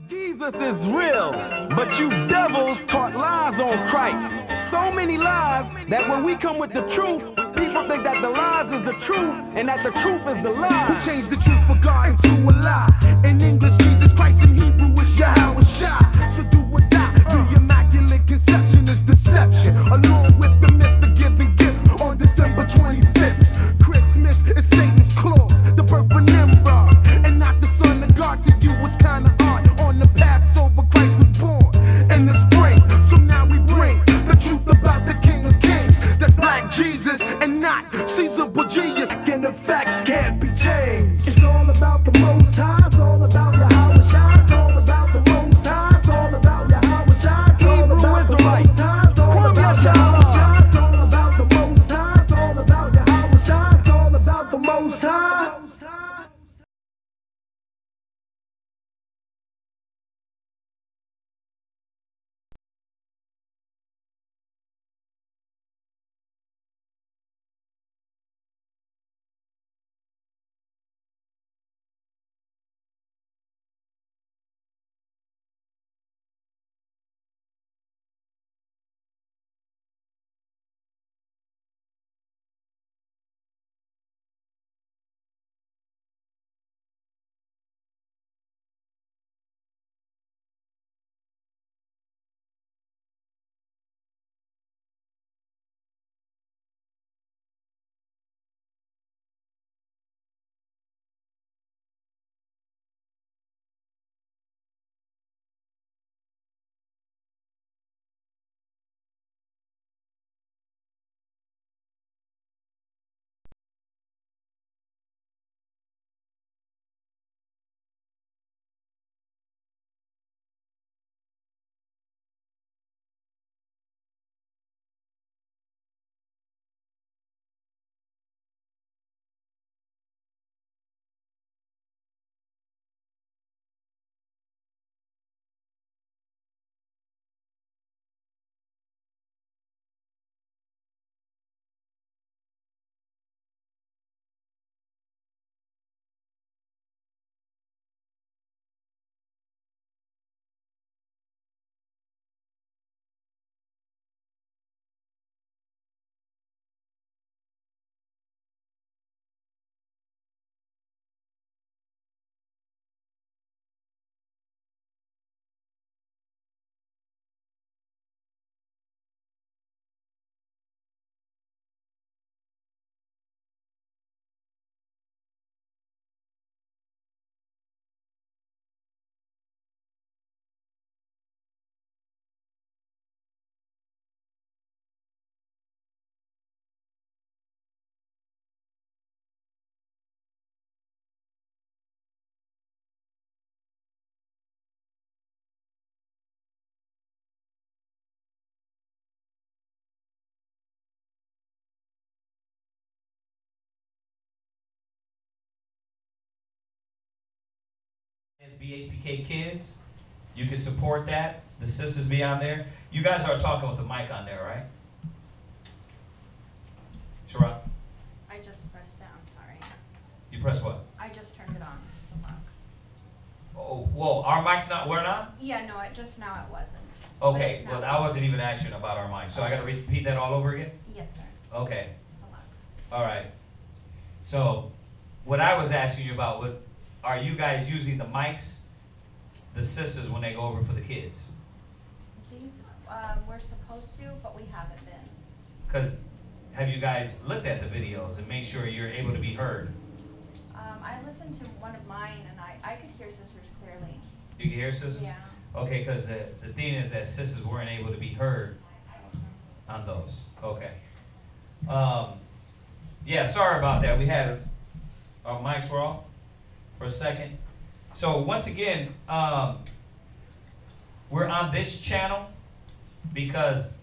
Jesus is real, but you devils taught lies on Christ. So many lies that when we come with the truth, people think that the lies is the truth and that the truth is the lie. Who changed the truth for God into a lie? In English, Jesus Christ, in Hebrew, is Yahweh Shai. So do or die. The immaculate conception is deception, along with the myth of giving gifts on December 25th. Christmas is Satan's clause, the birth of Nimrod, and not the son of God. To you was kinda odd. On the Passover, Christ was born in the spring. So now we bring the truth about the King of Kings. That's Black Jesus and not Caesar Borgias. And the facts can't be changed. It's all about the Most High. It's all about Yahweh Shai. It's all about the Most High. It's all about Yahweh Shai. It's all about the Most High. It's all about Yahweh Shai. It's all about the Most High. It's all about Yahweh Shai. It's all about the Most High. BHPK kids, you can support that. The sisters be on there. You guys are talking with the mic on there, right? Sure. I just pressed it. I'm sorry. You press what? I just turned it on. So look. Oh, whoa! Our mic's not. We're not. Yeah, no. Just now it wasn't. Okay. Well, I wasn't even asking about our mic, so I got to repeat that all over again. Yes, sir. Okay. So look. All right. So, what I was asking you about was, are you guys using the mics, the sisters, when they go over for the kids? These we're supposed to, but we haven't been. Because have you guys looked at the videos and make sure you're able to be heard? I listened to one of mine, and I could hear sisters clearly. You can hear sisters? Yeah. Okay, because the thing is that sisters weren't able to be heard on those. Okay. Yeah, sorry about that. We had our mics were off for a second. So once again, we're on this channel because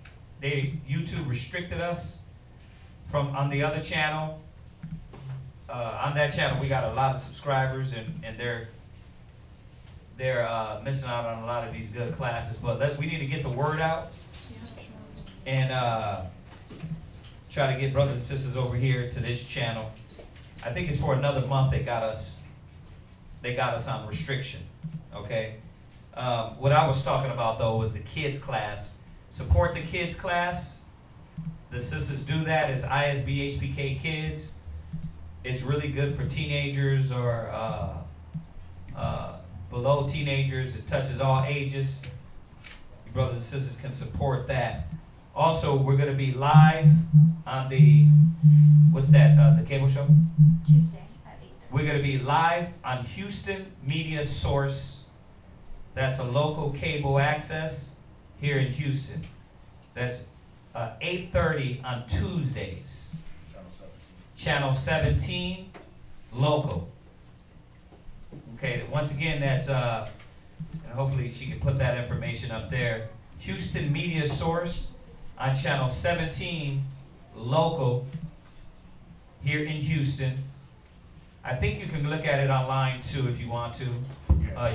YouTube restricted us from on the other channel. On that channel, we got a lot of subscribers, and they're missing out on a lot of these good classes. But we need to get the word out and try to get brothers and sisters over here to this channel. I think it's for another month. They got us on restriction. Okay. What I was talking about though was the kids class. Support the kids class. The sisters do that as ISB HPK Kids. It's really good for teenagers or below teenagers. It touches all ages. Your brothers and sisters can support that. Also, we're going to be live on the, what's that, the cable show? Tuesday at 8:30. We're going to be live on Houston Media Source. That's a local cable access here in Houston. That's 8:30 on Tuesdays. Channel 17, local. Okay, once again, that's, and hopefully she can put that information up there. Houston Media Source on Channel 17, local, here in Houston. I think you can look at it online too if you want to.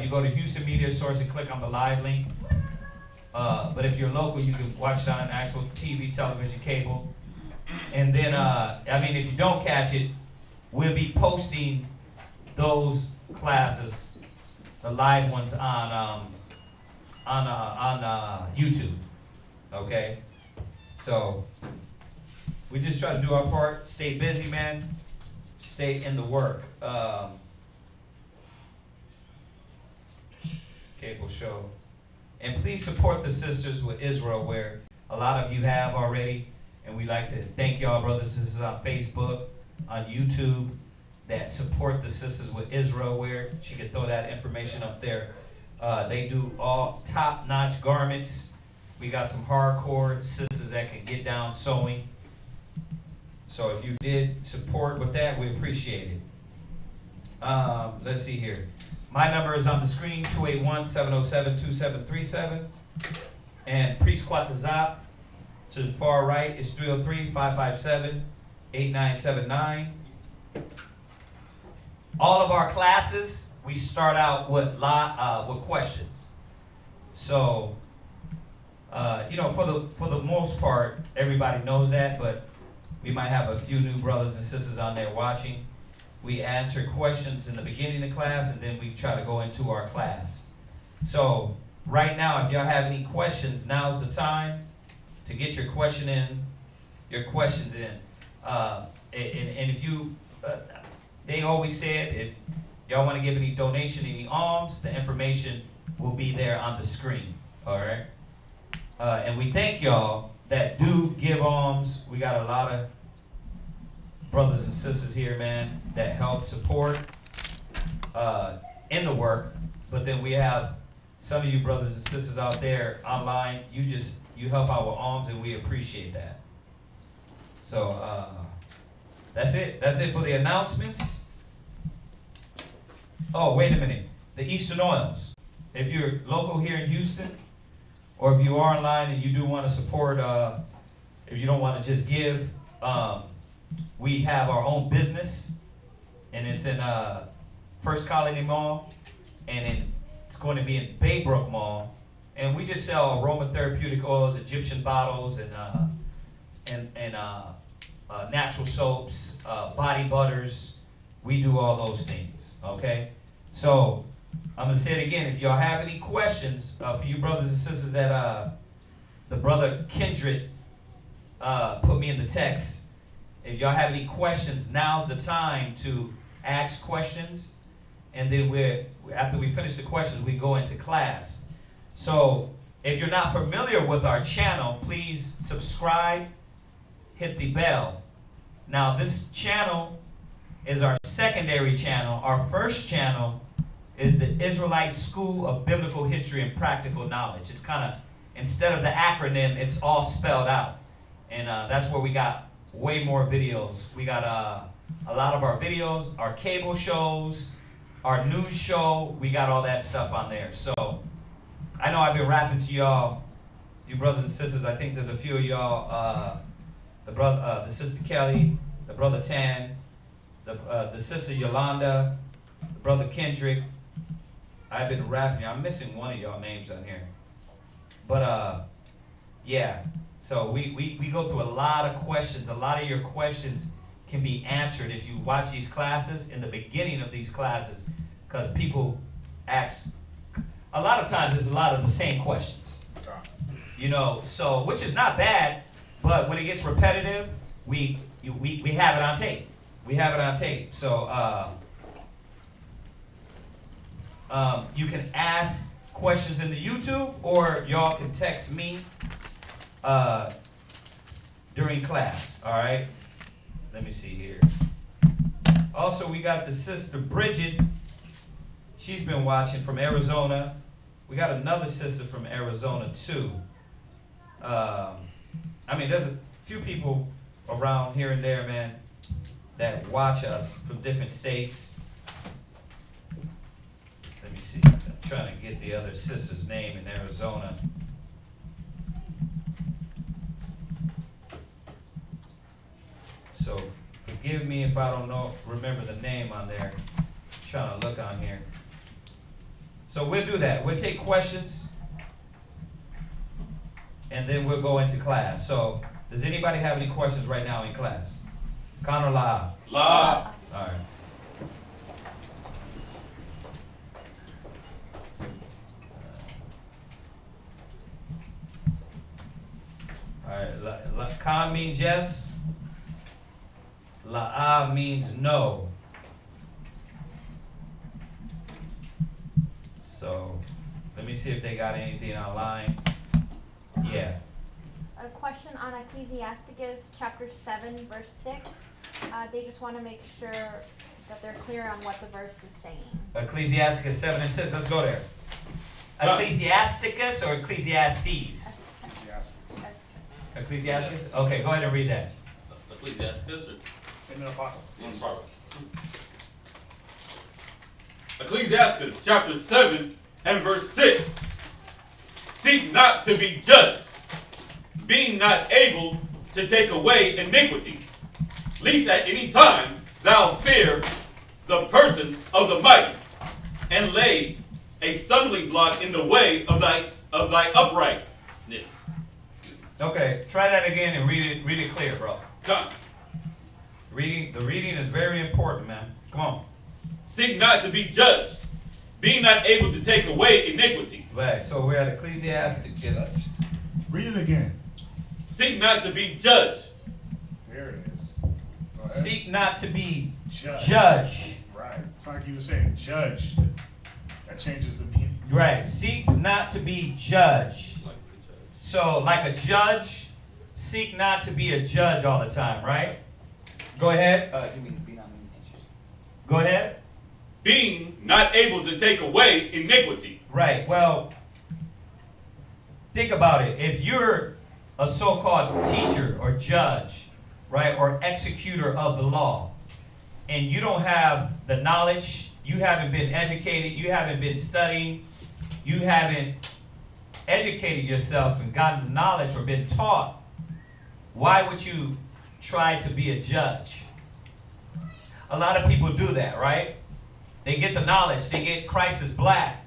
You go to Houston Media Source and click on the live link. But if you're local, you can watch it on actual TV, television, cable. And then, I mean, if you don't catch it, we'll be posting those classes, the live ones, on YouTube. Okay? So, we just try to do our part, stay busy, man, stay in the work. Cable show. And please support the Sisters with Israel, where a lot of you have already. And we'd like to thank y'all, brothers and sisters, on Facebook, on YouTube, that support the Sisters with Israel, where she can throw that information up there. They do all top-notch garments. We got some hardcore sisters that can get down sewing. So if you did support with that, we appreciate it. Let's see here. My number is on the screen, 281-707-2737. And Priest Quatzazop, to the far right, is 303-557-8979. All of our classes, we start out with questions. So, you know, for the most part, everybody knows that, but we might have a few new brothers and sisters on there watching. We answer questions in the beginning of the class, and then we try to go into our class. So, right now, if y'all have any questions, now's the time to get your questions in. And if you, they always said, if y'all want to give any donation, any alms, the information will be there on the screen. All right. And we thank y'all that do give alms. We got a lot of brothers and sisters here, man, that help support in the work. But then we have some of you brothers and sisters out there online. You help our alms, and we appreciate that. So that's it. That's it for the announcements. Oh, wait a minute. The Eastern Oils. If you're local here in Houston, or if you are online and you do want to support, if you don't want to just give, we have our own business, and it's in First Colony Mall, and it's going to be in Baybrook Mall. And we just sell aromatherapeutic oils, Egyptian bottles, and natural soaps, body butters. We do all those things, okay? So I'm going to say it again. If y'all have any questions, for you brothers and sisters that the brother Kindred put me in the text, if y'all have any questions, now's the time to ask questions. And then after we finish the questions, we go into class. So if you're not familiar with our channel, please subscribe, hit the bell. Now this channel is our secondary channel. Our first channel is the Israelite School of Biblical History and Practical Knowledge. It's kind of, instead of the acronym, it's all spelled out. And that's where we got way more videos. We got a lot of our videos, our cable shows, our news show. We got all that stuff on there. So I know I've been rapping to y'all, you brothers and sisters. I think there's a few of y'all, the sister Kelly, the brother Tan, the sister Yolanda, the brother Kendrick. I've been rapping. I'm missing one of y'all names on here. But yeah, so we go through a lot of questions. A lot of your questions can be answered if you watch these classes in the beginning of these classes, because people ask a lot of times it's a lot of the same questions. You know, so, which is not bad, but when it gets repetitive, we have it on tape. We have it on tape. So, you can ask questions in the YouTube, or y'all can text me during class, all right? Let me see here. Also, we got the sister Bridget. She's been watching from Arizona. We got another sister from Arizona, too. I mean, there's a few people around here and there, man, that watch us from different states. Let me see. I'm trying to get the other sister's name in Arizona. So forgive me if I don't remember the name on there. I'm trying to look on here. So we'll do that. We'll take questions, and then we'll go into class. So does anybody have any questions right now in class? Con or la? La. All right. All right. Con means yes. La means no. So let me see if they got anything online. Yeah. A question on Ecclesiasticus chapter 7, verse 6. They just want to make sure that they're clear on what the verse is saying. Ecclesiasticus 7 and 6. Let's go there. Ecclesiasticus or Ecclesiastes? Ecclesiasticus? Okay, go ahead and read that. Ecclesiasticus or? In the Bible. Ecclesiasticus chapter 7 and verse 6. Seek not to be judged, being not able to take away iniquity, lest at any time thou fear the person of the mighty, and lay a stumbling block in the way of thy uprightness. Excuse me. Okay, try that again and read it clear, bro. Come. The reading is very important, man. Come on. Seek not to be judged, being not able to take away iniquity. Right, so we're at Ecclesiasticus. Read it again. Seek not to be judged. There it is. Go ahead. Seek not to be Judge. judge. Right. It's like you were saying, judge. That changes the meaning. Right. Seek not to be judge. So, like a judge, seek not to be a judge all the time, right? Go ahead. Go ahead. Being not able to take away iniquity. Right. Well, think about it. If you're a so-called teacher or judge, right, or executor of the law, and you don't have the knowledge, you haven't been educated, you haven't been studying, you haven't educated yourself and gotten the knowledge or been taught, why would you try to be a judge? A lot of people do that, right? They get the knowledge, they get Christ is black,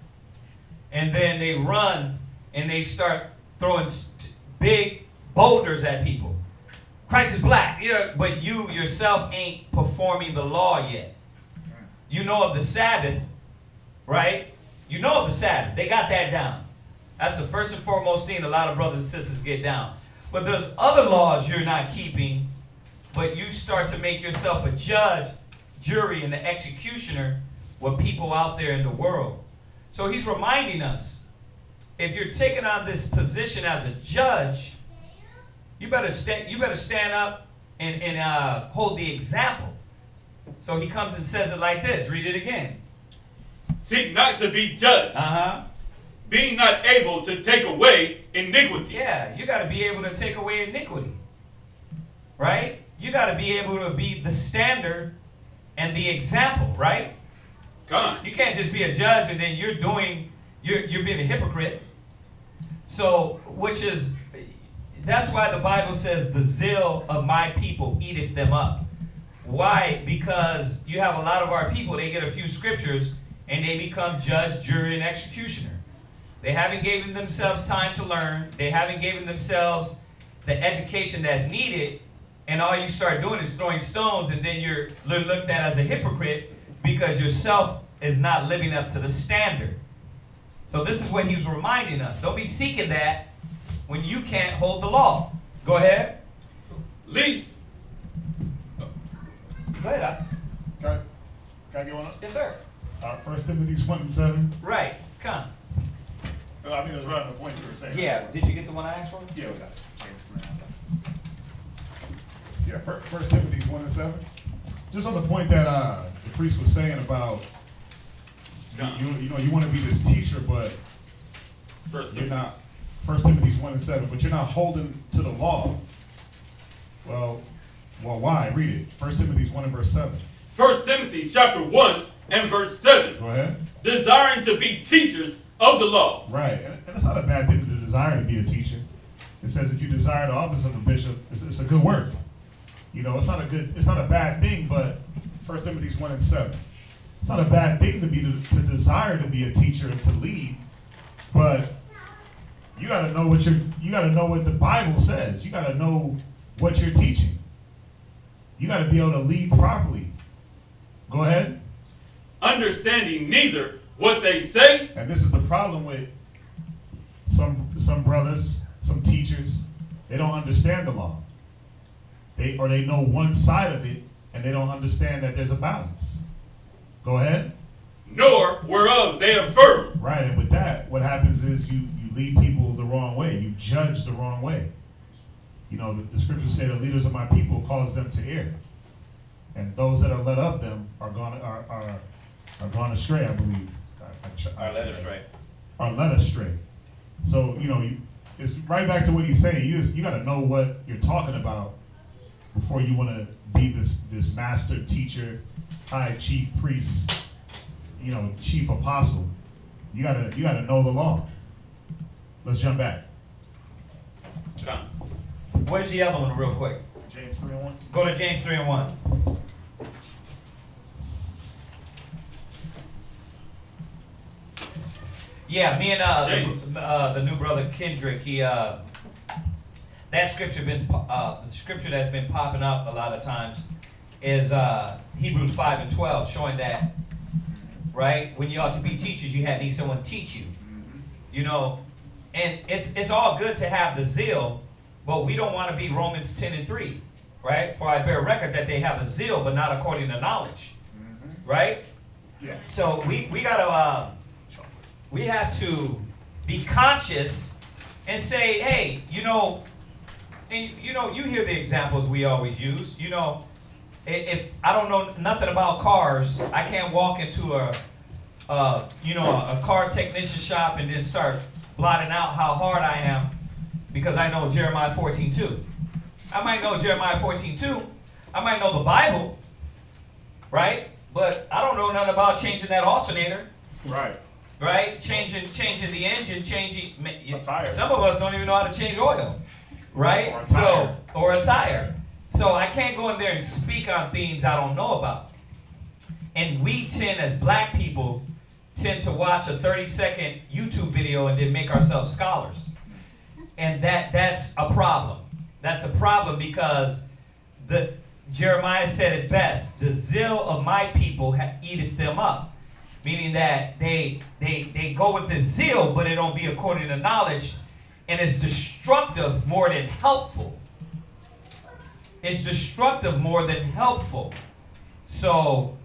and then they run and they start throwing big boulders at people. Christ is black, but you yourself ain't performing the law yet. You know of the Sabbath, right? You know of the Sabbath. They got that down. That's the first and foremost thing a lot of brothers and sisters get down. But there's other laws you're not keeping, but you start to make yourself a judge, jury, and the executioner with people out there in the world. So he's reminding us, if you're taking on this position as a judge, you better stand up and hold the example. So he comes and says it like this. Read it again. Seek not to be judged, being not able to take away iniquity. Yeah, you got to be able to take away iniquity, right? You got to be able to be the standard and the example, right? God. You can't just be a judge and then you're being a hypocrite. So, that's why the Bible says, the zeal of my people eateth them up. Why? Because you have a lot of our people, they get a few scriptures and they become judge, jury, and executioner. They haven't given themselves time to learn. They haven't given themselves the education that's needed. And all you start doing is throwing stones, and then you're looked at as a hypocrite because yourself is not living up to the standard. So this is what he was reminding us. Don't be seeking that when you can't hold the law. Go ahead. Least. Go ahead. Can I get one up? Yes, sir. 1 Timothy 1:7. Right. Come. I think that's right on the point you were saying. Yeah. Did you get the one I asked for? Yeah, we got it. Yeah, 1 Timothy 1:7. Just on the point that the priest was saying about you want to be this teacher, but you're not. 1 Timothy 1:7, but you're not holding to the law. Well, why? Read it. 1 Timothy 1:7. 1 Timothy chapter 1 and verse 7. Go ahead. Desiring to be teachers of the law. Right, and it's not a bad thing to desire to be a teacher. It says if you desire the office of a bishop, it's a good work. It's not a bad thing, but 1 Timothy 1:7. It's not a bad thing to desire to be a teacher and to lead, but you got to know what the Bible says. You got to know what you're teaching. You got to be able to lead properly. Go ahead. Understanding neither what they say. And this is the problem with some brothers, some teachers. They don't understand the law. They know one side of it, and they don't understand that there's a balance. Go ahead. Nor whereof they affirm. Right, and with that, what happens is you lead people the wrong way. You judge the wrong way. The scriptures say the leaders of my people cause them to err, and those that are led of them are gone astray. I believe. Are led astray. Are led astray. So it's right back to what he's saying. You got to know what you're talking about before you want to be this master teacher, high chief priest, chief apostle. You gotta know the law. Let's jump back. Come. Where's the other one real quick? James 3:1. Go to James 3:1. Yeah, me and the new brother Kendrick, that scripture the scripture that's been popping up a lot of times is Hebrews 5:12, showing that, right, when you ought to be teachers, you need someone teach you. And it's all good to have the zeal, but we don't want to be Romans 10:3, right? For I bear record that they have a zeal, but not according to knowledge, right? Yeah. So we have to be conscious and say, hey, you hear the examples we always use. If I don't know nothing about cars, I can't walk into a car technician shop and then start blotting out how hard I am because I know Jeremiah 14:2. I might know Jeremiah 14:2. I might know the Bible, right? But I don't know nothing about changing that alternator. Right. Right? Changing the engine, a tire. Some of us don't even know how to change oil. Right? Or a tire. So I can't go in there and speak on things I don't know about. And we tend, as black people, to watch a 30-second YouTube video and then make ourselves scholars. And that's a problem. That's a problem because Jeremiah said it best. The zeal of my people eateth them up. Meaning that they go with the zeal, but it don't be according to knowledge. And it's destructive more than helpful. It's destructive more than helpful. So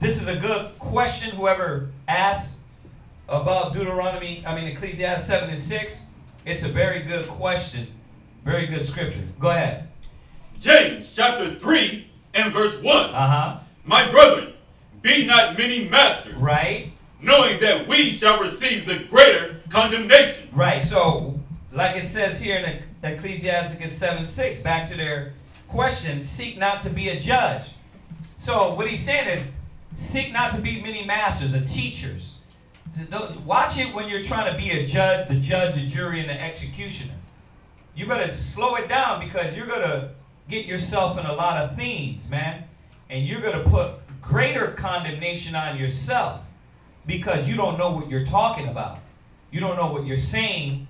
this is a good question, whoever asks about Ecclesiastes 7:6. It's a very good question. Very good scripture. Go ahead. James chapter 3 and verse 1. My brethren, be not many masters. Right. Knowing that we shall receive the greater condemnation. Right. So, like it says here in Ecclesiasticus 7:6, back to their question, seek not to be a judge. So, what he's saying is, seek not to be many masters or teachers. Watch it when you're trying to be a judge, the jury, and the executioner. You better slow it down because you're going to get yourself in a lot of things, man. And you're going to put greater condemnation on yourself because you don't know what you're talking about. You don't know what you're saying.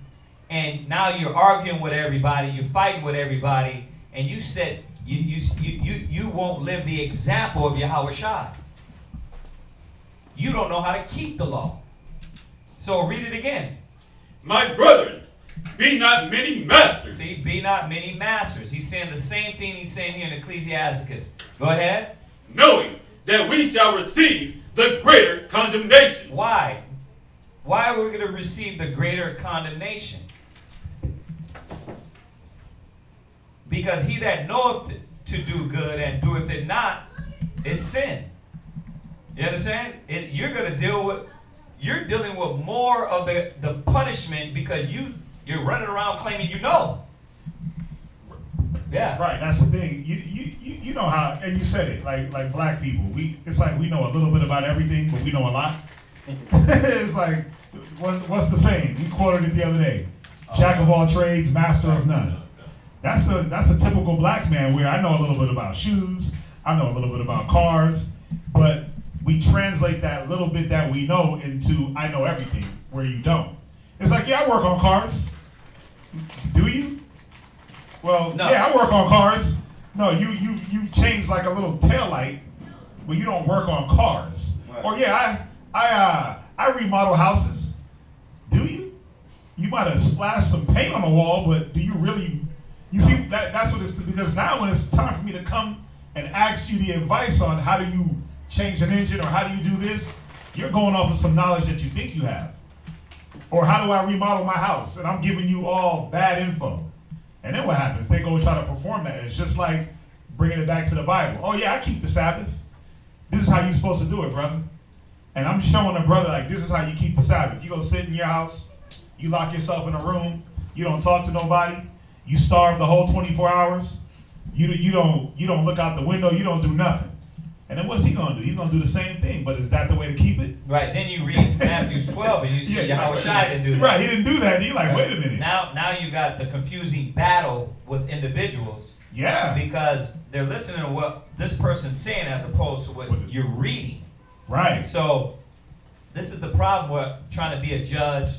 And now you're arguing with everybody. You're fighting with everybody. And you said you won't live the example of Yahweh Shai. You don't know how to keep the law. So read it again. My brethren, be not many masters. See, be not many masters. He's saying the same thing he's saying here in Ecclesiasticus. Go ahead. Knowing that we shall receive the greater condemnation. Why? Why are we going to receive the greater condemnation? Because he that knoweth to do good and doeth it not is sin. You understand? You're going to deal with, you're dealing with more of the punishment because you're running around claiming you know. Yeah. Right, that's the thing. You know how, and you said it, like black people, it's like we know a little bit about everything, but we know a lot. It's like, what's the saying? We quoted it the other day. Jack of all trades, master of none. That's the typical black man where I know a little bit about shoes, I know a little bit about cars, but we translate that little bit that we know into I know everything, where you don't. It's like, yeah, I work on cars. Do you? Well, no. Yeah, I work on cars. No, you change like a little taillight, but you don't work on cars. Right. Or yeah, I remodel houses. Do you? You might have splashed some paint on the wall, but do you really? You see, that's what it's, because now when it's time for me to come and ask you the advice on how do you change an engine or how do you do this, you're going off of some knowledge that you think you have. Or how do I remodel my house? And I'm giving you all bad info. And then what happens? They go try to perform that. It's just like bringing it back to the Bible. Oh yeah, I keep the Sabbath. This is how you're supposed to do it, brother. And I'm showing a brother, like, this is how you keep the Sabbath. You go sit in your house, you lock yourself in a room, you don't talk to nobody, you starve the whole 24 hours, you don't look out the window, you don't do nothing. And then what's he going to do? He's going to do the same thing, but is that the way to keep it? Right, then you read Matthew 12 and you see Yahweh Shai didn't do that. Right, he didn't do that. And you're like, wait a minute. Now you got the confusing battle with individuals. Yeah. Because they're listening to what this person's saying as opposed to what you're reading. Right. So this is the problem with trying to be a judge,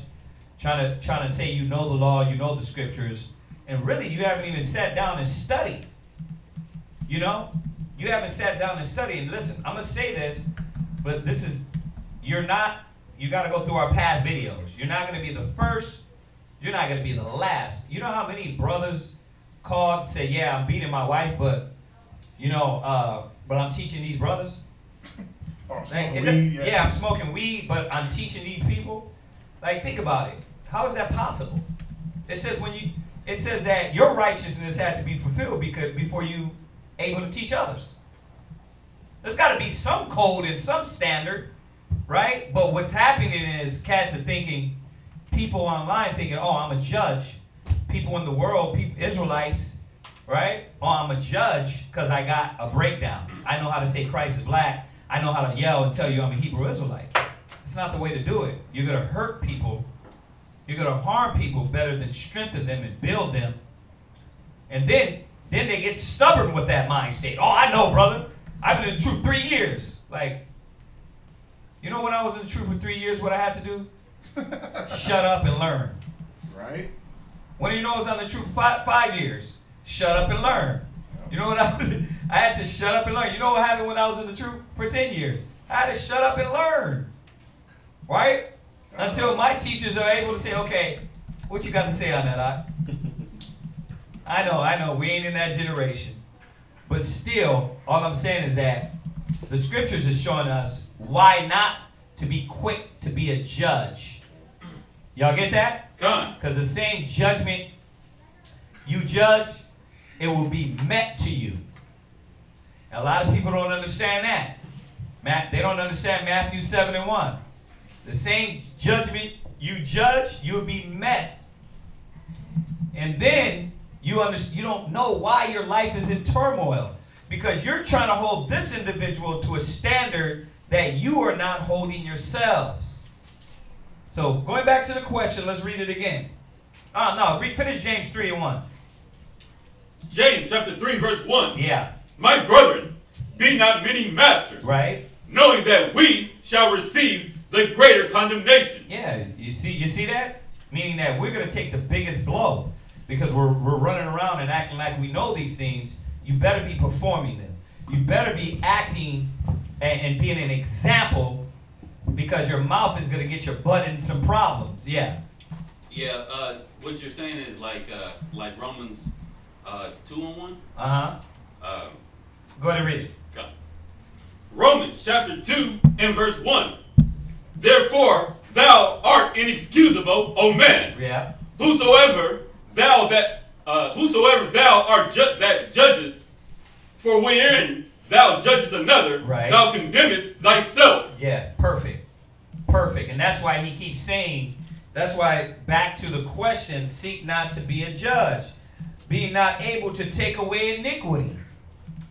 trying to say you know the law, you know the scriptures, and really you haven't even sat down and studied. You know? You haven't sat down and studied. And listen, I'm going to say this, but this is, you got to go through our past videos. You're not going to be the first. You're not going to be the last. You know how many brothers called and said, yeah, I'm beating my wife, but, you know, but I'm teaching these brothers? Yeah, I'm smoking weed, but I'm teaching these people? Like, think about it. How is that possible? It says that your righteousness had to be fulfilled before you able to teach others. There's got to be some code and some standard, right? But what's happening is cats are thinking, people online thinking, oh, I'm a judge. People in the world, Israelites, right? Oh, I'm a judge because I got a breakdown. I know how to say Christ is black. I know how to yell and tell you I'm a Hebrew Israelite. It's not the way to do it. You're going to hurt people. You're going to harm people better than strengthen them and build them. And then they get stubborn with that mind state. Oh, I know, brother. I've been in the truth 3 years. Like, you know when I was in the truth for 3 years, what I had to do? Shut up and learn. Right. When you know I was on the truth 5 years? Shut up and learn. You know what I had to shut up and learn. You know what happened when I was in the truth for 10 years? I had to shut up and learn. Right? Until my teachers are able to say, okay, what you got to say on that, I know, we ain't in that generation. But still, all I'm saying is that the scriptures is showing us why not to be quick to be a judge. Y'all get that? Because the same judgment you judge, it will be met to you. And a lot of people don't understand that. They don't understand Matthew 7:1. The same judgment you judge, you'll be met. And then you don't know why your life is in turmoil. Because you're trying to hold this individual to a standard that you are not holding yourselves. So going back to the question, let's read it again. Finish James 3:1. James chapter 3 verse 1. Yeah. My brethren, be not many masters. Right. Knowing that we shall receive the greater condemnation. Yeah, you see that? Meaning that we're going to take the biggest blow. Because we're running around and acting like we know these things. You better be performing them. You better be acting and being an example because your mouth is going to get your butt in some problems. Yeah. Yeah, what you're saying is like Romans 2:1? Uh-huh. Go ahead and read it. Okay. Romans chapter 2 and verse 1. Therefore thou art inexcusable, O man. Yeah. Whosoever thou art that judgest, for wherein thou judgest another, right, thou condemnest thyself. Yeah, perfect. Perfect. And that's why he keeps saying, that's why back to the question, seek not to be a judge, being not able to take away iniquity.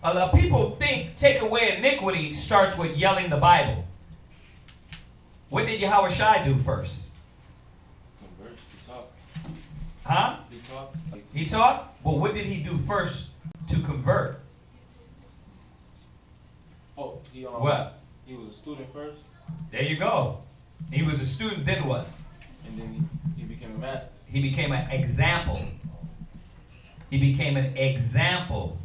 A lot of people think take away iniquity starts with yelling the Bible. What did Yahweh Shai do first? Convert, he taught. Huh? He taught. He taught? Well, what did he do first to convert? Oh, what? He was a student first. There you go. He was a student, then what? And then he became a master. He became an example. He became an example.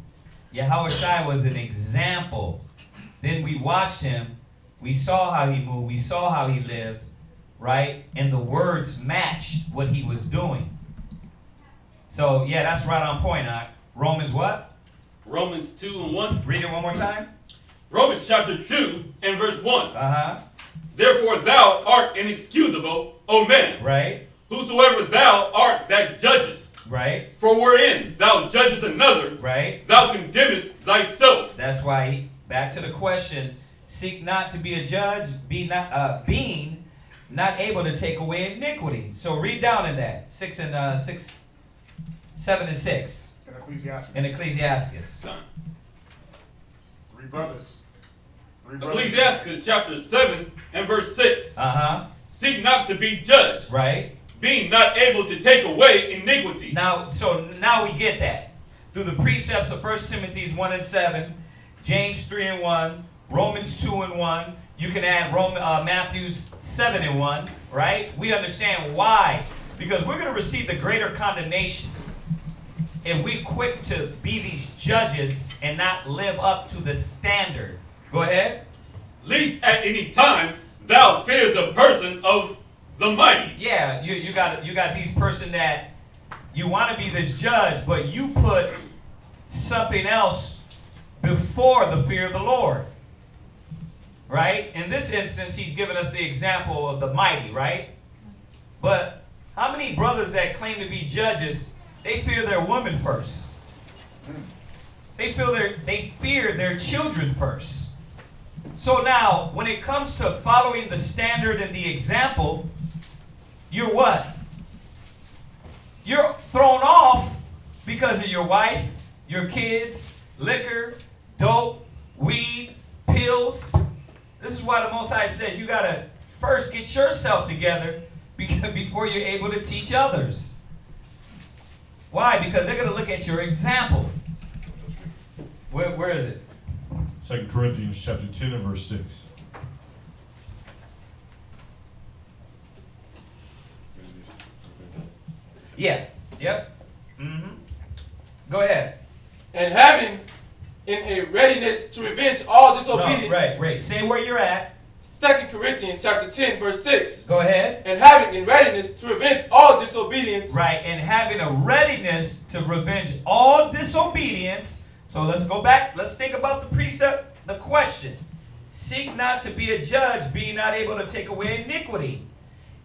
Yahweh Shai was an example. Then we watched him. We saw how he moved. We saw how he lived, right? And the words matched what he was doing. So, yeah, that's right on point. Romans what? Romans 2 and 1. Read it one more time. Romans chapter 2 and verse 1. Uh-huh. Therefore thou art inexcusable, O man. Right. Whosoever thou art that judgest. Right. For wherein thou judgest another, right, thou condemnest thyself. That's why, back to the question, seek not to be a judge, being not able to take away iniquity. So read down in that. 7 and 6. In Ecclesiasticus. In Ecclesiasticus. Three brothers. Ecclesiasticus chapter 7 and verse 6. Uh-huh. Seek not to be judged. Right. Being not able to take away iniquity. Now we get that. Through the precepts of 1 Timothy 1 and 7, James 3 and 1, Romans 2 and 1, you can add Matthew 7 and 1, right? We understand why. Because we're going to receive the greater condemnation if we're quick to be these judges and not live up to the standard. Go ahead. Least at any time thou fear the person of the mighty. Yeah, you got these person that you want to be this judge, but you put something else before the fear of the Lord. Right? In this instance, he's given us the example of the mighty, right? But how many brothers that claim to be judges, they fear their woman first? They fear their children first. So now, when it comes to following the standard and the example, you're what? You're thrown off because of your wife, your kids, liquor, dope, weed, pills. This is why the Most High says you got to first get yourself together before you're able to teach others. Why? Because they're going to look at your example. Where is it? 2 Corinthians chapter 10 and verse 6. Yeah. Yep. Mm-hmm. Go ahead. And having in a readiness to revenge all disobedience. No, right. Say where you're at. 2 Corinthians chapter 10 verse 6. Go ahead. And having in readiness to revenge all disobedience. Right. And having a readiness to revenge all disobedience. So let's go back. Let's think about the precept, the question. Seek not to be a judge, being not able to take away iniquity.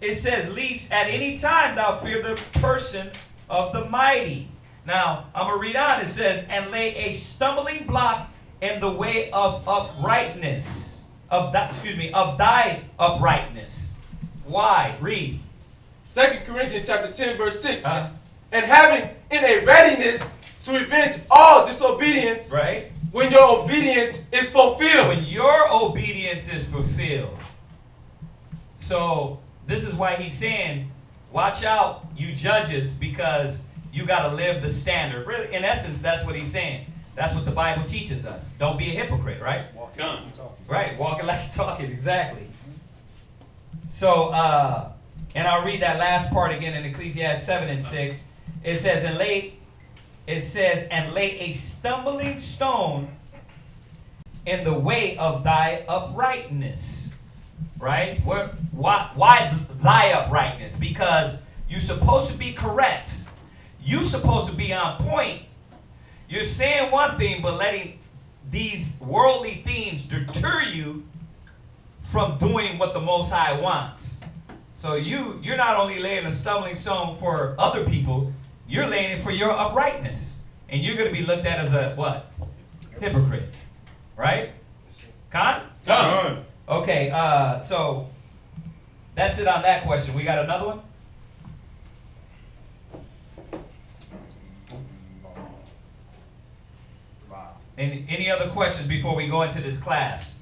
It says, least at any time thou fear the person of the mighty. Now, I'm going to read on. It says, and lay a stumbling block in the way of uprightness. Of thy uprightness. Why? Read. 2 Corinthians chapter 10 verse 6. And having in a readiness to revenge all disobedience. Right. When your obedience is fulfilled. When your obedience is fulfilled. So, this is why he's saying, watch out, you judges, because you got to live the standard. Really, in essence, that's what he's saying. That's what the Bible teaches us. Don't be a hypocrite, right? Walking like you're talking. Right, walking like you're talking, exactly. So, and I'll read that last part again in Ecclesiastes 7 and 6. It says, and lay a stumbling stone in the way of thy uprightness. right? Why thy uprightness? Because you're supposed to be correct. You're supposed to be on point. You're saying one thing, but letting these worldly things deter you from doing what the Most High wants. So you're not only laying a stumbling stone for other people, you're laying it for your uprightness. And you're going to be looked at as a what? Hypocrite. Right? Con? Con. Okay, so that's it on that question. We got another one? Any other questions before we go into this class?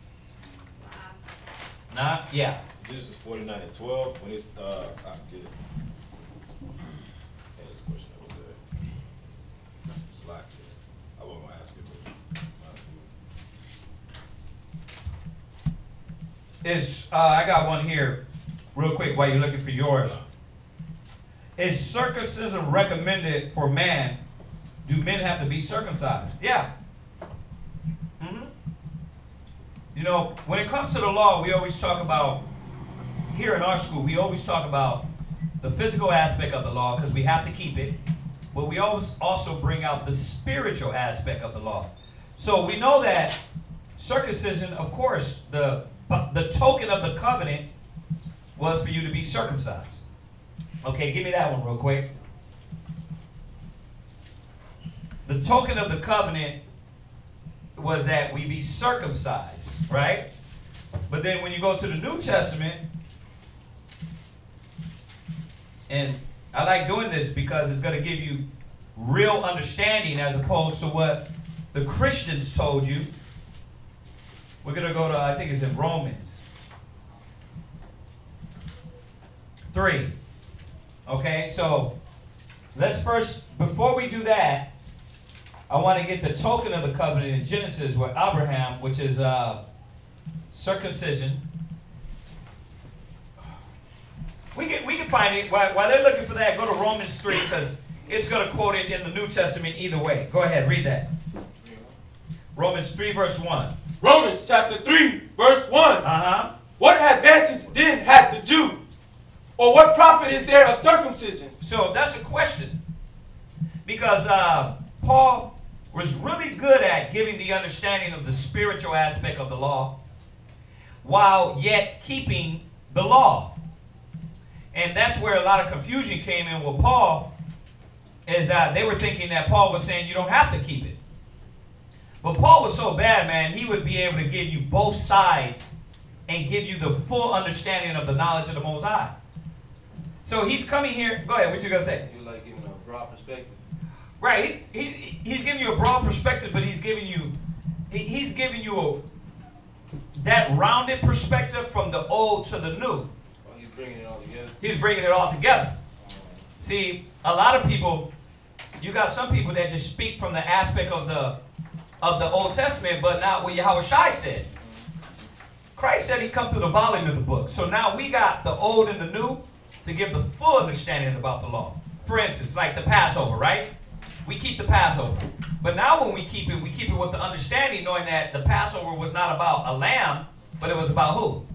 Nah? Yeah. Genesis 49:12. When it's I get it. Hey, this question over there. It's locked. I won't ask it. I got one here, real quick, while you're looking for yours. Is circumcision recommended for man? Do men have to be circumcised? Yeah. You know, when it comes to the law, we always talk about, here in our school, we always talk about the physical aspect of the law because we have to keep it, but we always also bring out the spiritual aspect of the law. So we know that circumcision, of course, the token of the covenant was for you to be circumcised. Okay, give me that one real quick. The token of the covenant was that we be circumcised, right? But then when you go to the New Testament, and I like doing this because it's going to give you real understanding as opposed to what the Christians told you. We're going to go to, I think it's in Romans 3. Okay, so let's first, before we do that, I want to get the token of the covenant in Genesis with Abraham, which is circumcision. We can find it. While they're looking for that, go to Romans 3 because it's going to quote it in the New Testament either way. Go ahead, read that. Romans 3 verse 1. Romans chapter 3 verse 1. Uh-huh. What advantage then hath the Jew? Or what profit is there of circumcision? So that's a question. Because Paul was really good at giving the understanding of the spiritual aspect of the law while yet keeping the law. And that's where a lot of confusion came in with Paul, is that they were thinking that Paul was saying you don't have to keep it. But Paul was so bad, man, he would be able to give you both sides and give you the full understanding of the knowledge of the Most High. So he's coming here. Go ahead, what you going to say? You're like giving a broad perspective. Right, he's giving you a broad perspective, but he's giving you that rounded perspective from the old to the new. Oh, he's bringing it all together. He's bringing it all together. See, a lot of people, you got some people that just speak from the aspect of the Old Testament, but not what Yahushua said. Christ said he come through the volume of the book. So now we got the old and the new to give the full understanding about the law. For instance, like the Passover, right? We keep the Passover. But now when we keep it with the understanding, knowing that the Passover was not about a lamb, but it was about who?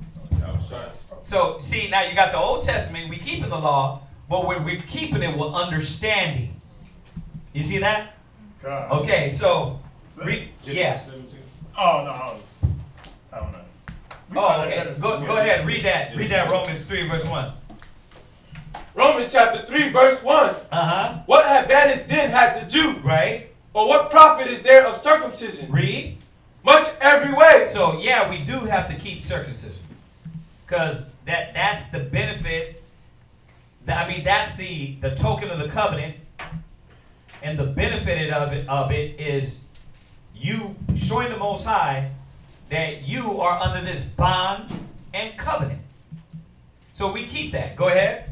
So, see, now you got the Old Testament, we keeping the law, but we're keeping it with understanding. You see that? God. Okay, so, yeah. Oh, no, I don't know. Oh, okay. Go ahead, read that. Read that Romans 3, verse 1. Romans chapter 3 verse 1. Uh-huh. What advantage then hath the Jew? Right. Or what profit is there of circumcision? Read. Much every way. So, yeah, we do have to keep circumcision. Because that's the benefit. That's the token of the covenant. And the benefit of it is you showing the Most High that you are under this bond and covenant. So we keep that. Go ahead.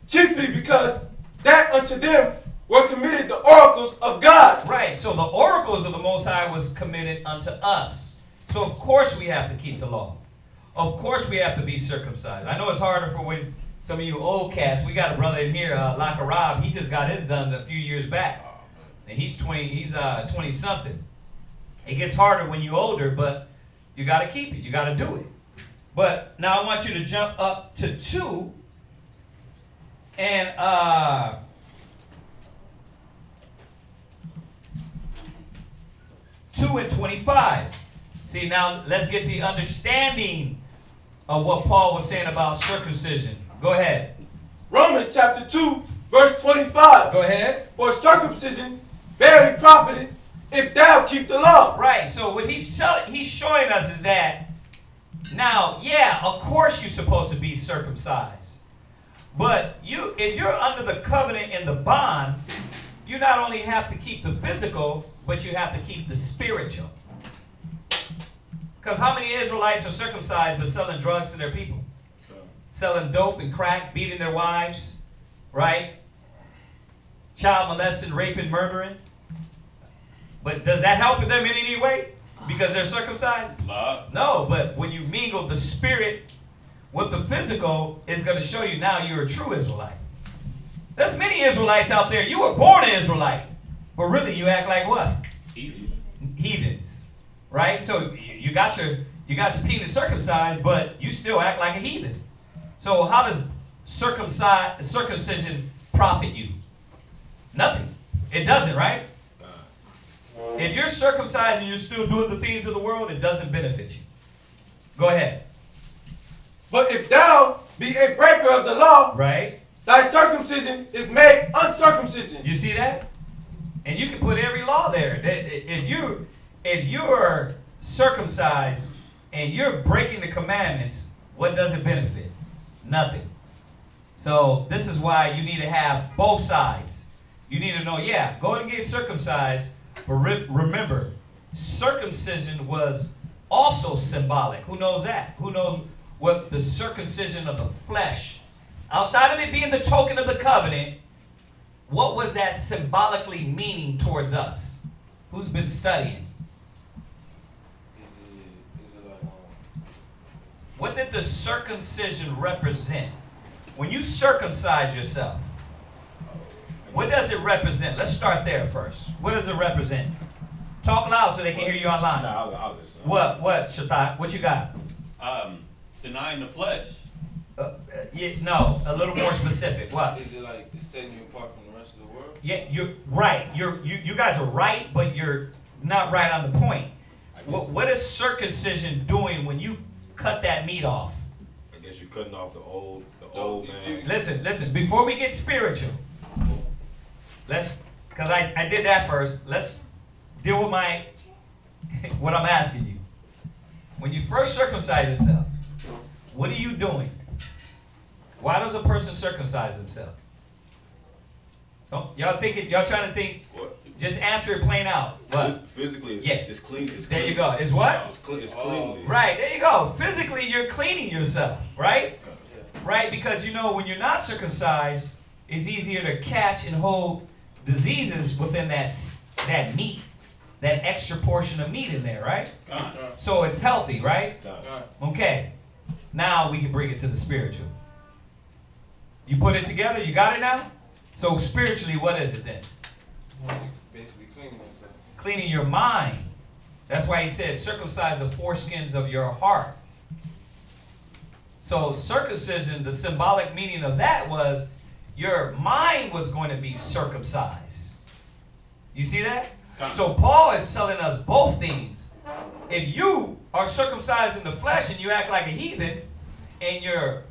Chiefly because that unto them were committed the oracles of God. Right. So the oracles of the Most High was committed unto us. So of course we have to keep the law. Of course we have to be circumcised. I know it's harder for when some of you old cats. We got a brother in here, Laka Rob. He just got his done a few years back, and he's 20 something. It gets harder when you're older, but you got to keep it. You got to do it. But now I want you to jump up to 2 and 2 and 25. See, now let's get the understanding of what Paul was saying about circumcision. Go ahead. Romans chapter 2, verse 25. Go ahead. For circumcision barely profited if thou keep the law. Right. So what he's showing us is that now, yeah, of course you're supposed to be circumcised. But if you're under the covenant and the bond, you not only have to keep the physical, but you have to keep the spiritual. Because how many Israelites are circumcised but selling drugs to their people? Selling dope and crack, beating their wives, right? Child molesting, raping, murdering. But does that help them in any way? Because they're circumcised? No, but when you mingle the spirit with the physical, it's going to show you now you're a true Israelite. There's many Israelites out there. You were born an Israelite, but really you act like what? Heathens. Right? So you got your penis circumcised, but you still act like a heathen. So how does circumcision profit you? Nothing. It doesn't, right? If you're circumcised and you're still doing the things of the world, it doesn't benefit you. Go ahead. But if thou be a breaker of the law, right, thy circumcision is made uncircumcision. You see that? And you can put every law there. If you're circumcised and you're breaking the commandments, what does it benefit? Nothing. So this is why you need to have both sides. You need to know, yeah, go and get circumcised, but remember, circumcision was also symbolic. Who knows that? Who knows what the circumcision of the flesh, outside of it being the token of the covenant, what was that symbolically meaning towards us? Who's been studying? What did the circumcision represent? When you circumcise yourself, what does it represent? Let's start there first. What does it represent? Talk loud so they can hear you online. Nah, I'll listen. What, Shaddai? What you got? Denying the flesh. No, a little more specific. What? Is it like it's setting you apart from the rest of the world? Yeah, you're right. You guys are right, but you're not right on the point. What is circumcision doing when you cut that meat off? I guess you're cutting off the old man. Listen. Before we get spiritual, because I did that first. Let's deal with what I'm asking you. When you first circumcise yourself, what are you doing? Why does a person circumcise himself? Y'all trying to think? What? Just answer it plain out. What? Physically, it's clean. There you go. It's what? It's clean. Right. There you go. Physically, you're cleaning yourself. Right? Right. Because when you're not circumcised, it's easier to catch and hold diseases within that meat, that extra portion of meat in there. Right? So it's healthy. Right? Okay. Now we can bring it to the spiritual. You put it together. You got it now? So spiritually, what is it then? Basically cleaning yourself. Cleaning your mind. That's why he said, circumcise the foreskins of your heart. So circumcision, the symbolic meaning of that was your mind was going to be circumcised. You see that? So Paul is telling us both things. If you are circumcised in the flesh and you act like a heathen, and your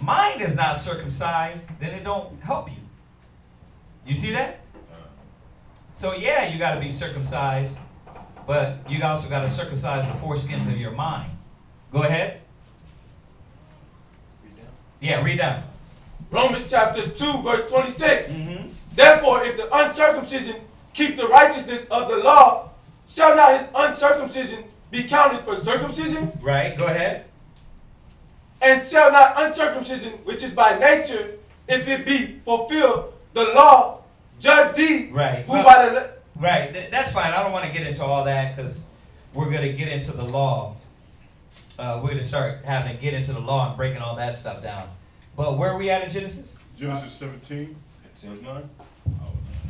mind is not circumcised, then it don't help you. You see that? So yeah, you got to be circumcised, but you also got to circumcise the foreskins of your mind. Go ahead. Read down. Yeah, read down. Romans chapter 2, verse 26. Therefore, if the uncircumcision keep the righteousness of the law, shall not his uncircumcision be counted for circumcision? Right, go ahead. And shall not uncircumcision, which is by nature, if it be fulfilled, the law judge thee? Right. Who by the right. That's fine. I don't want to get into all that because we're going to get into the law. We're going to start having to get into the law and breaking all that stuff down. But where are we at in Genesis? Genesis 17, verse 9.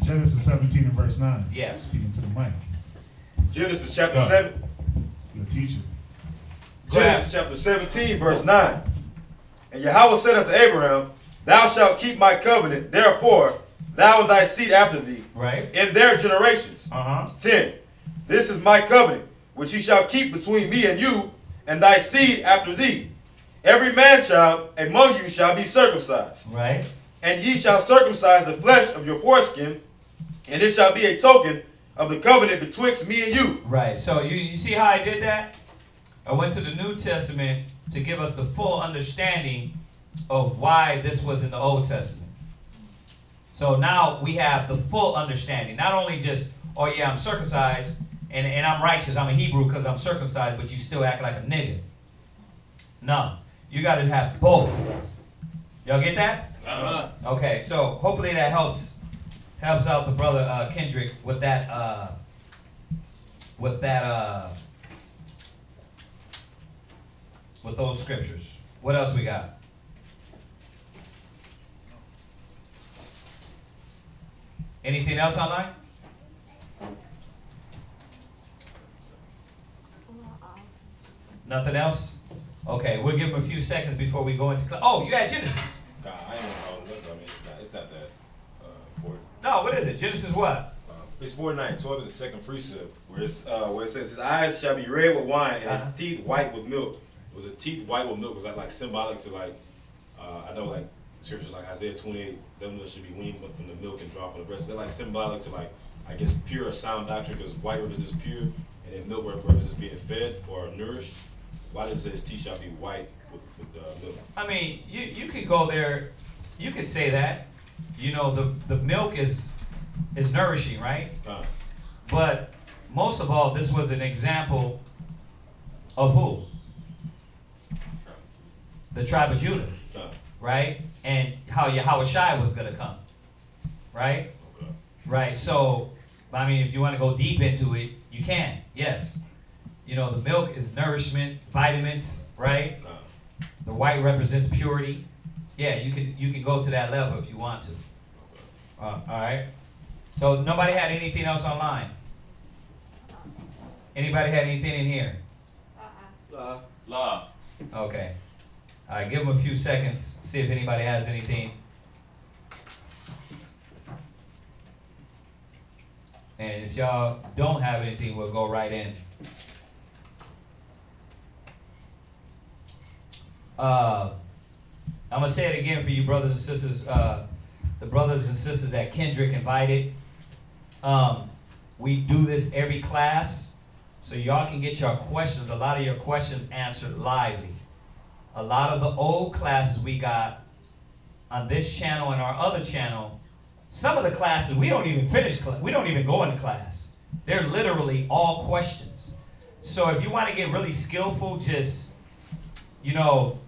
Genesis 17 and verse 9. Yes. Speaking to the mic. Genesis chapter 7. Your teacher. Genesis chapter 17, verse 9. And Yahweh said unto Abraham, Thou shalt keep my covenant, therefore thou and thy seed after thee, right, in their generations. 10. This is my covenant, which he shall keep between me and you, and thy seed after thee. Every man child among you shall be circumcised. Right. And ye shall circumcise the flesh of your foreskin, and it shall be a token of the covenant betwixt me and you. Right. So you see how I did that? I went to the New Testament to give us the full understanding of why this was in the Old Testament. So now we have the full understanding. Not only just, oh yeah, I'm circumcised and I'm righteous. I'm a Hebrew because I'm circumcised, but you still act like a nigga. No. You got to have both. Y'all get that? Okay, so hopefully that helps out the brother Kendrick with that with those scriptures. What else we got? Anything else online? Nothing else? Okay, we'll give him a few seconds before we go into class. Oh, you had Genesis. God, I ain't know. I mean, it's not that important. No, what is it? Genesis what? It's 49. 12 is the second precept, where it says, His eyes shall be red with wine, and his teeth white with milk. Was a teeth white with milk? Was that like symbolic to like, I know like scriptures like Isaiah 28, them that should be weaned from the milk and drawn from the breast. They're like symbolic to like, I guess, pure or sound doctrine, because white represents pure, and then milk represents being fed or nourished. Why does it say his teeth shall be white with milk? I mean, you could go there, you could say that. You know, the milk is nourishing, right? But most of all, this was an example of who? The tribe of Judah, right? And how Yahushua was going to come, right? Okay. Right, so, I mean, if you want to go deep into it, you can, yes. You know, the milk is nourishment, vitamins, right? The white represents purity. Yeah, you can go to that level if you want to. All right. So nobody had anything else online? Anybody had anything in here? La. Okay. All right, give them a few seconds, see if anybody has anything. And if y'all don't have anything, we'll go right in. I'm going to say it again for you brothers and sisters, the brothers and sisters that Kendrick invited. We do this every class, so y'all can get your questions, a lot of your questions answered lively. A lot of the old classes we got on this channel and our other channel, some of the classes we don't even finish, we don't even go into class. They're literally all questions. So if you want to get really skillful, just, you know,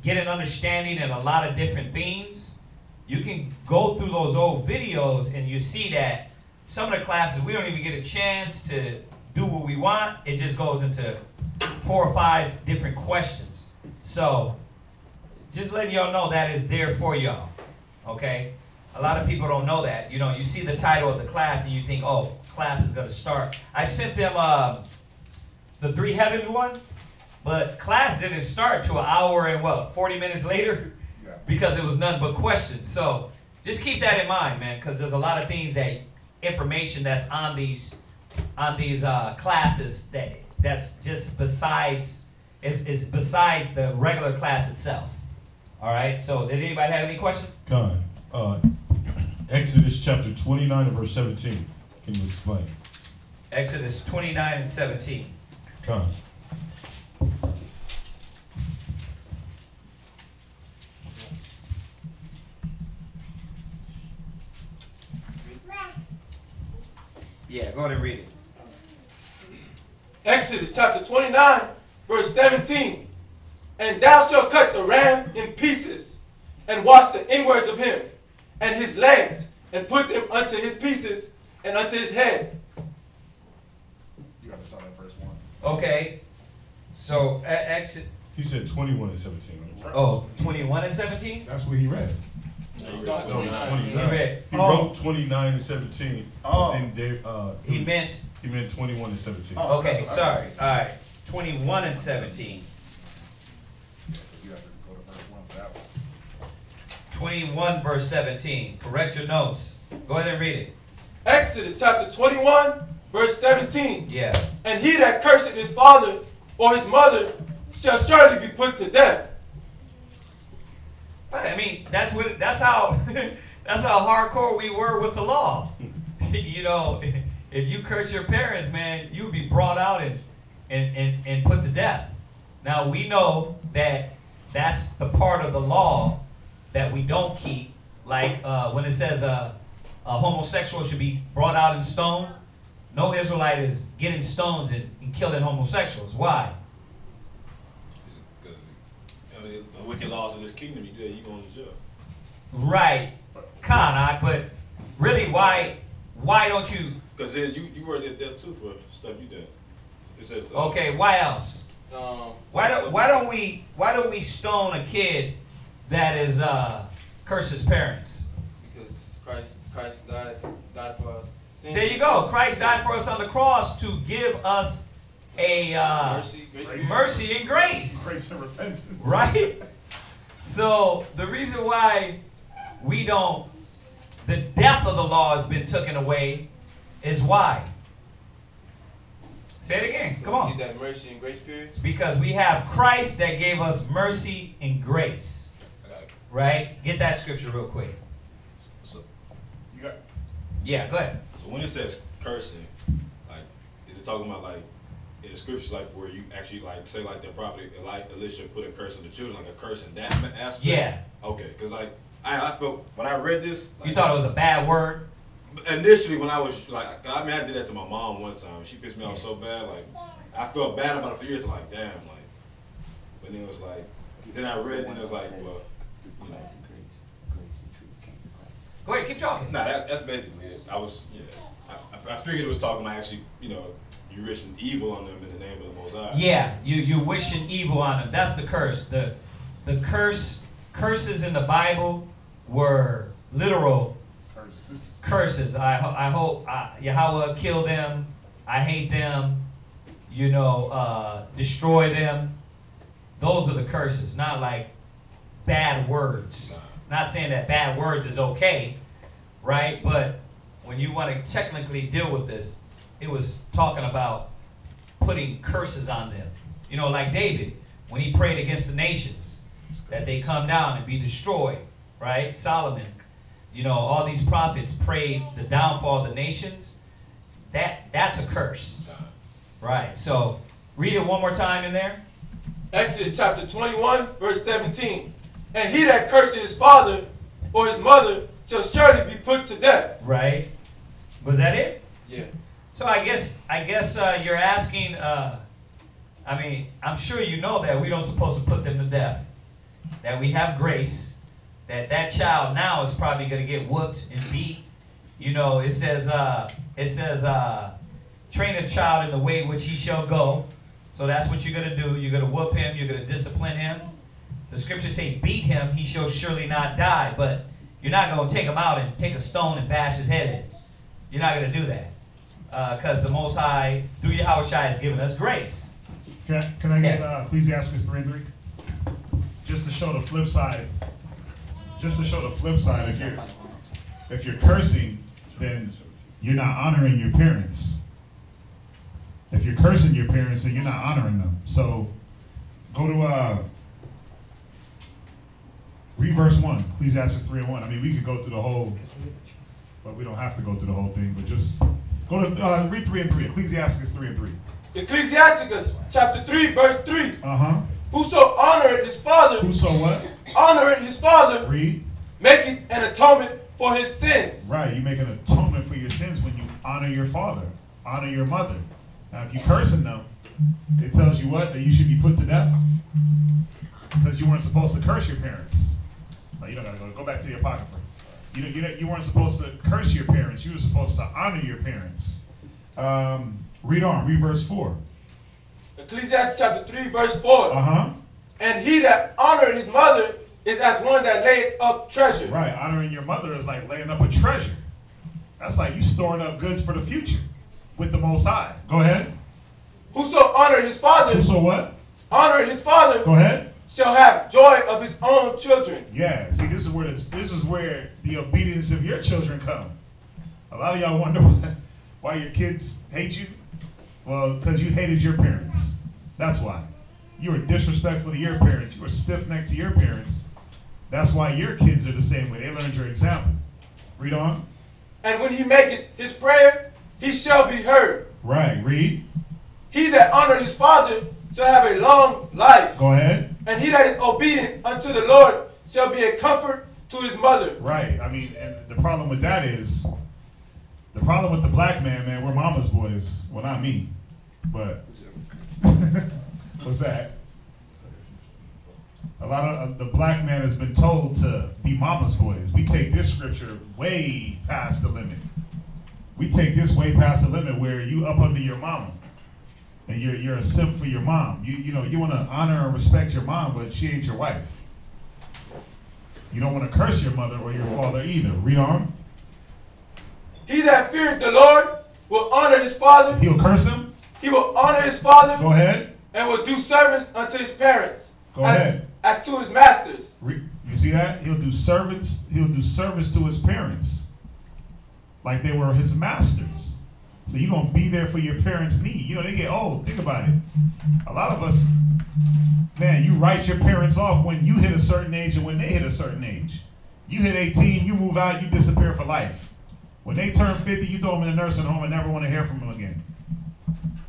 get an understanding in a lot of different things, you can go through those old videos and you see that some of the classes we don't even get a chance to do what we want. It just goes into 4 or 5 different questions. So just letting y'all know that is there for y'all, okay? A lot of people don't know that. You know, you see the title of the class and you think, oh, class is going to start. I sent them the 3 heaven one, but class didn't start till an hour and what, 40 minutes later? Yeah. Because it was nothing but questions. So just keep that in mind, man, because there's a lot of things that, information that's on these classes that's just besides, is besides the regular class itself. All right, so did anybody have any questions? Con, Exodus chapter 29 and verse 17. Can you explain? Exodus 29 and 17. Con. Yeah, go ahead and read it. Exodus chapter 29, verse 17. And thou shalt cut the ram in pieces, and wash the inwards of him, and his legs, and put them unto his pieces, and unto his head. You got to start at verse 1. Okay, so Exodus. He said 21 and 17. Right? Oh, 21 and 17? That's what he read. He wrote 29 and 17. Oh. And then he meant 21 and 17. Okay, sorry. All right. 21 and 17. You have to go to verse 1 for that one. 21 verse 17. Correct your notes. Go ahead and read it. Exodus chapter 21, verse 17. Yeah. And he that curseth his father or his mother shall surely be put to death. I mean, that's how that's how hardcore we were with the law. You know, if you curse your parents, man, you would be brought out and put to death. Now we know that that's the part of the law that we don't keep. Like when it says a homosexual should be brought out and stoned. No Israelite is getting stones and killing homosexuals. Why? Because I mean, the wicked laws of this kingdom, you do that, you going to jail. Right, but really, why don't you? Because then you were at death too for stuff you did. It says. Okay, why else? Why don't we stone a kid that is curses parents? Because Christ died for us. There you go. Christ died for us on the cross to give us a mercy and grace. Grace and repentance. Right? So the reason why the death of the law has been taken away is why? Say it again. Come on. Need that mercy and grace period? Because we have Christ that gave us mercy and grace. Right? Get that scripture real quick. So, yeah, go ahead. So when it says cursing, like, is it talking about like in the scriptures, like where you actually like say like the prophet Elisha put a curse on the children, like a curse in that aspect? Yeah. Okay, because like I felt when I read this, like, you thought it was a bad word. Initially, when I was like, I mean, I did that to my mom one time. She pissed me off so bad, like I felt bad about it for years. Like, damn, like. But then it was like, then I read and it was like, well, you know. Go ahead, keep talking. Nah, that's basically it. I figured it was talking about actually, you know, you wishing evil on them in the name of the Most High. Yeah, you wishing evil on them. That's the curse. The curses in the Bible were literal curses. I hope Yahweh kill them. I hate them. You know, destroy them. Those are the curses, not like bad words. Not saying that bad words is okay, right? But when you want to technically deal with this, it was talking about putting curses on them. You know, like David, when he prayed against the nations, that they come down and be destroyed, right? Solomon, you know, all these prophets prayed the downfall of the nations. That's a curse, right? So read it one more time in there. Exodus chapter 21, verse 17. And he that curses his father or his mother shall surely be put to death. Right. Was that it? Yeah. So I guess you're asking, I mean, I'm sure you know that we don't supposed to put them to death. That we have grace. That child now is probably going to get whooped and beat. You know, it says, train a child in the way which he shall go. So that's what you're going to do. You're going to whoop him. You're going to discipline him. The scriptures say, beat him, he shall surely not die. But you're not going to take him out and take a stone and bash his head in. You're not going to do that. Because the Most High, through Yahweh Shai, has given us grace. Can I get Ecclesiasticus 3:3? Just to show the flip side. Just to show the flip side. If you're cursing, then you're not honoring your parents. If you're cursing your parents, then you're not honoring them. So go to read verse 1, Ecclesiastes 3:1. I mean, we could go through the whole, but we don't have to go through the whole thing. But just go to read 3 and 3. Ecclesiastes 3 and 3. Ecclesiasticus chapter 3, verse 3. Whoso honoreth his father. Whoso what? Honoreth his father. Read. Maketh an atonement for his sins. Right, you make an atonement for your sins when you honor your father, honor your mother. Now, if you cursing them, it tells you what? That you should be put to death? Because you weren't supposed to curse your parents. No, you don't got to go back to your apocrypha. You weren't supposed to curse your parents. You were supposed to honor your parents. Read on. Read verse 4. Ecclesiastes chapter 3, verse 4. And he that honoreth his mother is as one that layeth up treasure. Right. Honoring your mother is like laying up a treasure. That's like you storing up goods for the future with the Most High. Go ahead. Whoso honored his father. Whoso what? Honored his father. Go ahead. Shall have joy of his own children. Yeah. See, this is where the obedience of your children come. A lot of y'all wonder why your kids hate you. Well, because you hated your parents. That's why. You were disrespectful to your parents. You were stiff-necked to your parents. That's why your kids are the same way. They learned your example. Read on. And when he maketh his prayer, he shall be heard. Right. Read. He that honored his father shall have a long life. Go ahead. And he that is obedient unto the Lord shall be a comfort to his mother. Right. I mean, and the problem with that is, the problem with the black man, we're mama's boys. Well, not me, but what's that? A lot of the black man has been told to be mama's boys. We take this scripture way past the limit. We take this way past the limit where you up under your mama. And you're a simp for your mom. You know, you want to honor and respect your mom, but she ain't your wife. You don't want to curse your mother or your father either. Read on. He that feareth the Lord will honor his father. He'll curse him? He will honor his father. Go ahead. And will do service unto his parents. Go ahead. As to his masters. You see that? He'll do service to his parents. Like they were his masters. So you're going to be there for your parents' need. You know, they get old. Think about it. A lot of us, man, you write your parents off when you hit a certain age and when they hit a certain age. You hit 18, you move out, you disappear for life. When they turn 50, you throw them in a nursing home and never want to hear from them again.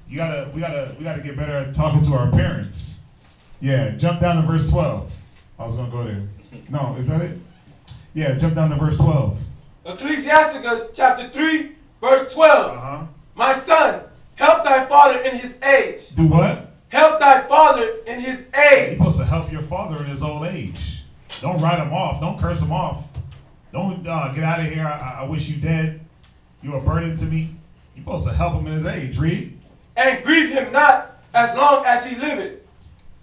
We gotta get better at talking to our parents. Yeah, jump down to verse 12. I was going to go there. No, is that it? Yeah, jump down to verse 12. Ecclesiasticus chapter 3. Verse 12. My son, help thy father in his age. Do what? Help thy father in his age. You're supposed to help your father in his old age. Don't write him off. Don't curse him off. Don't get out of here. I wish you dead. You're a burden to me. You're supposed to help him in his age. Read. And grieve him not as long as he liveth.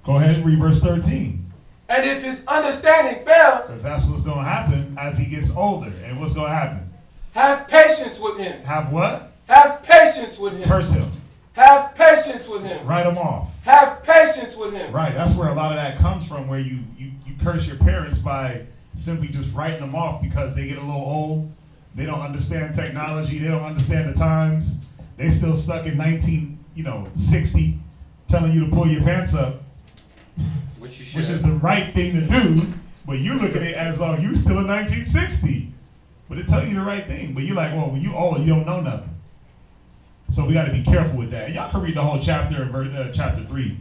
Go ahead and read verse 13. And if his understanding fail. Because that's what's going to happen as he gets older. And what's going to happen? Have patience with him. Have what? Have patience with him. Curse him. Have patience with him. Write him off. Have patience with him. Right. That's where a lot of that comes from, where you curse your parents by simply just writing them off because they get a little old. They don't understand technology. They don't understand the times. They still stuck in 1960, telling you to pull your pants up, which is the right thing to do. But you look at it as though you still in 1960. But it tell you the right thing. But you're like, well, when you old, you don't know nothing. So we got to be careful with that. And y'all can read the whole chapter in chapter 3.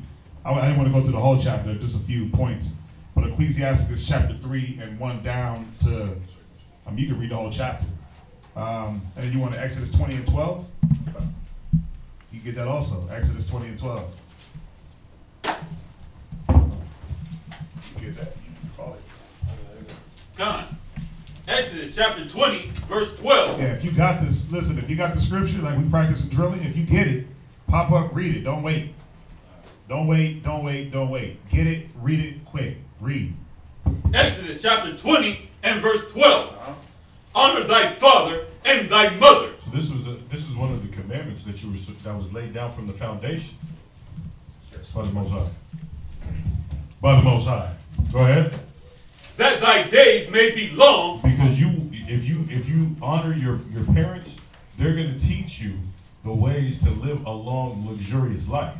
I didn't want to go through the whole chapter, just a few points. But Ecclesiasticus chapter 3 and 1 down to, you can read the whole chapter. And then you want to Exodus 20 and 12? You get that also, Exodus 20 and 12. You get that? You call it. Gone. Exodus chapter 20, verse 12. Yeah, if you got this, listen, if you got the scripture, like we practice drilling, if you get it, pop up, read it. Don't wait. Don't wait, don't wait, don't wait. Get it, read it quick. Read. Exodus chapter 20 and verse 12. Honor thy father and thy mother. So this is one of the commandments that was laid down from the foundation. By the Most High. By the Most High. Go ahead. That thy days may be long. Because if you honor your parents, they're going to teach you the ways to live a long, luxurious life.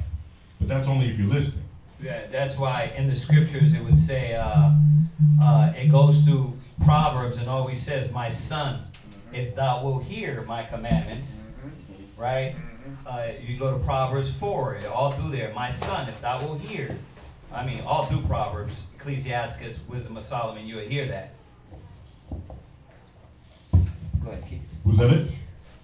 But that's only if you're listening. Yeah, that's why in the scriptures it would say, it goes through Proverbs and always says, my son, if thou wilt hear my commandments, right? You go to Proverbs 4, all through there, my son, if thou wilt hear. I mean, all through Proverbs, Ecclesiasticus, Wisdom of Solomon, you will hear that. Go ahead, Keith. Was that it?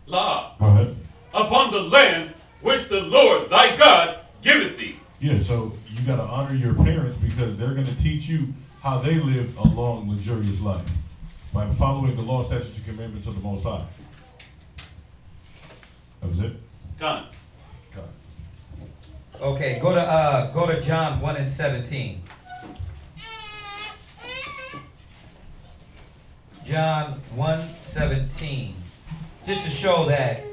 La. Go ahead. Upon the land which the Lord thy God giveth thee. Yeah, so you got to honor your parents because they're going to teach you how they live a long, luxurious life by following the law, statutes, and commandments of the Most High. That was it? Done. Okay, go to John 1 and 17. John 1:17. Just to show that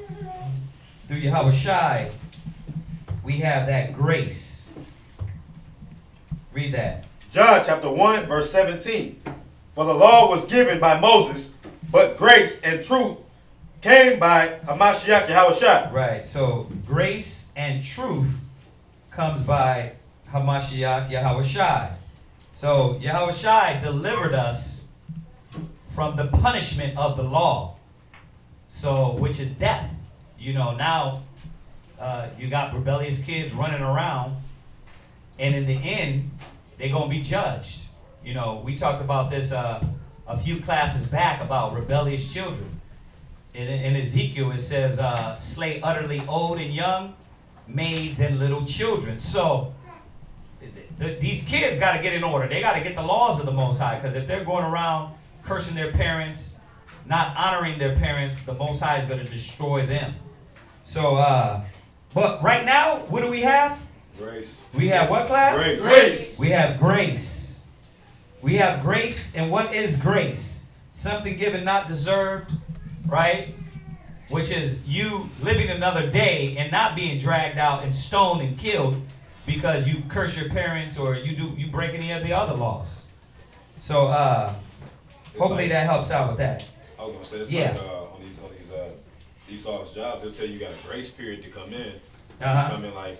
through Yahweh Shai, we have that grace. Read that. John chapter 1, verse 17. For the law was given by Moses, but grace and truth came by Hamashiach Yahushua. Right, so grace and truth comes by Hamashiach Yahushua. So Yahushua delivered us from the punishment of the law, so which is death. You know, now you got rebellious kids running around, and in the end, they're going to be judged. You know, we talked about this a few classes back about rebellious children. In Ezekiel, it says, slay utterly old and young, maids and little children. So these kids got to get in order. They got to get the laws of the Most High, because if they're going around cursing their parents, not honoring their parents, the Most High is going to destroy them. So, but right now, what do we have? Grace. We have what class? Grace. Grace. We have grace. We have grace, and what is grace? Something given not deserved, right? Which is you living another day and not being dragged out and stoned and killed because you curse your parents or you break any of the other laws. So hopefully that helps out with that. I was gonna say it's Yeah. like on these Esau's jobs, they'll tell you got a grace period to come in. Uh-huh. You come in like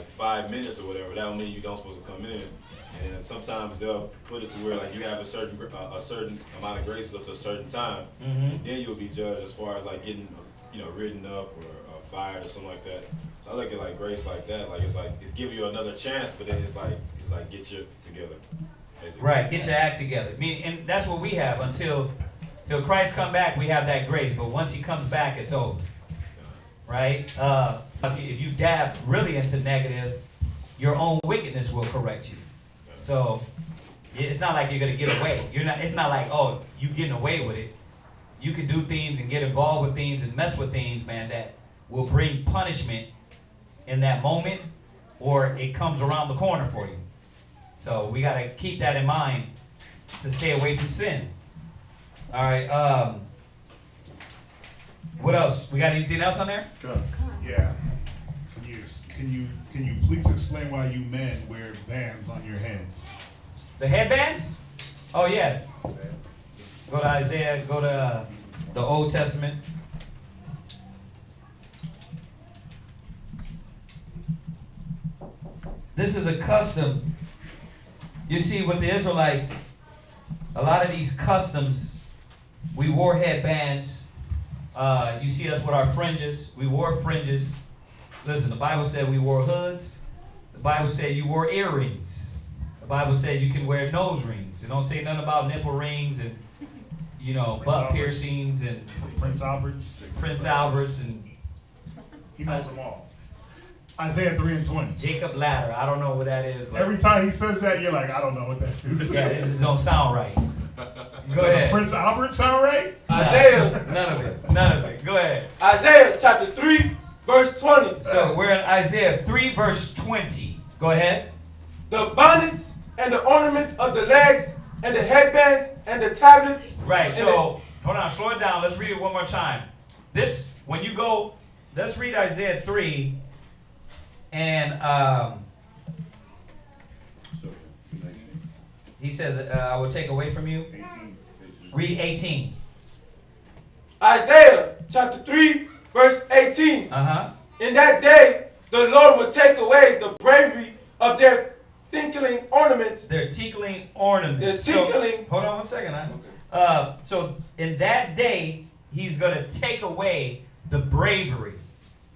5 minutes or whatever. That don't mean you don't supposed to come in. And sometimes they'll put it to where like you have a certain amount of graces up to a certain time, and then you'll be judged as far as like getting written up or fired or something like that. So I look at like grace like that, like it's giving you another chance, but then it's like get your together. Basically. Right, get your act together. And that's what we have until Christ come back. We have that grace, but once He comes back, it's over. Right? If you dab really into negative, your own wickedness will correct you. So it's not like you're gonna get away. It's not like, oh, you getting away with it. You can do things and get involved with things and mess with things, man, that will bring punishment in that moment, or it comes around the corner for you. So we gotta keep that in mind to stay away from sin. All right. What else? We got anything else on there? Yeah. Can you please explain why you men wear bands on your heads? The headbands? Oh yeah. Go to Isaiah. Go to the Old Testament. This is a custom. You see, with the Israelites, a lot of these customs, we wore headbands. You see us with our fringes. We wore fringes. Listen, the Bible said we wore hoods. The Bible said you wore earrings. The Bible says you can wear nose rings. It don't say nothing about nipple rings and, butt piercings and Prince Alberts. Prince Alberts and he knows them all. Isaiah 3:20. Jacob Ladder. I don't know what that is. But every time he says that, you're like, I don't know what that is. Yeah, this just don't sound right. Go ahead. Prince Albert sound right? Isaiah. None of it. Go ahead. Isaiah chapter 3, verse 20. So we're in Isaiah 3, verse 20. Go ahead. The bonnets and the ornaments of the legs and the headbands and the tablets. Right. So hold on. Slow it down. Let's read it one more time. This, when you go, let's read Isaiah 3 and he says, I will take away from you. 18. Read 18. Isaiah chapter 3, verse 18. In that day, the Lord will take away the bravery of their tinkling ornaments. Their tinkling ornaments. Their tinkling. So, hold on one second. So in that day, He's going to take away the bravery.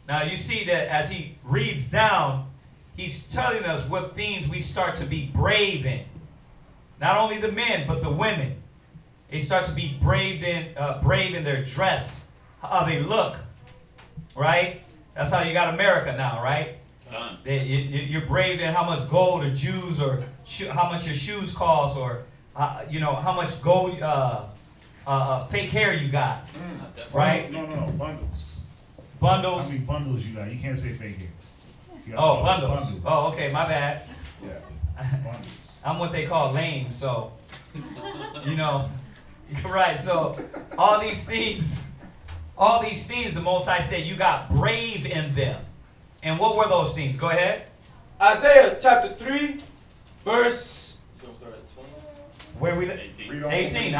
Now you see that as he reads down, he's telling us what things we start to be brave in. Not only the men, but the women. They start to be brave in their dress, how they look, right? That's how you got America now, right? You're brave in how much gold or jewels or how much your shoes cost, or how much gold, fake hair you got, right? No, bundles. Bundles. How many bundles you got? You can't say fake hair. Oh, bundles. Oh, okay, my bad. Yeah, bundles. I'm what they call lame, so, right, so all these things, the Most High said you got brave in them. And what were those things? Go ahead. Isaiah chapter 3, verse. Where we? 18.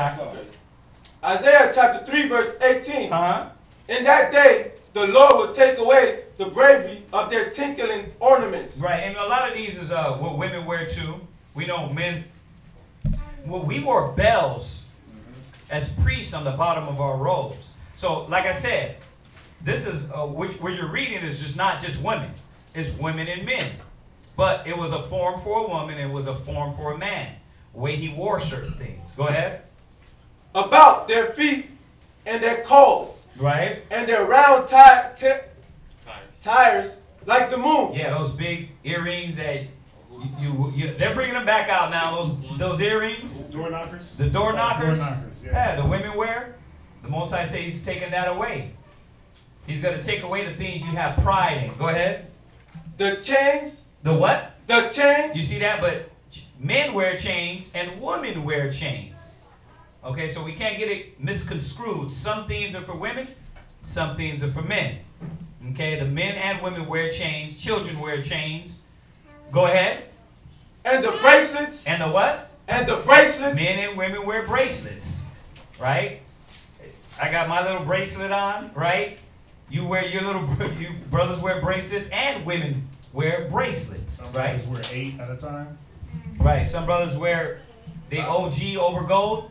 Isaiah chapter 3, verse 18. Uh-huh. In that day, the Lord will take away the bravery of their tinkling ornaments. Right, and a lot of these is what women wear too. We know men. Well, we wore bells as priests on the bottom of our robes. So, like I said, this is what you're reading is just not just women. It's women and men. But it was a form for a woman. It was a form for a man. The way he wore certain things. Go ahead. About their feet and their calls. Right. And their round tires like the moon. Yeah, those big earrings that they're bringing them back out now. Those earrings. Door knockers. The door knockers. Door knockers. Yeah, the women wear. The Most High says he's taking that away. He's going to take away the things you have pride in. Go ahead. The chains. The what? The chains. You see that? But men wear chains and women wear chains. Okay, so we can't get it misconstrued. Some things are for women, some things are for men. Okay, the men and women wear chains. Children wear chains. Go ahead. And the bracelets. And the what? And the bracelets. Men and women wear bracelets. Right? I got my little bracelet on, right? You wear your you brothers wear bracelets and women wear bracelets, Some right? brothers wear 8 at a time. Right. Some brothers wear the OG over gold,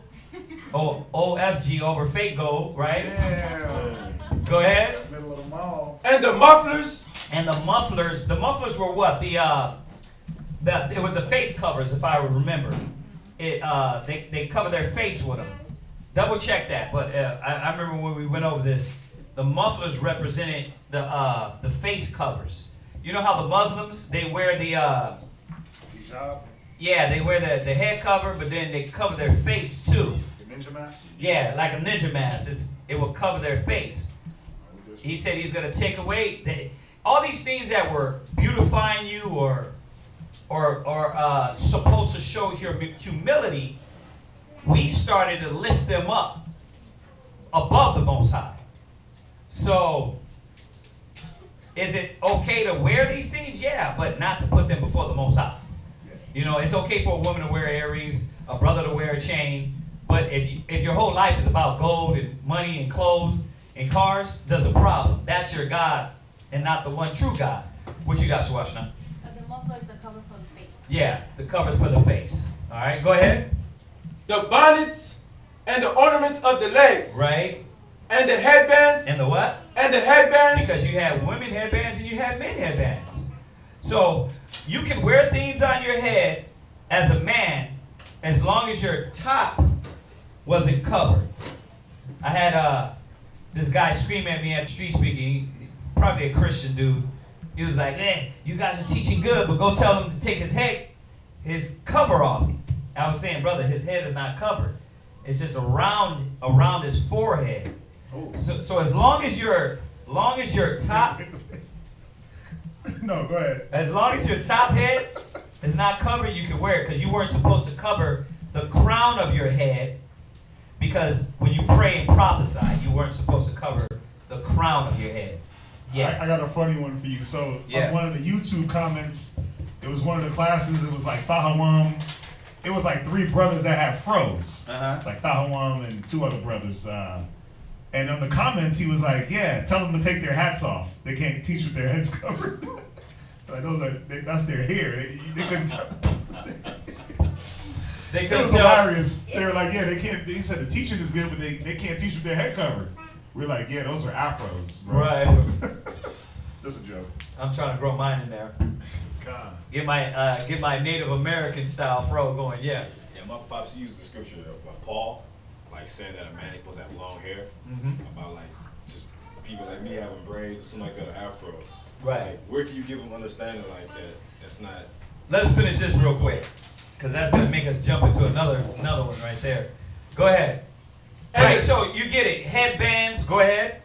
or OFG over fake gold, right? Yeah. Go ahead. Middle of the mall. And the mufflers. And the mufflers. The mufflers were what? It was the face covers, if I remember. They cover their face with them. Double check that. But I remember when we went over this, the mufflers represented the face covers. You know how the Muslims, they wear the hijab? Yeah, they wear the head cover, but then they cover their face too. The ninja mask? Yeah, like a ninja mask. It will cover their face. He said he's going to take away all these things that were beautifying you or supposed to show your humility. We started to lift them up above the Most High. So, is it okay to wear these things? Yeah, but not to put them before the Most High. You know, it's okay for a woman to wear earrings, a brother to wear a chain, but if your whole life is about gold and money and clothes and cars, there's a problem. That's your God and not the one true God. What you got, Swashna? The mufflers are covered for the face. Yeah, the cover for the face. All right, go ahead. The bonnets and the ornaments of the legs. Right. And the headbands. And the what? And the headbands. Because you have women headbands and you have men headbands. So you can wear things on your head as a man as long as your top wasn't covered. I had this guy scream at me at street speaking, probably a Christian dude. He was like, "Hey, you guys are teaching good, but go tell him to take his cover off." I was saying, brother, his head is not covered. It's just around his forehead. So as long as your top No, go ahead. As long as your top head is not covered, you can wear it, because you weren't supposed to cover the crown of your head, because when you pray and prophesy, you weren't supposed to cover the crown of your head. Yeah. I got a funny one for you. So on one of the YouTube comments, it was one of the classes, it was like Fahawam. It was like 3 brothers that had froze. Like Fahawam and 2 other brothers. And on the comments, he was like, "Yeah, tell them to take their hats off. They can't teach with their heads covered." Like that's their hair. They couldn't tell. It was hilarious. They were like, "Yeah, they can't." He said the teaching is good, but they can't teach with their head covered. We're like, "Yeah, those are afros, bro." Right. That's a joke. I'm trying to grow mine in there. God. Get my Native American style fro going. Yeah. Yeah, my pops used the scripture about Paul, like saying that a man is supposed to have long hair. About like just people like me having braids or something like that, or afro. Right. Like, where can you give them understanding like that? That's not. Let's finish this real quick, because that's gonna make us jump into another one right there. Go ahead. Right. So you get it. Headbands. Go ahead.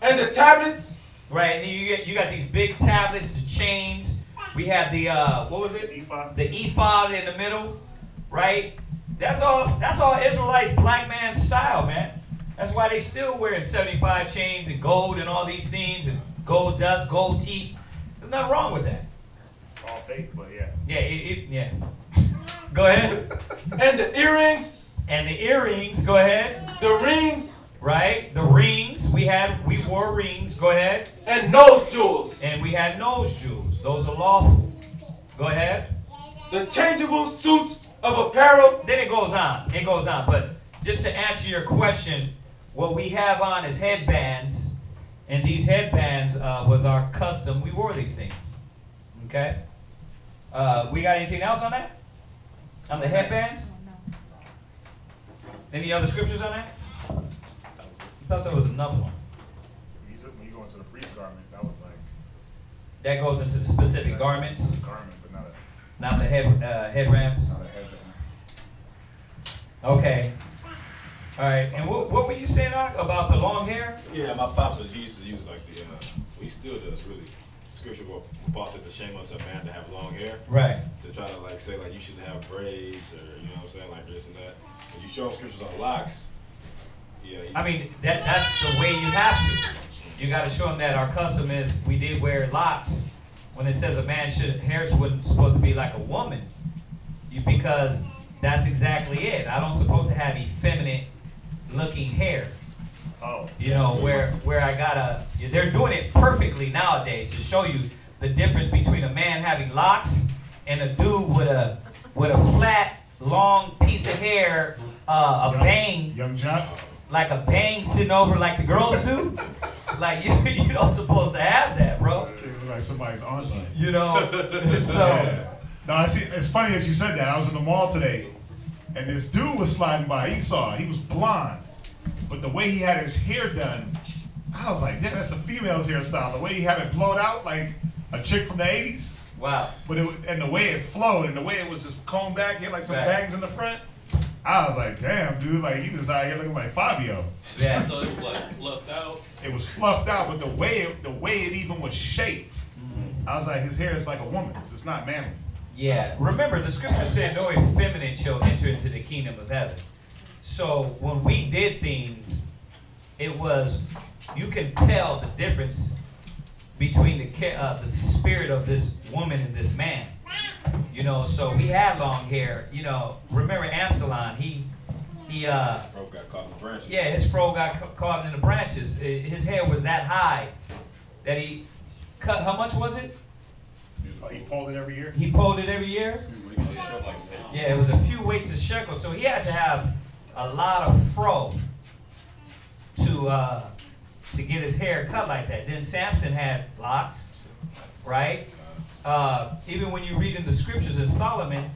And the tablets. Right. And you got these big tablets, the chains. We have the what was it? Ephod. The ephod in the middle, right? That's all Israelites, black man style, man. That's why they still wearing 75 chains and gold and all these things and gold dust, gold teeth. There's nothing wrong with that. All fake, but yeah. Yeah, yeah. Go ahead. And the earrings. And the earrings, go ahead. The rings. Right? The rings, we wore rings, go ahead. And nose jewels. And we had nose jewels. Those are lawful. Go ahead. The changeable suits of apparel. Then it goes on. But just to answer your question, what we have on is headbands. And these headbands was our custom. We wore these things. Okay? We got anything else on that? On the headbands? Any other scriptures on that? I thought there was another one. When you go into the priest garment, that was like. That goes into the specific garments. Garment, but not the head ramps. Not a headband. Okay. All right. And what were you saying about the long hair? Yeah, my pops used to use like the. He still does really. Scripture where Paul says it's a shame unto a man to have long hair. Right. To try to like say like you shouldn't have braids or you know what I'm saying like this and that. When you show them scriptures on locks. Yeah. I mean that's the way you have to. You got to show them that our custom is we did wear locks. When it says a man hair wasn't supposed to be like a woman, because that's exactly it. I don't supposed to have effeminate looking hair. Oh. You know, where I gotta, they're doing it perfectly nowadays to show you the difference between a man having locks and a dude with a flat, long piece of hair, bang. Young Jock? Like a bang sitting over like the girls do. Like, you don't supposed to have that, bro. It was like somebody's auntie. You know, so. Yeah. No, I see. It's funny that you said that. I was in the mall today, and this dude was sliding by. He was blonde. But the way he had his hair done, I was like, damn, that's a female's hairstyle. The way he had it blowed out like a chick from the 80s. Wow. But and the way it flowed and the way it was just combed back, he had like some bangs in the front. I was like, damn, dude, like he was out here looking like Fabio. Yeah. So it was like fluffed out. It was fluffed out, but the way it even was shaped, I was like, his hair is like a woman's. It's not manly. Yeah. Remember, the scripture said, no effeminate shall enter into the kingdom of heaven. So when we did things, it was, you can tell the difference between the spirit of this woman and this man. You know, so we had long hair. You know, remember Absalom? His fro got caught in the branches. Yeah, his fro got caught in the branches. His hair was that high that he cut. How much was it? He pulled it every year. He pulled it every year. Yeah, it was a few weights of shekel. So he had to have a lot of fro to get his hair cut like that. Then Samson had locks, right? Even when you read in the scriptures in Solomon,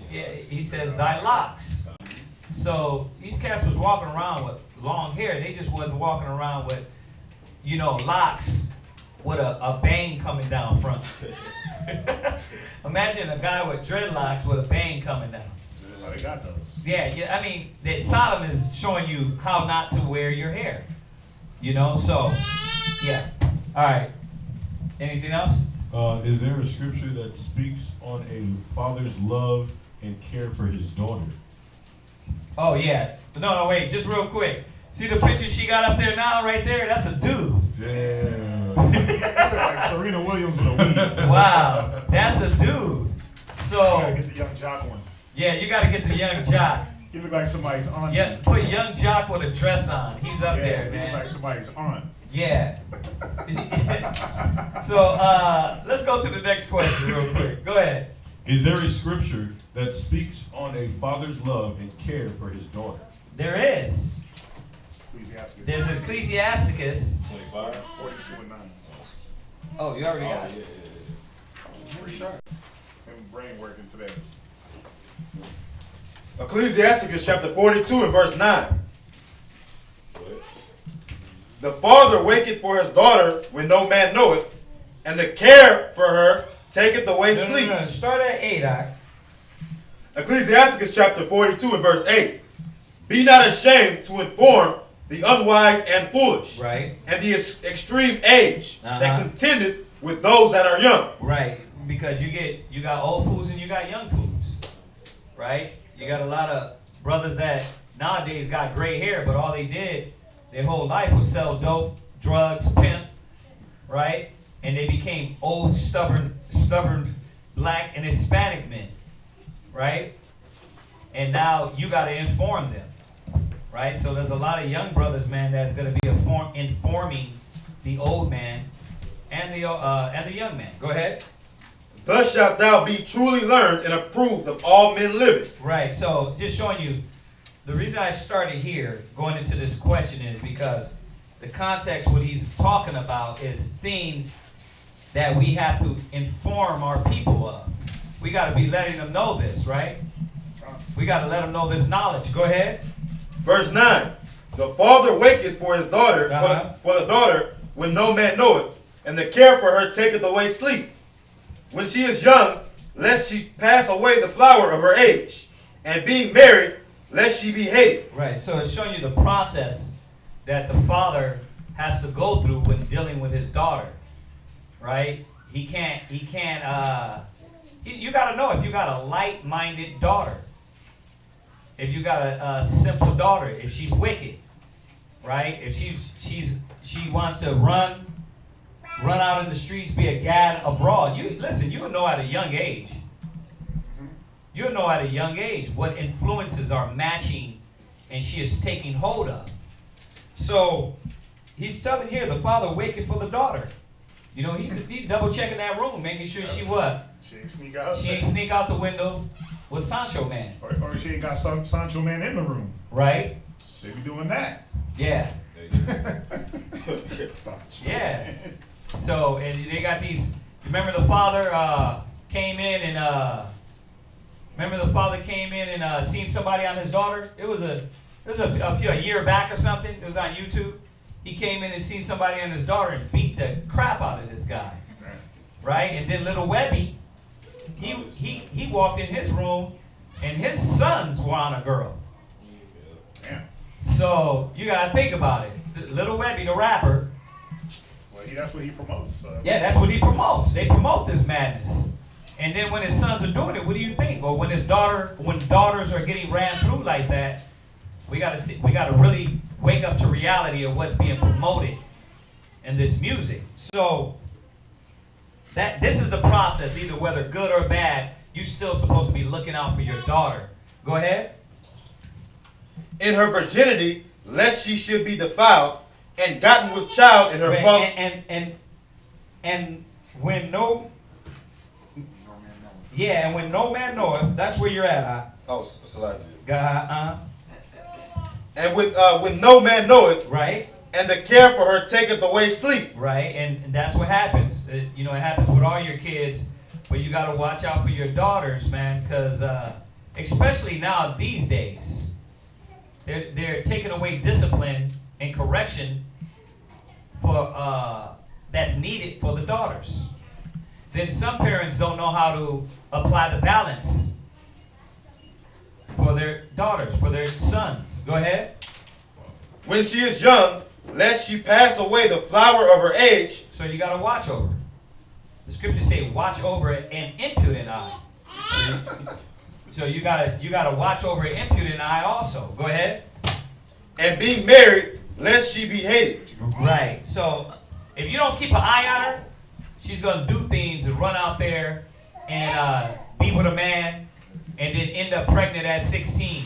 he says thy locks. So these cats was walking around with long hair. They just wasn't walking around with, you know, locks with a bang coming down front. Imagine a guy with dreadlocks with a bang coming down. Oh, they got those. Yeah, I mean, Sodom is showing you how not to wear your hair. You know, so, yeah. All right. Anything else? Is there a scripture that speaks on a father's love and care for his daughter? Oh, yeah. No, wait, just real quick. See the picture she got up there now, right there? That's a dude. Damn. Like Serena Williams with a weave. Wow, that's a dude. So. You gotta get the young jock one. Yeah, you gotta get the young jock. He look like somebody's aunt. Yeah, put young jock with a dress on. He's up there, man. He look like somebody's aunt. Yeah. So let's go to the next question real quick. Go ahead. Is there a scripture that speaks on a father's love and care for his daughter? There is. Ecclesiasticus. There's Ecclesiasticus 25, 42 and 9. Oh, you already got it. Pretty sharp. And brain working today. Ecclesiasticus chapter 42 and verse 9. The father waketh for his daughter when no man knoweth, and the care for her taketh away sleep. No. Start at 8, Ecclesiasticus chapter 42 and verse 8. Be not ashamed to inform the unwise and foolish, right, and the extreme age that contendeth with those that are young. Right, because you got old fools and you got young fools, right? You got a lot of brothers that nowadays got gray hair, but all they did their whole life was sell dope, drugs, pimp, right? and they became old, stubborn black and Hispanic men, right? And now you got to inform them, right? So there's a lot of young brothers, man, that's going to be informing the old man and the young man. Go ahead. Thus shalt thou be truly learned and approved of all men living. Right. So just showing you, the reason I started here going into this question is because the context, what he's talking about is things that we have to inform our people of. We got to be letting them know this, right? We got to let them know this knowledge. Go ahead. Verse 9. The father waketh for his daughter, for the daughter, when no man knoweth, and the care for her taketh away sleep. When she is young, lest she pass away the flower of her age, and being married, lest she be hated. Right. So it's showing you the process that the father has to go through when dealing with his daughter. Right? You got to know if you got a light-minded daughter. If you got a simple daughter, if she's wicked, right? If she wants to run out in the streets, be a gad abroad. You'll know at a young age. You'll know at a young age what influences are matching and she is taking hold of. So he's telling here, the father waketh for the daughter. You know, he's double checking that room, making sure she what? She ain't sneak out. She ain't sneak out the window with Sancho Man. Or she ain't got Sancho Man in the room. Right? They be doing that. Yeah. Yeah. So, and they got these, remember the father came in and, seen somebody on his daughter? It was a year back or something. It was on YouTube. He came in and seen somebody on his daughter and beat the crap out of this guy. Right? And then little Webby, he walked in his room and his sons were on a girl. So you gotta think about it. Little Webby, the rapper. Well, that's what he promotes. So. Yeah, that's what he promotes. They promote this madness. And then when his sons are doing it, what do you think? Or when daughters are getting ran through like that, we gotta really wake up to reality of what's being promoted in this music. So this is the process, either whether good or bad, you're still supposed to be looking out for your daughter. Go ahead. In her virginity, lest she should be defiled, and gotten with child in her father. And when no man knoweth, that's where you're at. And when no man knoweth, right? And the care for her taketh away sleep. Right, and that's what happens. It happens with all your kids, but you got to watch out for your daughters, man, because especially now these days, they're taking away discipline and correction for that's needed for the daughters. Then some parents don't know how to apply the balance for their daughters, for their sons. Go ahead. When she is young, lest she pass away the flower of her age. So you got to watch over. The scriptures say, "Watch over an impudent eye." So you gotta watch over an impudent eye also. Go ahead. And being married, lest she be hated. Right. So if you don't keep an eye on her, she's gonna do things and run out there and be with a man, and then end up pregnant at 16.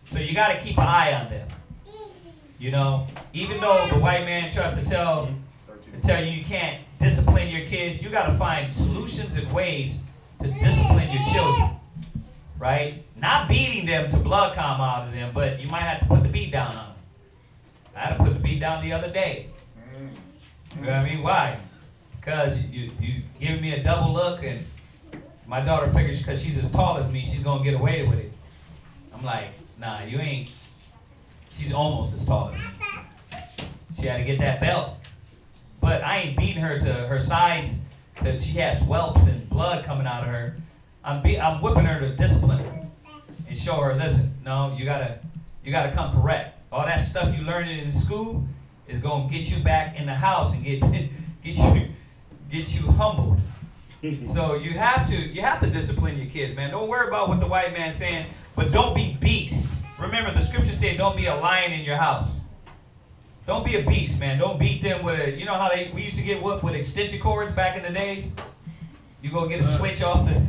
So you gotta keep an eye on them. You know, even though the white man tries to tell you you can't discipline your kids, you got to find solutions and ways to discipline your children, right? Not beating them to blood come out of them, but you might have to put the beat down on them. I had to put the beat down the other day. You know what I mean? Why? Because you giving me a double look, and my daughter figures because she's as tall as me, she's going to get away with it. I'm like, nah, you ain't. She's almost as tall as me. She had to get that belt. But I ain't beating her to her sides. She has whelps and blood coming out of her. I'm whipping her to discipline her and show her, listen, no, you gotta come correct. All that stuff you learned in school is gonna get you back in the house and get you humbled. So you have to discipline your kids, man. Don't worry about what the white man's saying, but don't be beast. Remember, the scriptures say don't be a lion in your house. Don't be a beast, man. Don't beat them with a, you know how we used to get whooped with extension cords back in the days? You go get a switch off the,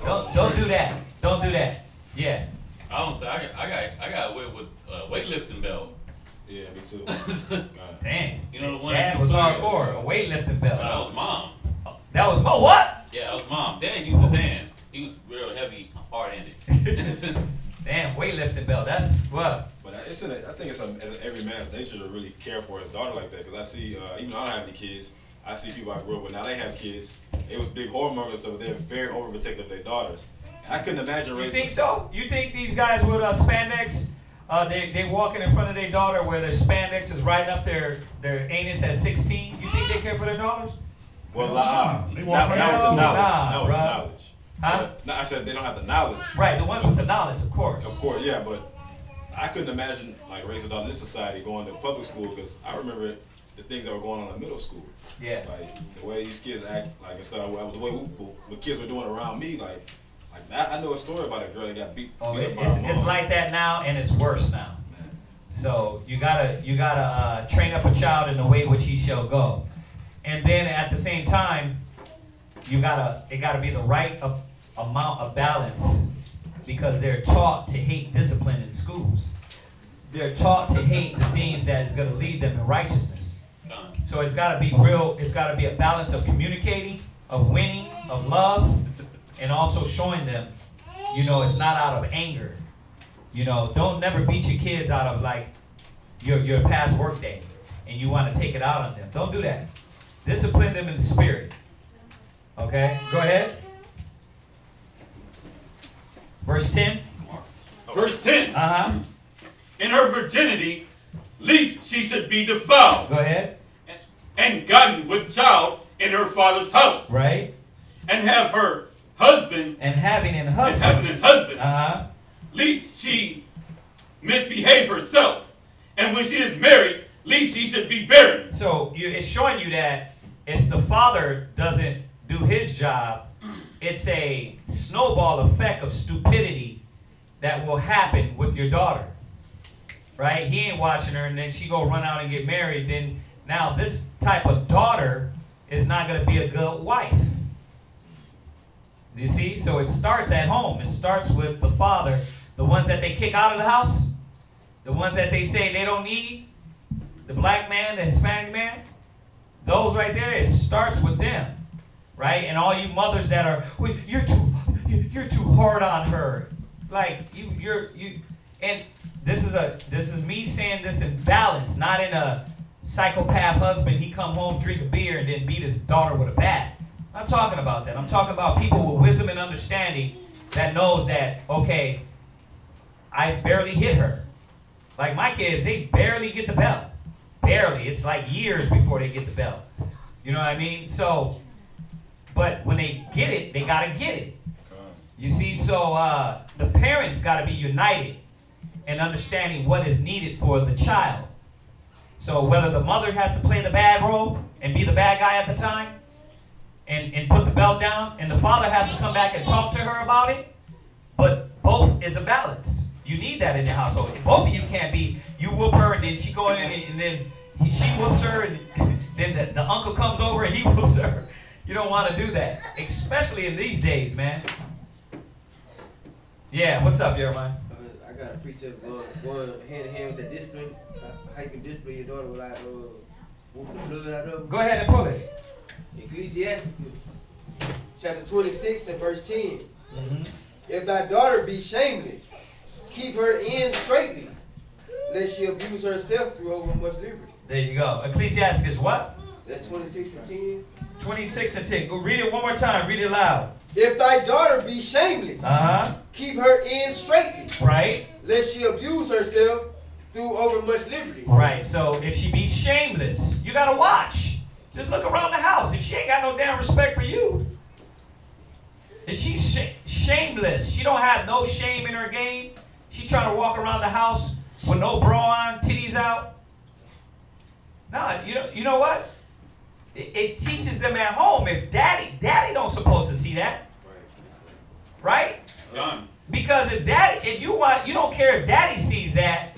don't do that. Don't do that. Yeah. I don't say, I got whipped with a weightlifting belt. Yeah, me too. Dang. You know the one Dad that was you hardcore, a weightlifting belt. That was mom. That was mom, what? Yeah, that was mom. Dad used his hand. He was real heavy, hard-handed. Damn, weightlifting belt. That's what? But I think it's in every man's nature to really care for his daughter like that. Because I see, even though I don't have any kids, I see people I grew up with, now they have kids. It was big hormongers and stuff, but they're very overprotective of their daughters. I couldn't imagine raising. You think so? You think these guys with spandex, they walking in front of their daughter where their spandex is riding up their anus at 16? You think they care for their daughters? Well, not with the knowledge. Not with the knowledge. Huh? No, I said they don't have the knowledge. Right, the ones with the knowledge, of course. Of course, yeah, but I couldn't imagine like raising a daughter in this society going to public school because I remember the things that were going on in middle school. Yeah. Like the way these kids act, like instead of the way what kids were doing around me, like I know a story about a girl that got beat. It's like that now, and it's worse now. Man. So you gotta train up a child in the way which he shall go, and then at the same time, it gotta be the right amount of balance, because they're taught to hate discipline in schools. They're taught to hate the things that is gonna lead them in righteousness. So it's gotta be real. It's gotta be a balance of communicating, of winning, of love. And also showing them, it's not out of anger. Don't never beat your kids out of like your past work day and you want to take it out on them. Don't do that. Discipline them in the spirit. Okay? Go ahead. Verse 10. Verse 10. Uh-huh. In her virginity, lest she should be defiled. Go ahead. And gotten with child in her father's house. Right. And have her husband and having a husband, lest she misbehave herself, and when she is married, lest she should be barren. So it's showing you that if the father doesn't do his job, it's a snowball effect of stupidity that will happen with your daughter, right? He ain't watching her, and then she go run out and get married. Then now this type of daughter is not going to be a good wife. You see? So it starts at home. It starts with the father. The ones that they kick out of the house. The ones that they say they don't need. The black man, the Hispanic man. Those right there, it starts with them. Right? And all you mothers that are, well, you're too hard on her. Like, and this is me saying this in balance, not in a psychopath husband. He come home, drink a beer, and then beat his daughter with a bat. I'm not talking about that. I'm talking about people with wisdom and understanding that knows that, okay, I barely hit her. Like my kids, they barely get the belt. Barely. It's like years before they get the belt. You know what I mean? So, but when they get it, they got to get it. You see, so the parents got to be united in understanding what is needed for the child. So whether the mother has to play the bad role and be the bad guy at the time, and put the belt down, and the father has to come back and talk to her about it, but both is a balance. You need that in your household. Both of you can't be, you whoop her, and then she go in, and then she whoops her, and then the uncle comes over, and he whoops her. You don't want to do that, especially in these days, man. Yeah, what's up, Jeremiah? I got a precept going hand in hand with the discipline. How you can discipline your daughter without whooping the blood out of her. Go ahead and pull it. Ecclesiasticus, chapter 26 and verse 10. Mm-hmm. If thy daughter be shameless, keep her in straightly, lest she abuse herself through overmuch liberty. There you go. Ecclesiasticus what? That's 26 and 10. 26 and 10. Go read it one more time. Read it loud. If thy daughter be shameless, keep her in straightly. Right. Lest she abuse herself through overmuch liberty. Right. So if she be shameless, you got to watch. Just look around the house. If she ain't got no damn respect for you, if she's shameless, she don't have no shame in her game, she trying to walk around the house with no bra on, titties out. Nah, you know what? It teaches them at home. If daddy don't supposed to see that, right? Done. Because if you don't care if daddy sees that,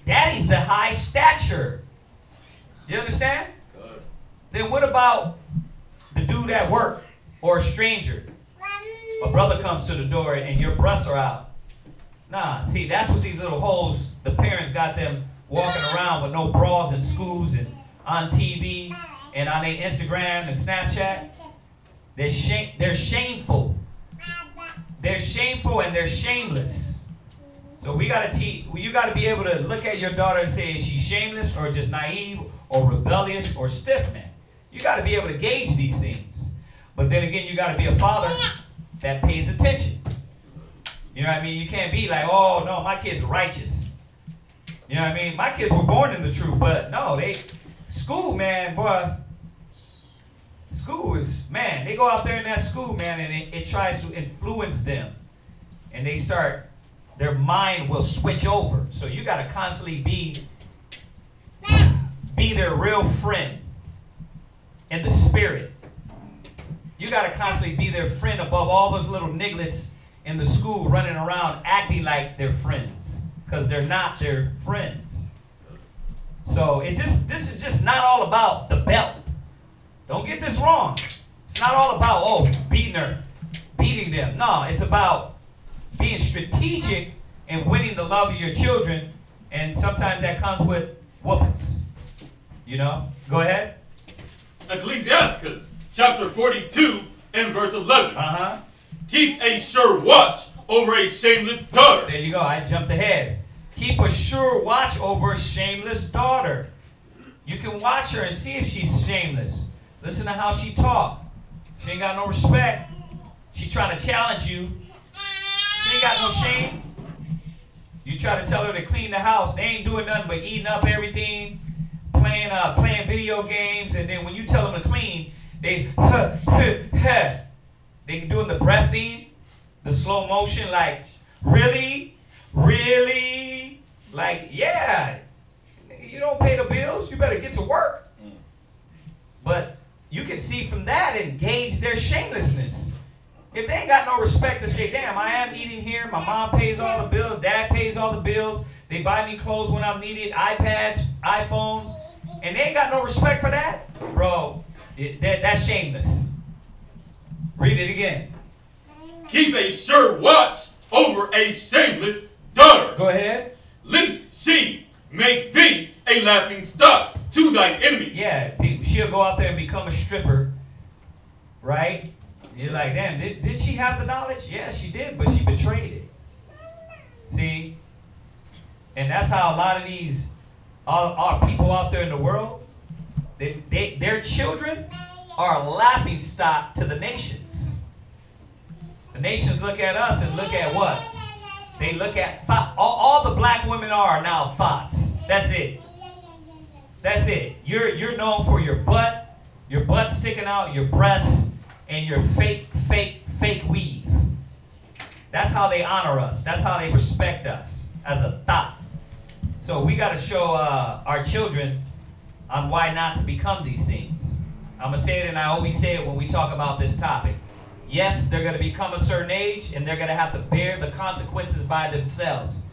daddy's the high stature You understand? Then what about the dude at work or a stranger? A brother comes to the door and your breasts are out. Nah, see, that's what these little hoes, the parents got them walking around with no bras in schools and on TV and on their Instagram and Snapchat. They're shameful. They're shameful and they're shameless. So we gotta teach. You gotta be able to look at your daughter and say, is she shameless or just naive or rebellious or stiff-necked? You gotta be able to gauge these things. But then again, you gotta be a father that pays attention. You know what I mean? You can't be like, oh no, my kid's righteous. You know what I mean? My kids were born in the truth, but no, school, man, boy. School is, man, they go out there in that school, man, and it tries to influence them. And they start, their mind will switch over. So you got to constantly be their real friend in the spirit. You got to constantly be their friend above all those little nigglets in the school running around acting like they're friends. Because they're not their friends. So this is just not all about the belt. Don't get this wrong. It's not all about, oh, beating them. No, it's about being strategic and winning the love of your children. And sometimes that comes with whoopings. You know? Go ahead. Ecclesiasticus chapter 42 and verse 11. Keep a sure watch over a shameless daughter. There you go. I jumped ahead. Keep a sure watch over a shameless daughter. You can watch her and see if she's shameless. Listen to how she talk. She ain't got no respect. She trying to challenge you. She ain't got no shame. You try to tell her to clean the house. They ain't doing nothing but eating up everything, playing video games, and then when you tell them to clean, they they doing the breath thing, the slow motion, like, really? Really? Like, yeah. You don't pay the bills, you better get to work. But you can see from that and gauge their shamelessness. If they ain't got no respect to say, damn, I am eating here, my mom pays all the bills, dad pays all the bills, they buy me clothes when I'm needed, iPads, iPhones, and they ain't got no respect for that, bro, that's shameless. Read it again. Keep a sure watch over a shameless daughter. Go ahead. Lest she make thee a laughing stock to thine enemies. Yeah, she'll go out there and become a stripper, right? You're like, damn, did she have the knowledge? Yeah, she did, but she betrayed it. See? And that's how a lot of these our people out there in the world, their children are a laughing stock to the nations. The nations look at us and look at what? They look at all the black women are now thoughts. That's it. That's it. You're known for your butt sticking out, your breasts, and your fake weave. That's how they honor us. That's how they respect us as a thought. So we got to show our children on why not to become these things. I'm going to say it, and I always say it when we talk about this topic. Yes, they're going to become a certain age, and they're going to have to bear the consequences by themselves.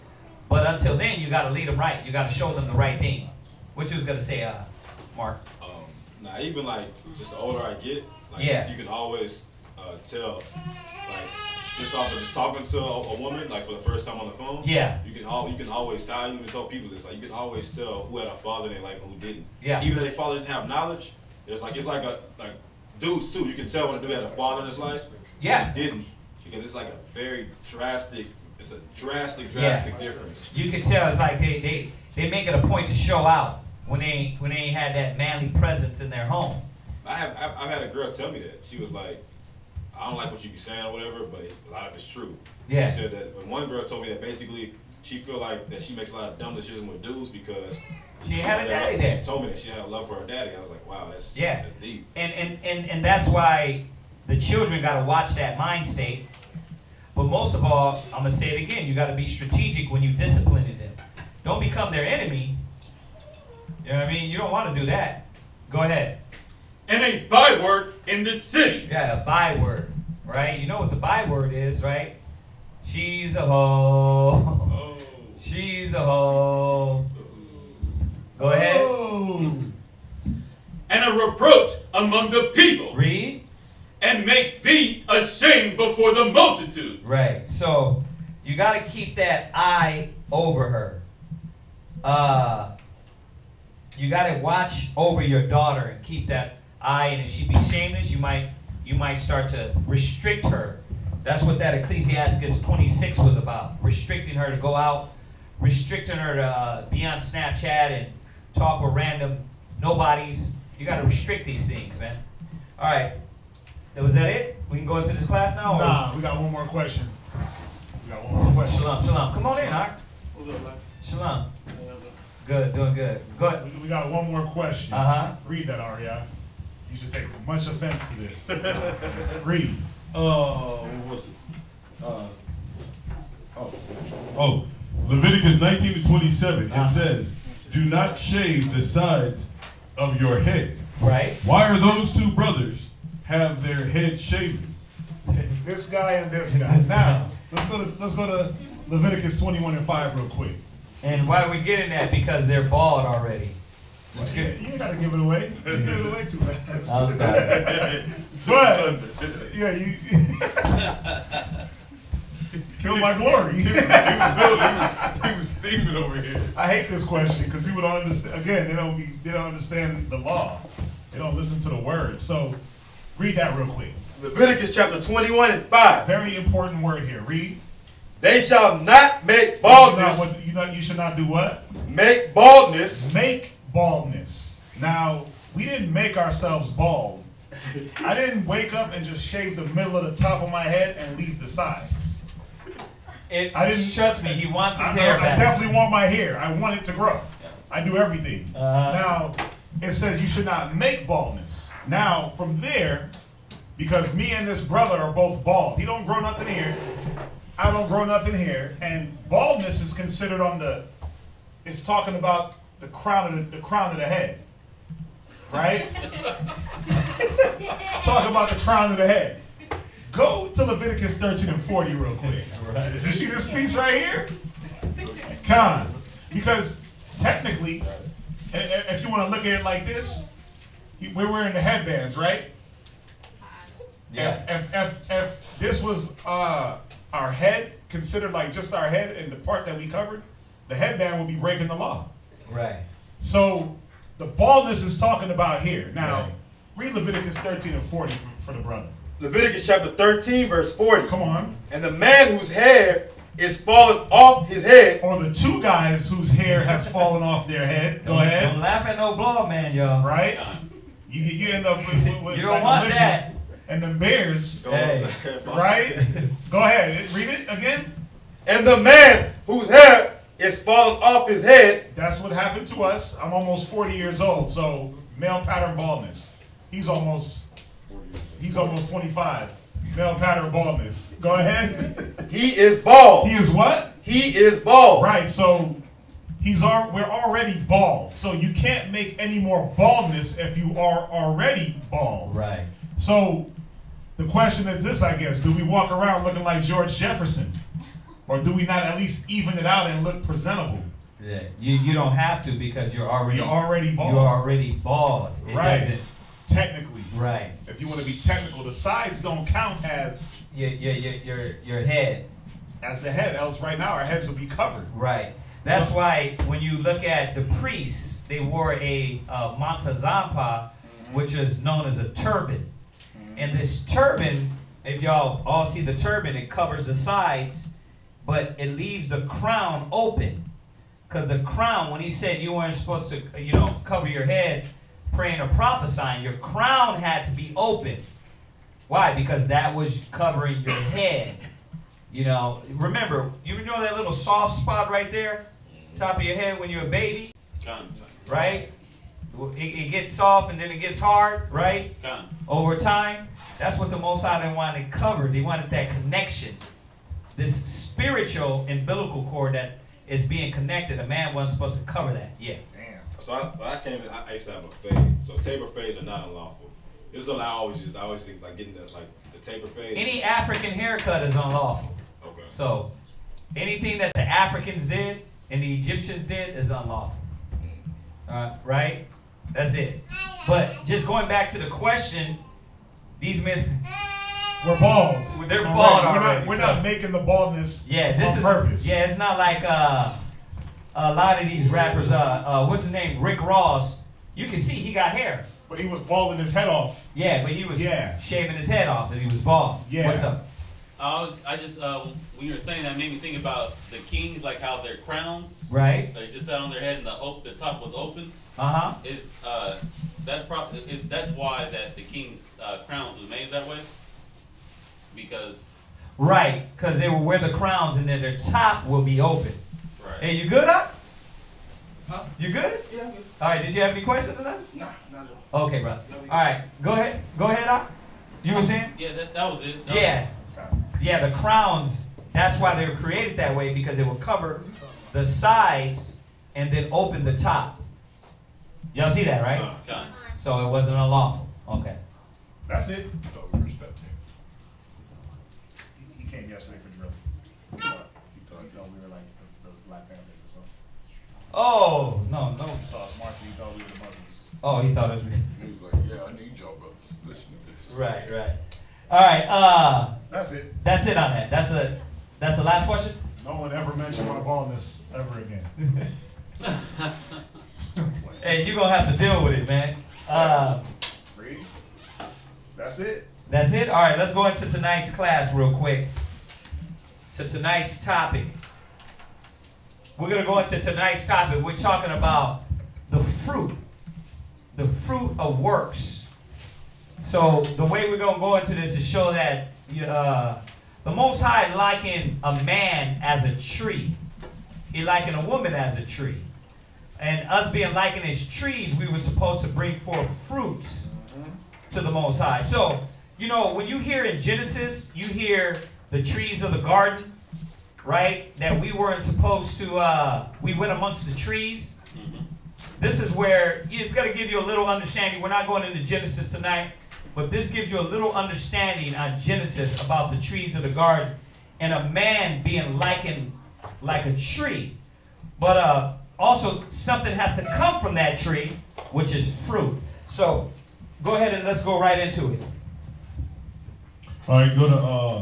But until then, you got to lead them right. You got to show them the right thing. What you was going to say, Mark? Nah, even like just the older I get, like you can always tell, like just off of just talking to a woman, like for the first time on the phone. Yeah. You can always tell. You even tell people this. Like you can always tell who had a father in their life and who didn't. Yeah. Even if their father didn't have knowledge, it's like dudes too. You can tell when a dude had a father in his life. Yeah. And didn't, because it's like a very drastic. It's a drastic difference. You can tell. It's like they make it a point to show out when they ain't had that manly presence in their home. I've had a girl tell me that. She was like, I don't like what you be saying or whatever, but a lot of it's true. Yeah. She said that when one girl told me that basically she feel like that she makes a lot of dumb decisions with dudes because she had a daddy there. She told me that she had a love for her daddy. I was like, wow, that's deep. And that's why the children got to watch that mind state. But most of all, I'm going to say it again, you got to be strategic when you discipline them. Don't become their enemy. You know what I mean? You don't want to do that. Go ahead. And a byword in the city. Yeah, a byword, right? You know what the byword is, right? She's a hoe. Oh. She's a hoe. Go ahead. Oh. and a reproach among the people. Read. And make thee ashamed before the multitude. Right. So you got to keep that eye over her. You got to watch over your daughter and keep that eye. And if she be shameless, you might start to restrict her. That's what that Ecclesiasticus 26 was about. Restricting her to go out, restricting her to be on Snapchat and talk with random nobodies. You got to restrict these things, man. All right. Was that it? We can go into this class now? Nah, we got one more question. Shalom, shalom. Come on in, Ark. Shalom. Good, doing good. Good. We got one more question. Read that, Arya. You should take much offense to this. Read. What was it? Leviticus 19-27. It says, "Do not shave the sides of your head." Right. Why are those two brothers have their head shaven? This guy and this guy. Now, let's go to Leviticus 21:5 real quick. And why are we getting that? Because they're bald already. Well, you ain't gotta give it away. You give it away too fast. I'm sorry. But yeah, you kill my glory. He was steaming over here. I hate this question because people don't understand. Again, they don't understand the law. They don't listen to the words. So read that real quick. Leviticus chapter 21:5. Very important word here. Read. They shall not make baldness. You should not do what? Make baldness. Make baldness. Now, we didn't make ourselves bald. I didn't wake up and just shave the middle of the top of my head and leave the sides. I didn't trust me. He wants his hair back. I definitely want my hair. I want it to grow. I do everything. Now, it says you should not make baldness. Now, from there, because me and this brother are both bald. He don't grow nothing here. I don't grow nothing here. And baldness is considered on the, it's talking about the crown of the head. Right? Talk about the crown of the head. Go to Leviticus 13:40 real quick. You see this piece right here? Con. Because technically, if you want to look at it like this, we're wearing the headbands, right? Yeah. If this was our head, considered like just our head and the part that we covered, the headband would be breaking the law. Right. So the baldness is talking about here. Now, read Leviticus 13:40 for the brother. Leviticus chapter 13, verse 40. Come on. And the man whose hair is fallen off his head. Or the two guys whose hair has fallen off their head. Go ahead. Don't laugh at no bald man, y'all. Right? You end up with you don't want that. And the bears. Hey. Right? Go ahead. Read it again. And the man whose hair is fallen off his head. That's what happened to us. I'm almost 40 years old, so male pattern baldness. He's almost 25. Male pattern baldness. Go ahead. He is bald. He is what? He is bald. Right, so we're already bald. So you can't make any more baldness if you are already bald. Right. So the question is this, I guess. Do we walk around looking like George Jefferson? Or do we not at least even it out and look presentable? Yeah, you don't have to because you're already bald. You're already bald. It right. Technically. Right. If you want to be technical, the sides don't count as your head. As the head. Else right now our heads will be covered. Right. That's why when you look at the priests, they wore a montazampa, which is known as a turban. And this turban, if y'all all see the turban, it covers the sides, but it leaves the crown open. Because the crown, when he said you weren't supposed to, cover your head praying or prophesying, your crown had to be open. Why? Because that was covering your head. Remember, you know that little soft spot right there, top of your head when you're a baby? Right? It gets soft and then it gets hard, right? Over time. That's what the Most High didn't want to cover. They wanted that connection. This spiritual umbilical cord that is being connected. A man wasn't supposed to cover that. Yeah. Damn. So I used to have a fade. So taper fades are not unlawful. This is what I always think like getting the taper fade. Any African haircut is unlawful. Okay. So anything that the Africans did and the Egyptians did is unlawful. Right? That's it. But just going back to the question, these men, We're bald. they're bald We're already. We're not making the baldness this on purpose. Yeah, it's not like a lot of these rappers. What's his name? Rick Ross. You can see he got hair. But he was balding his head off. Yeah, but he was shaving his head off, and he was bald. Yeah. What's up? I just when you were saying that, made me think about the kings, like how their crowns, Right. They just sat on their head and the top was open. Is that's why that the king's crowns was made that way. Because. Right, because they will wear the crowns, and then their top will be open. Right. Hey, you good, Huh? Huh? You good? Yeah, I'm good. All right. Did you have any questions or nothing? Nah, not at all. Okay, brother. All right. Go ahead. Go ahead, You were saying? Yeah, that was it. Yeah, the crowns, that's why they were created that way, because it will cover the sides and then open the top. Y'all see that, right? Okay. So it wasn't unlawful. Okay. That's it. I thought we were stepped in. He came yesterday for drill. He thought we were like the Black Panthers or something. Oh, no. He saw us marching. He thought we were the Muslims. Oh, he thought it was real. He was like, yeah, I need y'all brothers. Listen to this. Right. All right. That's it. That's it on that. That's the last question? No one ever mentioned my baldness ever again. Hey, you're going to have to deal with it, man. Read. That's it. That's it? All right, let's go into tonight's class real quick. To tonight's topic. We're going to go into tonight's topic. We're talking about the fruit of works. So the way we're going to go into this is show that the Most High likened a man as a tree. He likened a woman as a tree. And us being likened as trees, we were supposed to bring forth fruits to the Most High. So, when you hear in Genesis, you hear the trees of the garden, right? That we weren't supposed to, we went amongst the trees. This is where it's going to give you a little understanding. We're not going into Genesis tonight, but this gives you a little understanding on Genesis about the trees of the garden and a man being likened like a tree. But also, something has to come from that tree, which is fruit. So, go ahead and let's go right into it. All right,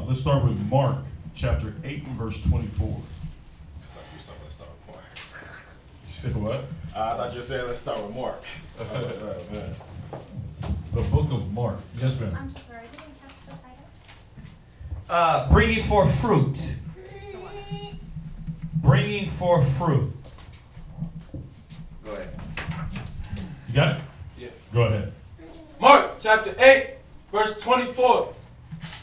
let's start with Mark chapter 8 and verse 24. I thought you were talking, let's start with Mark. You said what? I thought you were saying let's start with Mark. The book of Mark. Yes, ma'am. I'm so sorry, I didn't catch the title. Bringing forth fruit. Bringing forth fruit. Go ahead. You got it? Yeah. Go ahead. Mark chapter 8, verse 24.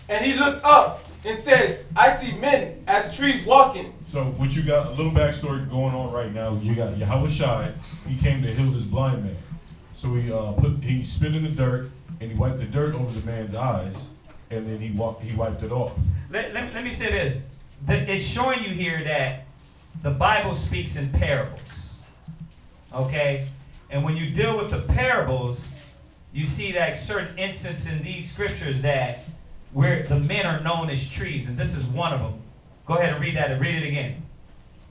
And he looked up and said, I see men as trees walking. So what you got, a little backstory going on right now. You got Yahweh Shai. He came to heal this blind man. So he spit in the dirt and he wiped the dirt over the man's eyes, and then he wiped it off. Let me say this. It's showing you here that the Bible speaks in parables. Okay? And when you deal with the parables, you see that certain instances in these scriptures that where the men are known as trees, and this is one of them. Go ahead and read that and read it again.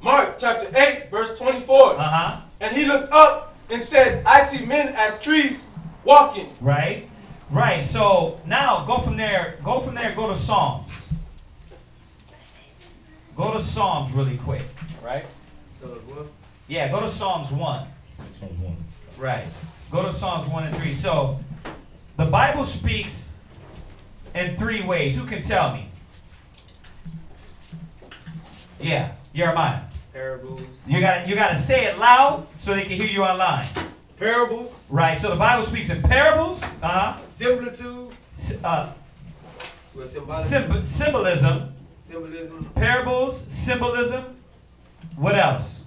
Mark chapter 8, verse 24. And he looked up and said, I see men as trees walking. Right? Right. So now go from there, go to Psalms. Go to Psalms really quick. Right? So what? Yeah, go to Psalms 1. Psalms 1. Right. Go to Psalms 1 and 3. So the Bible speaks in three ways. Who can tell me? Yeah, Jeremiah. Parables. You gotta say it loud so they can hear you online. Parables. Right. So the Bible speaks in parables. Similitude. Symbolism. Symbolism. Parables. Symbolism. What else?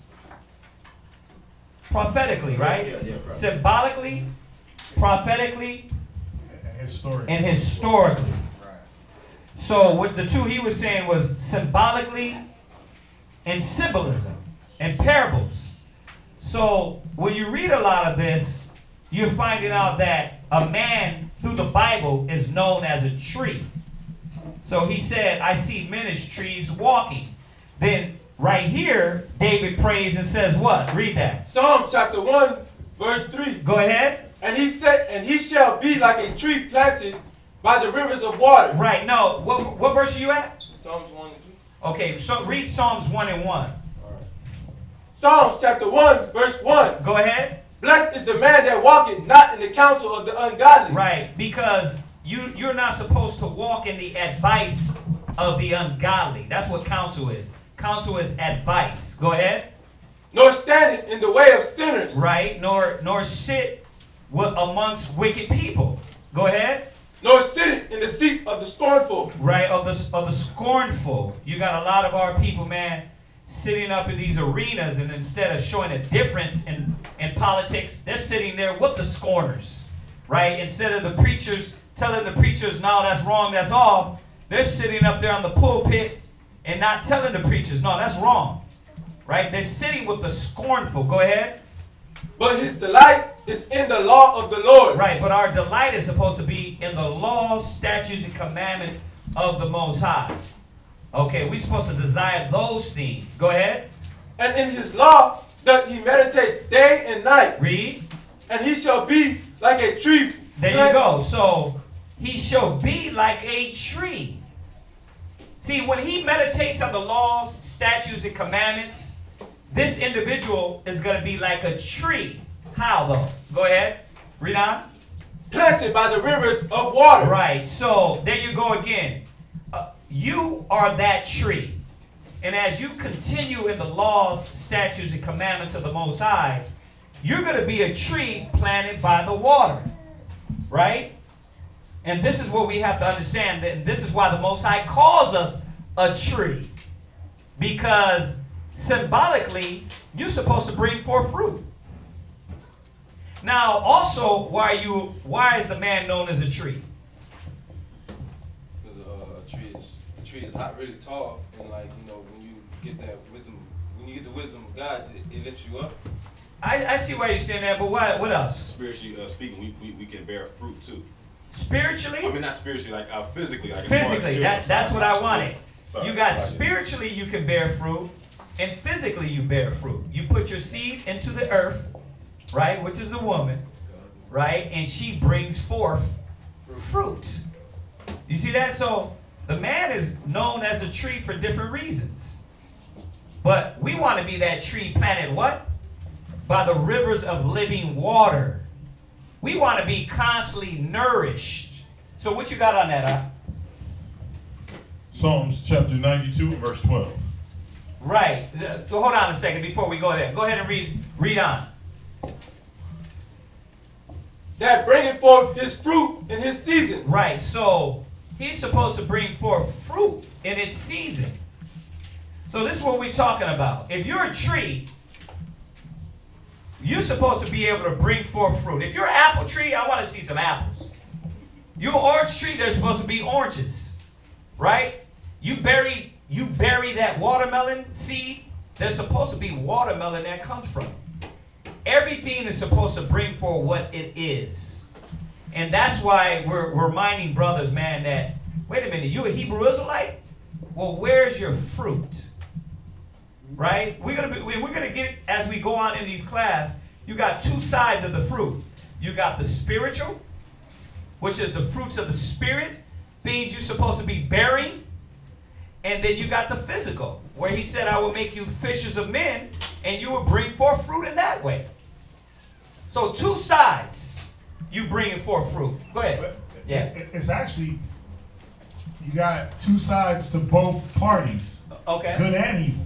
Prophetically, right? Yeah, Symbolically, prophetically, and historically. Right. So what the two he was saying was symbolically and symbolism and parables. So when you read a lot of this, you're finding out that a man through the Bible is known as a tree. So he said, I see men as trees walking. Then right here, David prays and says what? Read that. Psalms chapter 1, Verse 3. Go ahead. And he said, and he shall be like a tree planted by the rivers of water. Right. No. What verse are you at? Psalms 1 and 2. Okay. So read Psalms 1 and 1. Psalms chapter 1, verse 1. Go ahead. Blessed is the man that walketh not in the counsel of the ungodly. Right. Because you're not supposed to walk in the advice of the ungodly. That's what counsel is. Counsel is advice. Go ahead. Nor standeth in the way of sinners. Right. Nor sit amongst wicked people. Go ahead. Nor sitteth in the seat of the scornful. Right. Of the scornful. You got a lot of our people, man, sitting up in these arenas, and instead of showing a difference in politics, they're sitting there with the scorners. Right. Instead of the preachers telling the preachers, no, that's wrong, that's off, they're sitting up there on the pulpit and not telling the preachers, no, that's wrong. Right? They're sitting with the scornful. Go ahead. But his delight is in the law of the Lord. Right, but our delight is supposed to be in the laws, statutes, and commandments of the Most High. Okay, we're supposed to desire those things. Go ahead. And in his law doth he meditate day and night. Read. And he shall be like a tree. There you go. So he shall be like a tree. See, when he meditates on the laws, statutes, and commandments, this individual is going to be like a tree. How though? Go ahead. Read on. Planted by the rivers of water. Right. So there you go again. You are that tree. And as you continue in the laws, statutes, and commandments of the Most High, you're going to be a tree planted by the water. Right? And this is what we have to understand. That this is why the Most High calls us a tree. Because symbolically, you're supposed to bring forth fruit. Now, also, why is the man known as a tree? Because a tree is not really tall, and like when you get that wisdom, when you get the wisdom of God, it lifts you up. I see why you're saying that, but what else? Spiritually speaking, we can bear fruit too. Spiritually? I mean, not spiritually, like physically. Like physically, that's what I wanted. Sorry, you got spiritually, you can bear fruit, and physically, you bear fruit. You put your seed into the earth, right, which is the woman, right, and she brings forth fruit. You see that? So the man is known as a tree for different reasons. But we want to be that tree planted what? By the rivers of living water. We want to be constantly nourished. So what you got on that, huh? Psalms chapter 92 and verse 12. Right. So hold on a second before we go there. Go ahead and read on. That bringeth forth his fruit in his season. Right. So he's supposed to bring forth fruit in its season. So this is what we're talking about. If you're a tree, you're supposed to be able to bring forth fruit. If you're an apple tree, I want to see some apples. You're an orange tree, there's supposed to be oranges. Right? You bury that watermelon seed, there's supposed to be watermelon that comes from it. Everything is supposed to bring forth what it is. And that's why we're reminding brothers, man, that, wait a minute, you a Hebrew Israelite? Well, where's your fruit? Right? We're gonna get, as we go on in these class, you got two sides of the fruit. You got the spiritual, which is the fruits of the spirit, things you're supposed to be bearing. And then you got the physical, where he said, I will make you fishers of men, and you will bring forth fruit in that way. So two sides, you bringing forth fruit. Go ahead. But yeah. It's actually, you got two sides to both parties. Okay. Good and evil.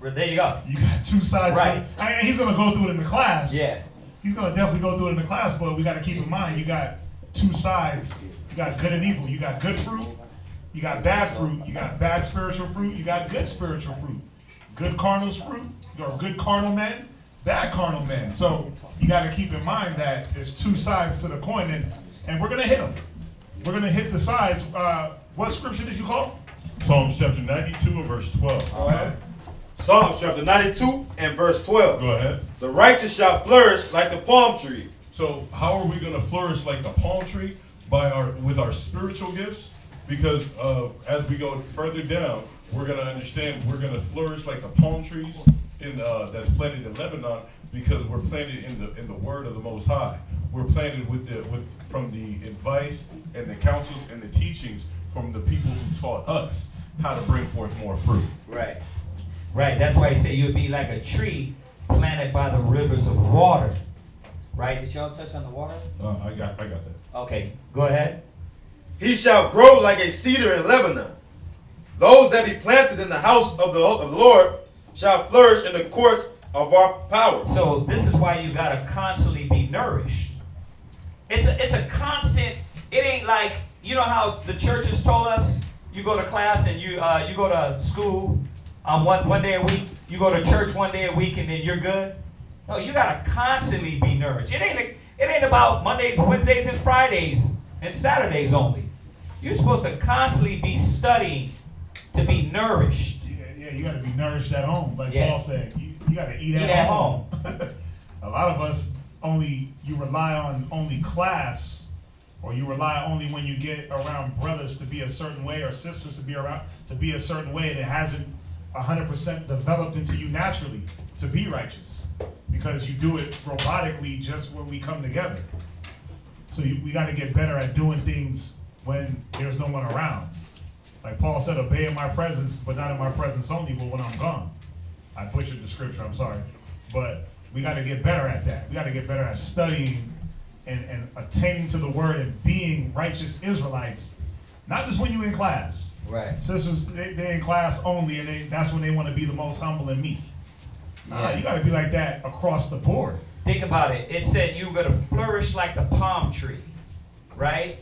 There you go. You got two sides. Right. And he's going to go through it in the class. Yeah. He's going to definitely go through it in the class, but we got to keep in mind, you got two sides. You got good and evil. You got good fruit. You got bad fruit. You got bad spiritual fruit. You got good spiritual fruit. Good carnal fruit. You got good carnal men, bad carnal men. So you got to keep in mind that there's two sides to the coin, and we're going to hit them. We're going to hit the sides. What scripture did you call? Psalms chapter 92 and verse 12. Go ahead. Psalms chapter 92 and verse 12. Go ahead. The righteous shall flourish like the palm tree. So how are we going to flourish like the palm tree? With our spiritual gifts? Because as we go further down, we're going to understand we're going to flourish like the palm trees that's planted in Lebanon because we're planted in the word of the Most High. We're planted from the advice and the counsels and the teachings from the people who taught us how to bring forth more fruit. Right. Right. That's why he said you'd be like a tree planted by the rivers of water. Right? Did y'all touch on the water? I got that. Okay. Go ahead. He shall grow like a cedar in Lebanon. Those that be planted in the house of the Lord shall flourish in the courts of our power. So this is why you gotta constantly be nourished. It's a constant. It ain't like, you know how the churches told us, you go to class and you go to school one day a week, you go to church one day a week, and then you're good. No, you gotta constantly be nourished. It ain't about Mondays, Wednesdays, and Fridays and Saturdays only. You're supposed to constantly be studying to be nourished. Yeah, you got to be nourished at home, like Paul said. You got to eat at home. A lot of us you rely on only class, or you rely only when you get around brothers to be a certain way, or sisters to be a certain way, and it hasn't 100% developed into you naturally to be righteous, because you do it robotically just when we come together. So we got to get better at doing things when there's no one around. Like Paul said, obey in my presence, but not in my presence only, but when I'm gone. I butchered the scripture, I'm sorry. But we got to get better at that. We got to get better at studying and attaining to the word and being righteous Israelites, not just when you're in class. Right. Sisters, they're in class only, and that's when they want to be the most humble and meek. You got to be like that across the board. Think about it. It said you're going to flourish like the palm tree, right?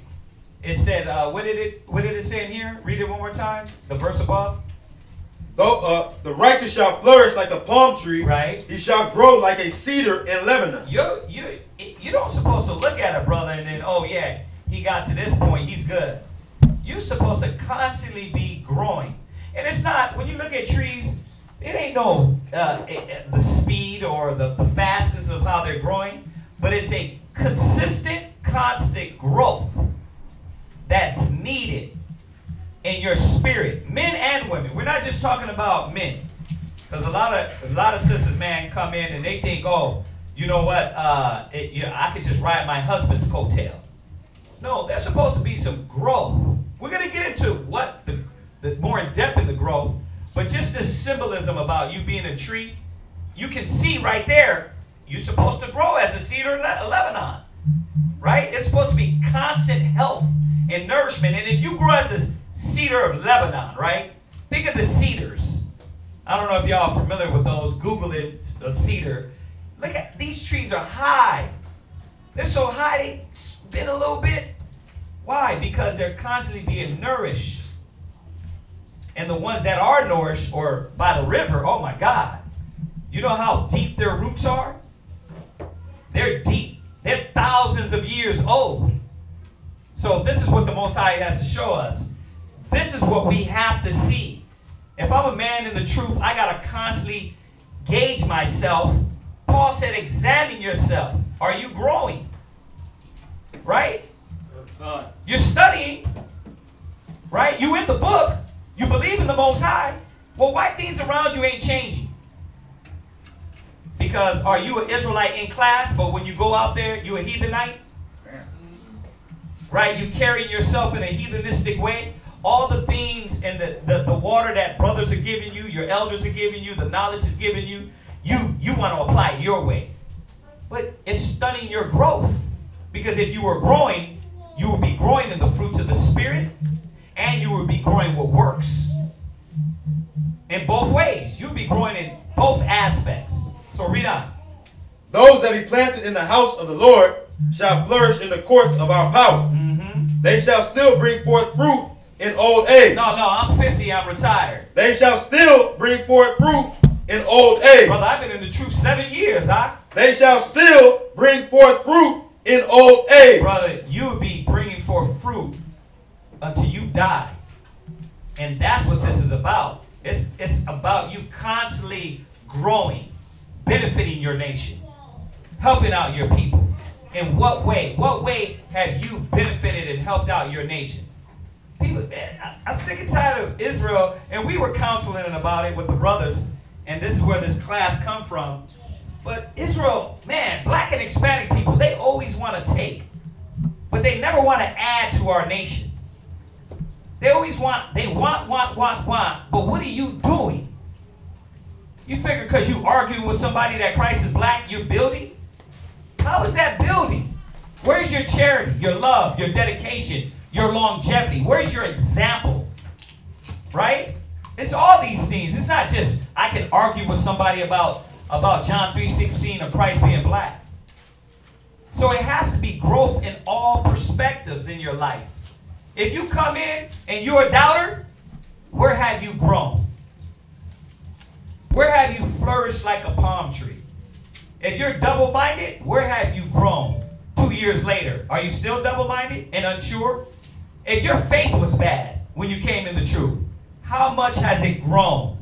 It said, what did it say in here? Read it one more time. The verse above. Though the righteous shall flourish like a palm tree, right? He shall grow like a cedar in Lebanon. You don't supposed to look at a brother and then, oh yeah, he got to this point, he's good. You're supposed to constantly be growing. And it's not, when you look at trees, it ain't no the speed or the fastness of how they're growing, but it's a consistent, constant growth that's needed in your spirit, men and women. We're not just talking about men, because a lot of sisters, man, come in and they think, oh, you know what? I could just ride my husband's coattail. No, there's supposed to be some growth. We're gonna get into what the more in depth in the growth, but just this symbolism about you being a tree, you can see right there. You're supposed to grow as a cedar in Lebanon, right? It's supposed to be constant health and nourishment. And if you grow as a cedar of Lebanon, right? Think of the cedars. I don't know if y'all are familiar with those. Google it, a cedar. Look at these trees are high. They're so high they bend a little bit. Why? Because they're constantly being nourished. And the ones that are nourished or by the river, oh my God. You know how deep their roots are? They're deep. They're thousands of years old. So this is what the Most High has to show us. This is what we have to see. If I'm a man in the truth, I got to constantly gauge myself. Paul said, examine yourself. Are you growing? Right? You're studying. Right? You in the book. You believe in the Most High. Well, why things around you ain't changing? Because are you an Israelite in class, but when you go out there, you a heathenite? Right? You carrying yourself in a heathenistic way. All the things and the water that brothers are giving you, your elders are giving you, the knowledge is giving you, you want to apply it your way. But it's stunning your growth. Because if you were growing, you would be growing in the fruits of the Spirit, and you would be growing with works. In both ways. You'll be growing in both aspects. So read on. Those that be planted in the house of the Lord shall flourish in the courts of our power. They shall still bring forth fruit in old age. No, I'm 50, I'm retired. They shall still bring forth fruit in old age. Brother, I've been in the truth 7 years, huh? They shall still bring forth fruit in old age. Brother, you will be bringing forth fruit until you die. And that's what this is about. It's about you constantly growing, benefiting your nation, helping out your people. In what way? What way have you benefited and helped out your nation? People, I'm sick and tired of Israel, and we were counseling about it with the brothers, and this is where this class come from. But Israel, man, black and Hispanic people, they always want to take. But they never want to add to our nation. They always want. But what are you doing? You figure because you arguing with somebody that Christ is black, you're building? How is that building? Where's your charity, your love, your dedication, your longevity? Where's your example? Right? It's all these things. It's not just I can argue with somebody about John 3:16 of Christ being black. So it has to be growth in all perspectives in your life. If you come in and you're a doubter, where have you grown? Where have you flourished like a palm tree? If you're double-minded, where have you grown? 2 years later, are you still double-minded and unsure? If your faith was bad when you came in the truth, how much has it grown?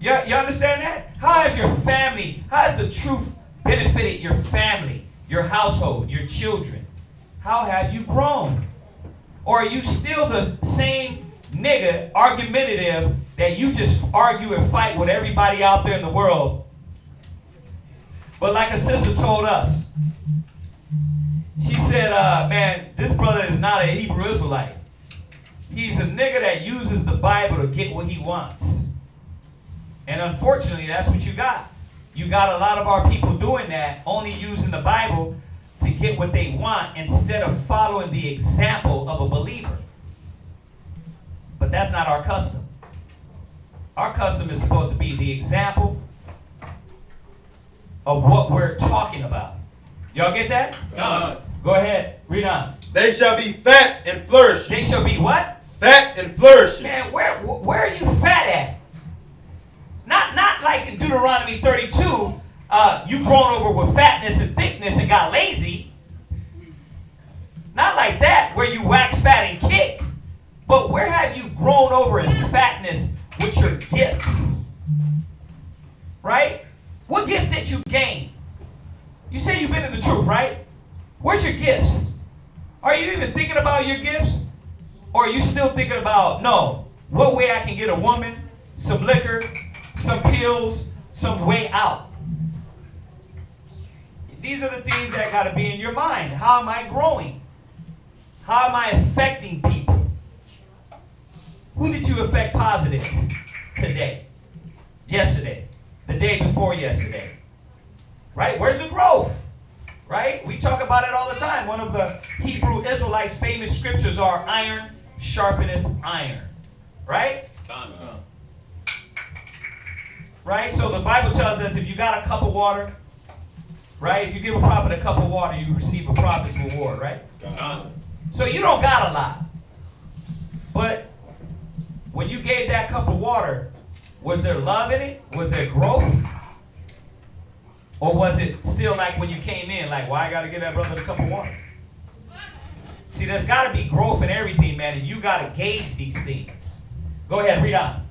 You understand that? How has your family, how has the truth benefited your family, your household, your children? How have you grown? Or are you still the same nigga, argumentative, that you just argue and fight with everybody out there in the world? But like a sister told us, she said, man, this brother is not a Hebrew Israelite. He's a nigga that uses the Bible to get what he wants. And unfortunately, that's what you got. You got a lot of our people doing that, only using the Bible to get what they want instead of following the example of a believer. But that's not our custom. Our custom is supposed to be the example of what we're talking about. Y'all get that? Go ahead. Read on. They shall be fat and flourishing. They shall be what? Fat and flourishing. Man, where are you fat at? Not like in Deuteronomy 32, you grown over with fatness and thickness and got lazy. Not like that, where you wax fat and kicked. But where have you grown over in fatness with your gifts? Right? What gift did you gain? You say you've been in the truth, right? Where's your gifts? Are you even thinking about your gifts? Or are you still thinking about, no, what way I can get a woman, some liquor, some pills, some way out? These are the things that got to be in your mind. How am I growing? How am I affecting people? Who did you affect positive today? Yesterday? The day before yesterday? Right? Where's the growth? Right? We talk about it all the time. One of the Hebrew Israelites' famous scriptures are iron sharpeneth iron. Right? Right? So the Bible tells us if you got a cup of water, right? If you give a prophet a cup of water, you receive a prophet's reward, right? So you don't got a lot. But when you gave that cup of water, was there love in it? Was there growth? Or was it still like when you came in, like, well, I got to give that brother a cup of water? See, there's got to be growth in everything, man, and you got to gauge these things. Go ahead, read on.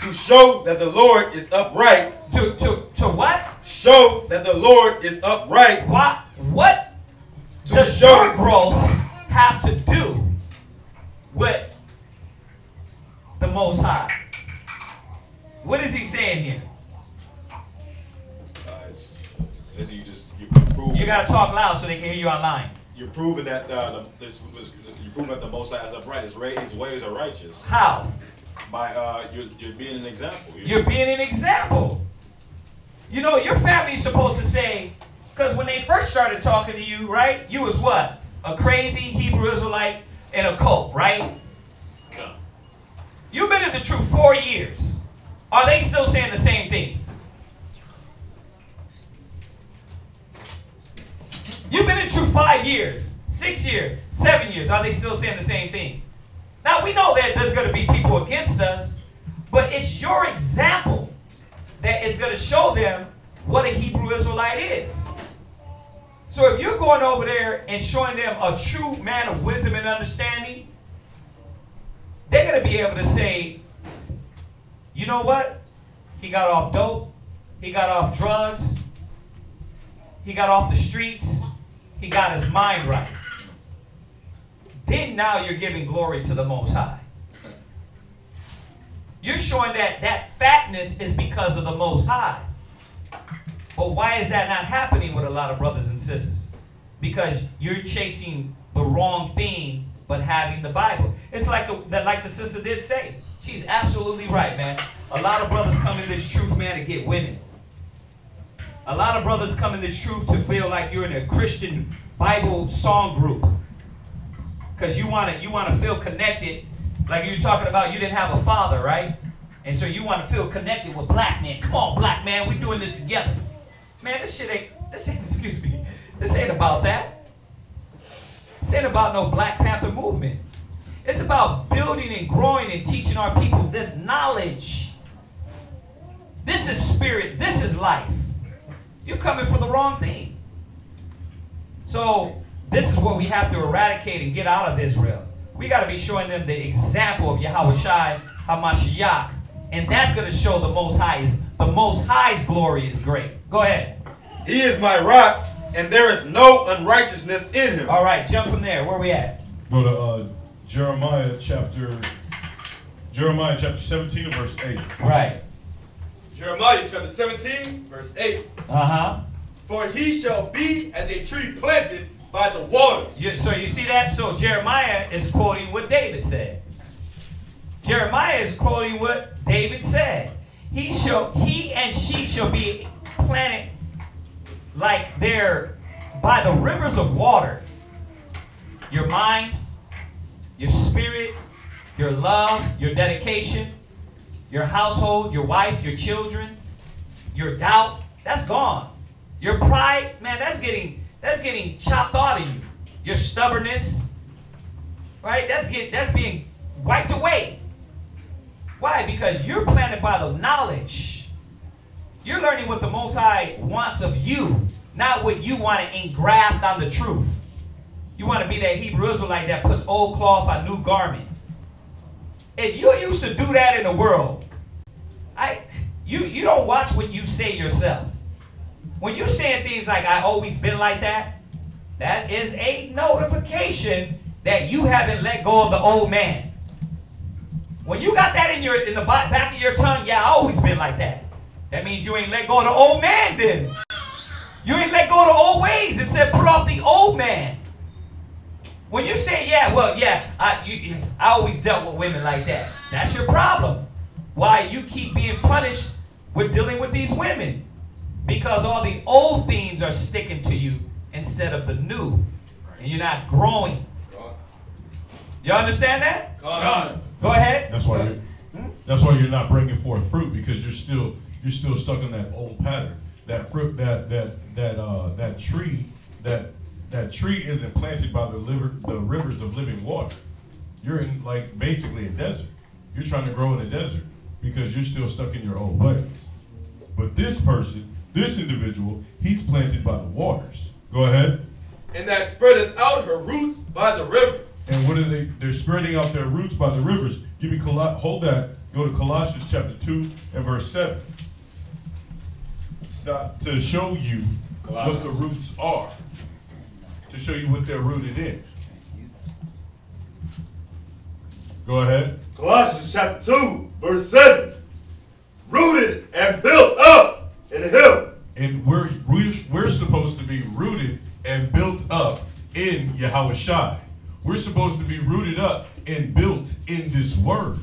To show that the Lord is upright. To what? Show that the Lord is upright. What does your growth have to do with the Most High? What is he saying here? You got to talk loud so they can hear you online. You're proving that you're proving that the Most High is upright. His ways are righteous. How? By you're being an example. You're being an example. You know, your family's supposed to say, because when they first started talking to you, right? You was what? A crazy Hebrew Israelite in a cult, right? Yeah. You've been in the truth 4 years. Are they still saying the same thing? You've been in truth 5 years, 6 years, 7 years. Are they still saying the same thing? Now, we know that there's going to be people against us, but it's your example that is going to show them what a Hebrew Israelite is. So if you're going over there and showing them a true man of wisdom and understanding, they're going to be able to say, you know what? He got off dope. He got off drugs. He got off the streets. He got his mind right. Then now you're giving glory to the Most High. You're showing that that fatness is because of the Most High. But why is that not happening with a lot of brothers and sisters? Because you're chasing the wrong thing, but having the Bible. It's like the sister did say. She's absolutely right, man. A lot of brothers come in this truth, man, to get women. A lot of brothers come in this truth to feel like you're in a Christian Bible song group. Because you want to feel connected. Like you were talking about, you didn't have a father, right? And so you want to feel connected with black men. Come on, black man, we're doing this together. Man, this ain't, excuse me, this ain't about that. This ain't about no Black Panther movement. It's about building and growing and teaching our people this knowledge. This is spirit. This is life. You're coming for the wrong thing. So this is what we have to eradicate and get out of Israel. We got to be showing them the example of Yahushua HaMashiach. And that's going to show the Most High's glory is great. Go ahead. He is my rock, and there is no unrighteousness in him. All right, jump from there. Where we at? Go to Jeremiah chapter 17 and verse 8. Right. Jeremiah chapter 17, verse 8. Uh-huh. For he shall be as a tree planted by the waters. So you see that? So Jeremiah is quoting what David said. Jeremiah is quoting what David said. He and she shall be planted like they're by the rivers of water. Your mind, your spirit, your love, your dedication, your household, your wife, your children, your doubt, that's gone. Your pride, man, that's getting chopped out of you. Your stubbornness, right? That's being wiped away. Why? Because you're planted by the knowledge. You're learning what the Most High wants of you, not what you want to engraft on the truth. You want to be that Hebrew Israelite that puts old cloth on new garment. If you used to do that in the world, you don't watch what you say yourself. When you're saying things like, I always been like that, that is a notification that you haven't let go of the old man. When you got that in the back of your tongue, yeah, I always been like that. That means you ain't let go of the old man then. You ain't let go of the old ways. It said put off the old man. When you say, yeah, well, yeah, I always dealt with women like that. That's your problem. Why you keep being punished with dealing with these women. Because all the old things are sticking to you instead of the new. And you're not growing. You understand that? God. Go ahead. That's why you're not bringing forth fruit, because you're still stuck in that old pattern. That fruit, that tree isn't planted by the rivers of living water. You're in basically a desert. You're trying to grow in a desert because you're still stuck in your old ways. But this individual, he's planted by the waters. Go ahead. And that spreadeth out her roots by the river. And what are they? They're spreading out their roots by the rivers. Hold that. Go to Colossians chapter 2 and verse 7. Stop to show you what the roots are. To show you what they're rooted in. Go ahead. Colossians chapter 2, verse 7. Rooted and built up in him. And we're supposed to be rooted and built up in Yahushua. We're supposed to be rooted up and built in this word.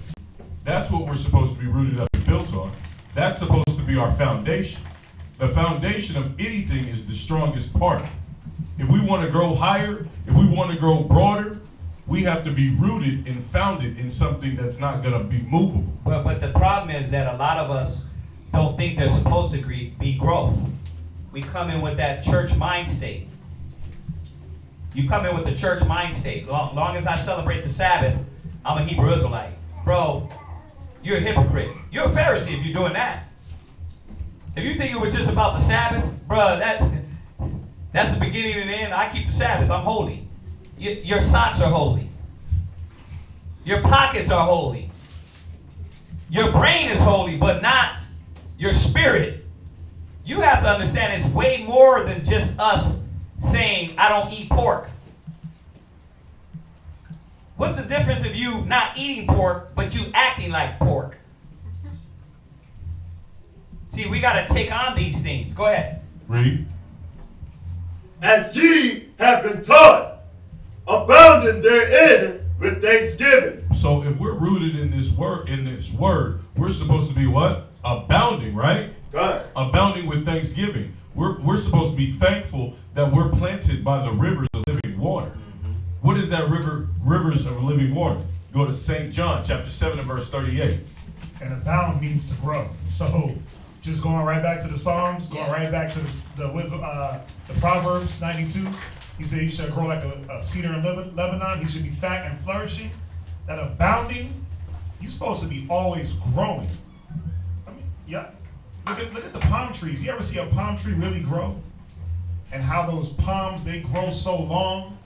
That's what we're supposed to be rooted up and built on. That's supposed to be our foundation. The foundation of anything is the strongest part. If we want to grow higher, if we want to grow broader, we have to be rooted and founded in something that's not going to be movable. But the problem is that a lot of us don't think there's supposed to be growth. We come in with that church mind state. You come in with the church mind state. Long as I celebrate the Sabbath, I'm a Hebrew Israelite. Bro, you're a hypocrite. You're a Pharisee if you're doing that. If you think it was just about the Sabbath, bro, that's the beginning and the end. I keep the Sabbath. I'm holy. Your socks are holy. Your pockets are holy. Your brain is holy, but not your spirit. You have to understand it's way more than just us saying, I don't eat pork. What's the difference of you not eating pork, but you acting like pork? See, we got to take on these things. Go ahead. Read. As ye have been taught, abounding therein with thanksgiving. So if we're rooted in this word, we're supposed to be what? Abounding, right? God. Abounding with thanksgiving. We're supposed to be thankful that we're planted by the rivers of living water. What is that rivers of living water? Go to St. John chapter 7 and verse 38. And abound means to grow. So just going right back to the Psalms, going right back to the Proverbs 92. He said he should grow like a cedar in Lebanon. He should be fat and flourishing. That abounding, you're supposed to be always growing. I mean, yeah. Look at the palm trees. You ever see a palm tree really grow? And how those palms, they grow so long,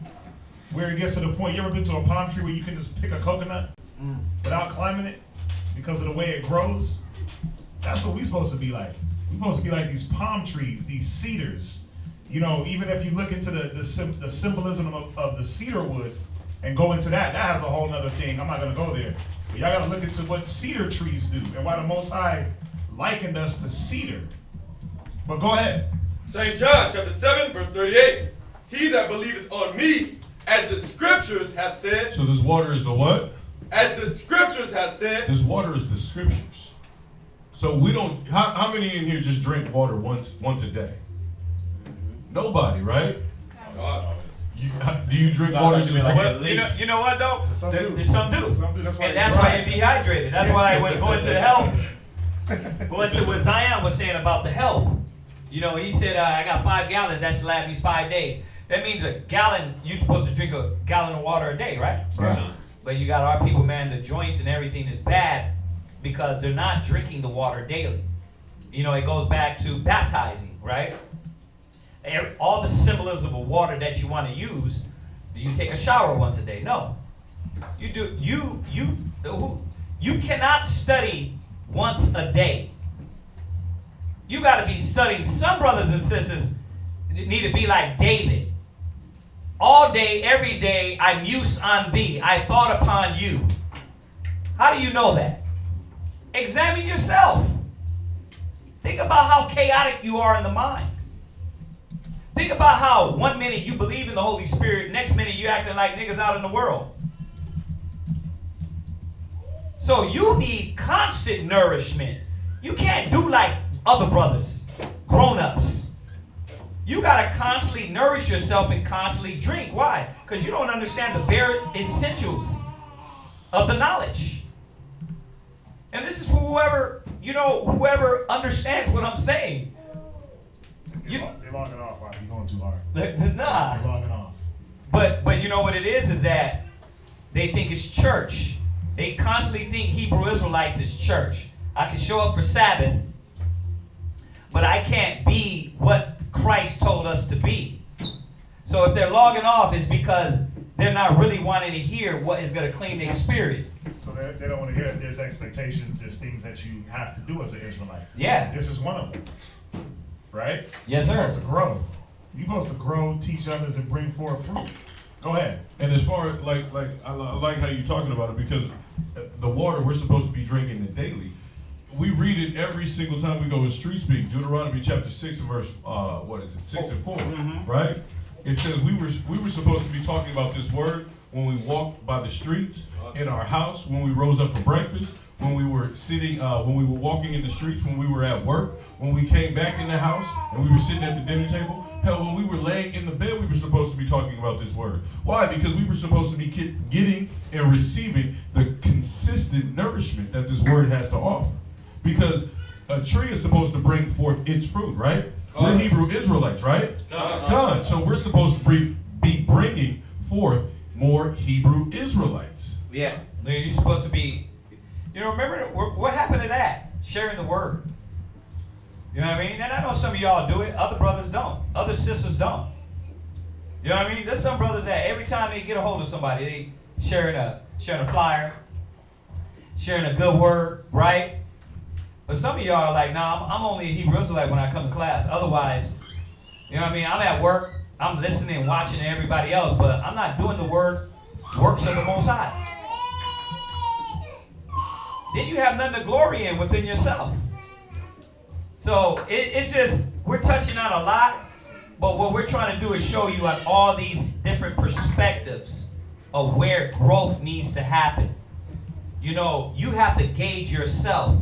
where it gets to the point, you ever been to a palm tree where you can just pick a coconut without climbing it because of the way it grows? That's what we're supposed to be like. We're supposed to be like these palm trees, these cedars. You know, even if you look into the symbolism of the cedar wood and go into that has a whole nother thing. I'm not going to go there. But y'all got to look into what cedar trees do and why the Most High likened us to cedar. But go ahead. St. John chapter 7 verse 38. He that believeth on me, as the scriptures have said. So this water is the what? As the scriptures have said. This water is the scriptures. So we don't, how many in here just drink water once a day? Nobody, right? Do you drink water? You know what though? Some do. That's and that's why you're dehydrated. That's why when going to health, going to what Zion was saying about the health. You know, he said, I got 5 gallons, that should last me 5 days. That means a gallon, you're supposed to drink a gallon of water a day, right? Right. But you got our people, man, the joints and everything is bad because they're not drinking the water daily. You know, it goes back to baptizing, right? All the symbolism of water that you want to use, do you take a shower once a day? No. You do. You cannot study once a day. You got to be studying. Some brothers and sisters need to be like David. All day, every day, I muse on thee. I thought upon you. How do you know that? Examine yourself. Think about how chaotic you are in the mind. Think about how 1 minute you believe in the Holy Spirit, next minute you acting like niggas out in the world. So you need constant nourishment. You can't do like other brothers, grown-ups. You got to constantly nourish yourself and constantly drink. Why? Because you don't understand the bare essentials of the knowledge. And this is for whoever, whoever understands what I'm saying. They're logging off, right? You're going too hard. Nah. They're logging off. But you know what it is that they think it's church. They constantly think Hebrew Israelites is church. I can show up for Sabbath, but I can't be what Christ told us to be. So if they're logging off, it's because they're not really wanting to hear what is going to clean their spirit. So they don't want to hear that there's expectations, there's things that you have to do as an Israelite. Yeah. This is one of them. Right? Yes, sir. You're supposed to grow. You're supposed to grow, teach others, and bring forth fruit. Go ahead. And as far as, I like how you're talking about it, because the water, we're supposed to be drinking it daily. We read it every single time we go in street speak. Deuteronomy chapter 6 and verse, 6 and 4, right? It says we were supposed to be talking about this word when we walked by the streets, in our house, when we rose up for breakfast, when we were sitting, when we were walking in the streets, when we were at work, when we came back in the house and we were sitting at the dinner table. Hell, when we were laying in the bed, we were supposed to be talking about this word. Why? Because we were supposed to be getting and receiving the consistent nourishment that this word has to offer. Because a tree is supposed to bring forth its fruit, right? We're Hebrew Israelites, right? God. So we're supposed to be bringing forth more Hebrew Israelites. Yeah. You're supposed to be, remember what happened to that? Sharing the word. You know what I mean? And I know some of y'all do it. Other brothers don't. Other sisters don't. You know what I mean? There's some brothers that every time they get a hold of somebody, they sharing a flyer, sharing a good word, right? But some of y'all are like, nah, I'm only a Hebrew Israelite when I come to class. Otherwise, you know what I mean? I'm at work, I'm listening, watching everybody else, but I'm not doing the works of the Most High. Then you have nothing to glory in within yourself. So it's just, we're touching on a lot, but what we're trying to do is show you on all these different perspectives of where growth needs to happen. You know, you have to gauge yourself.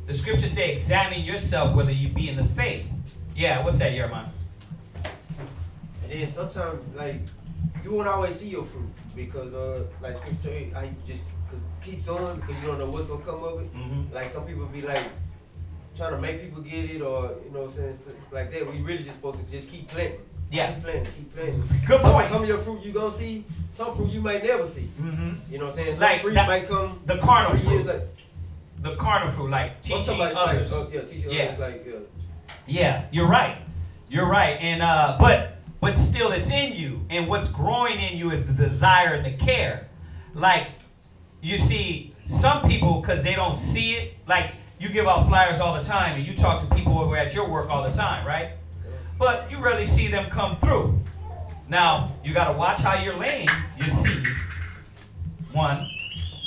The scriptures say, examine yourself whether you be in the faith. Yeah, what's that, Yerman? And then sometimes, like, you won't always see your fruit because, like, scripture, how you just keeps on because you don't know what's gonna come of it. Mm-hmm. Like some people be like trying to make people get it, or you know what I'm saying, stuff like that. We really just supposed to just keep planting. Yeah. Keep planting, keep planting. Good point. Some of your fruit you gonna see, some fruit you might never see. Mm-hmm. You know what I'm saying? Some Like fruit that, might come the carnal 3 fruit. years later. The carnal fruit, like teaching like, others. Teaching Yeah. others, like, Yeah, you're right. You're right. And but still it's in you. And what's growing in you is the desire and the care. Like, you see, some people, because they don't see it, like you give out flyers all the time and you talk to people who are at your work all the time, right? But you rarely see them come through. Now, you got to watch how you're laying your seed. 1.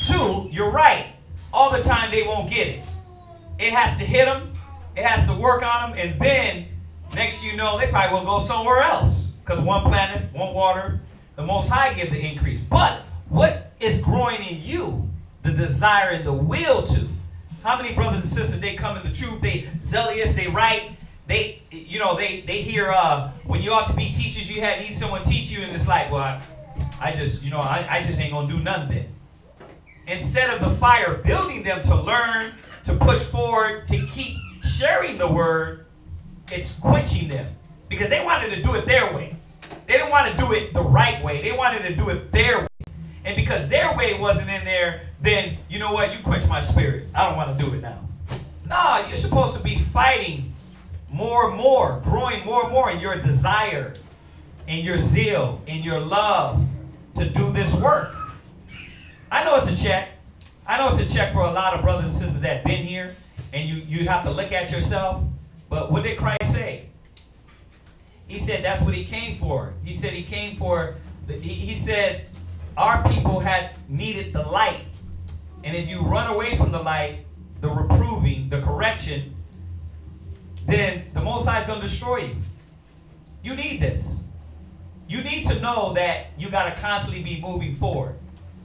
2, you're right. All the time they won't get it. It has to hit them. It has to work on them. And then, next thing you know, they probably will go somewhere else. Because one planet, one water, the Most High give the increase. But what is growing in you? The desire and the will to. How many brothers and sisters, they come in the truth, they zealous, they right, they hear when you ought to be teachers, you need someone teach you, and it's like, well, I just ain't gonna do nothing then. Instead of the fire building them to learn, to push forward, to keep sharing the word, it's quenching them. Because they wanted to do it their way. They didn't want to do it the right way. They wanted to do it their way. And because their way wasn't in there, then, you know what, you quench my spirit. I don't want to do it now. No, you're supposed to be fighting more and more, growing more and more in your desire, in your zeal, in your love to do this work. I know it's a check. I know it's a check for a lot of brothers and sisters that have been here, and you have to look at yourself. But what did Christ say? He said that's what he came for. He said he came for, he said our people had needed the light. And if you run away from the light, the reproving, the correction, then the Most High is going to destroy you. You need this. You need to know that you got to constantly be moving forward.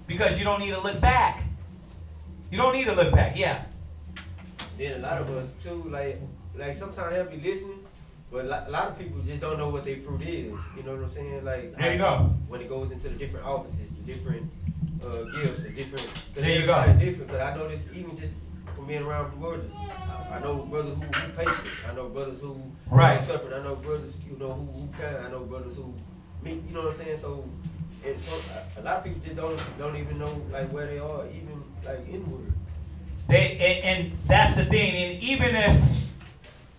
Because you don't need to look back. You don't need to look back, yeah. Then a lot of us too, like sometimes they'll be listening, but a lot of people just don't know what their fruit is. You know what I'm saying? Like, there you go. When it goes into the different offices, the different gifts, the different. There you go. Different, because I know this even just from being around the world. I know brothers who patient. I know brothers who suffered. I know brothers who kind. I know brothers who meet. You know what I'm saying? So a lot of people just don't even know like where they are, even like inward. And that's the thing. And even if,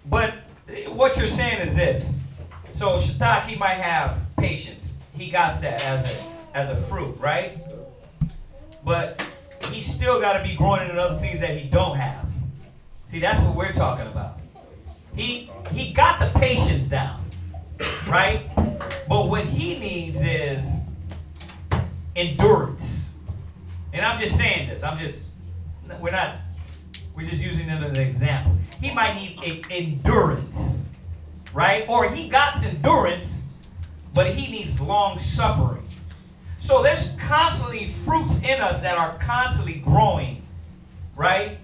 but what you're saying is this. So Shadak, he might have patience. He got that as a fruit, right? But he still got to be growing in other things that he don't have. See, that's what we're talking about. He got the patience down, right? But what he needs is endurance. And I'm just saying this. We're just using it as an example. He might need endurance, right? Or he got endurance, but he needs long suffering. So there's constantly fruits in us that are constantly growing, right?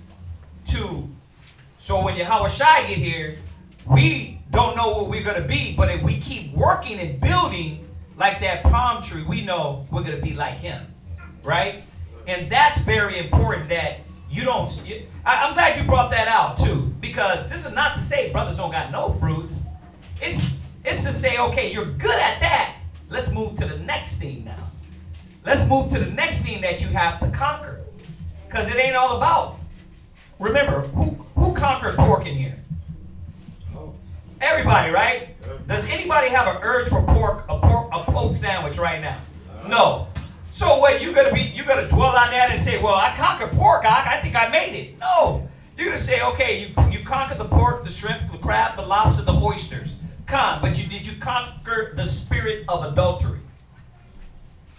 So when Yahweh Shai get here, we don't know what we're going to be, but if we keep working and building like that palm tree, we know we're going to be like him, right? And that's very important that you don't. I'm glad you brought that out too, because this is not to say brothers don't got no fruits. It's to say, okay, you're good at that. Let's move to the next thing now. Let's move to the next thing that you have to conquer, because it ain't all about. Remember, who conquered pork in here? Everybody, right? Does anybody have an urge for pork, a poke sandwich right now? No. So what you gonna dwell on that and say, well, I conquered pork, I think I made it. No. You're gonna say, okay, you conquered the pork, the shrimp, the crab, the lobster, the oysters. But did you conquer the spirit of adultery?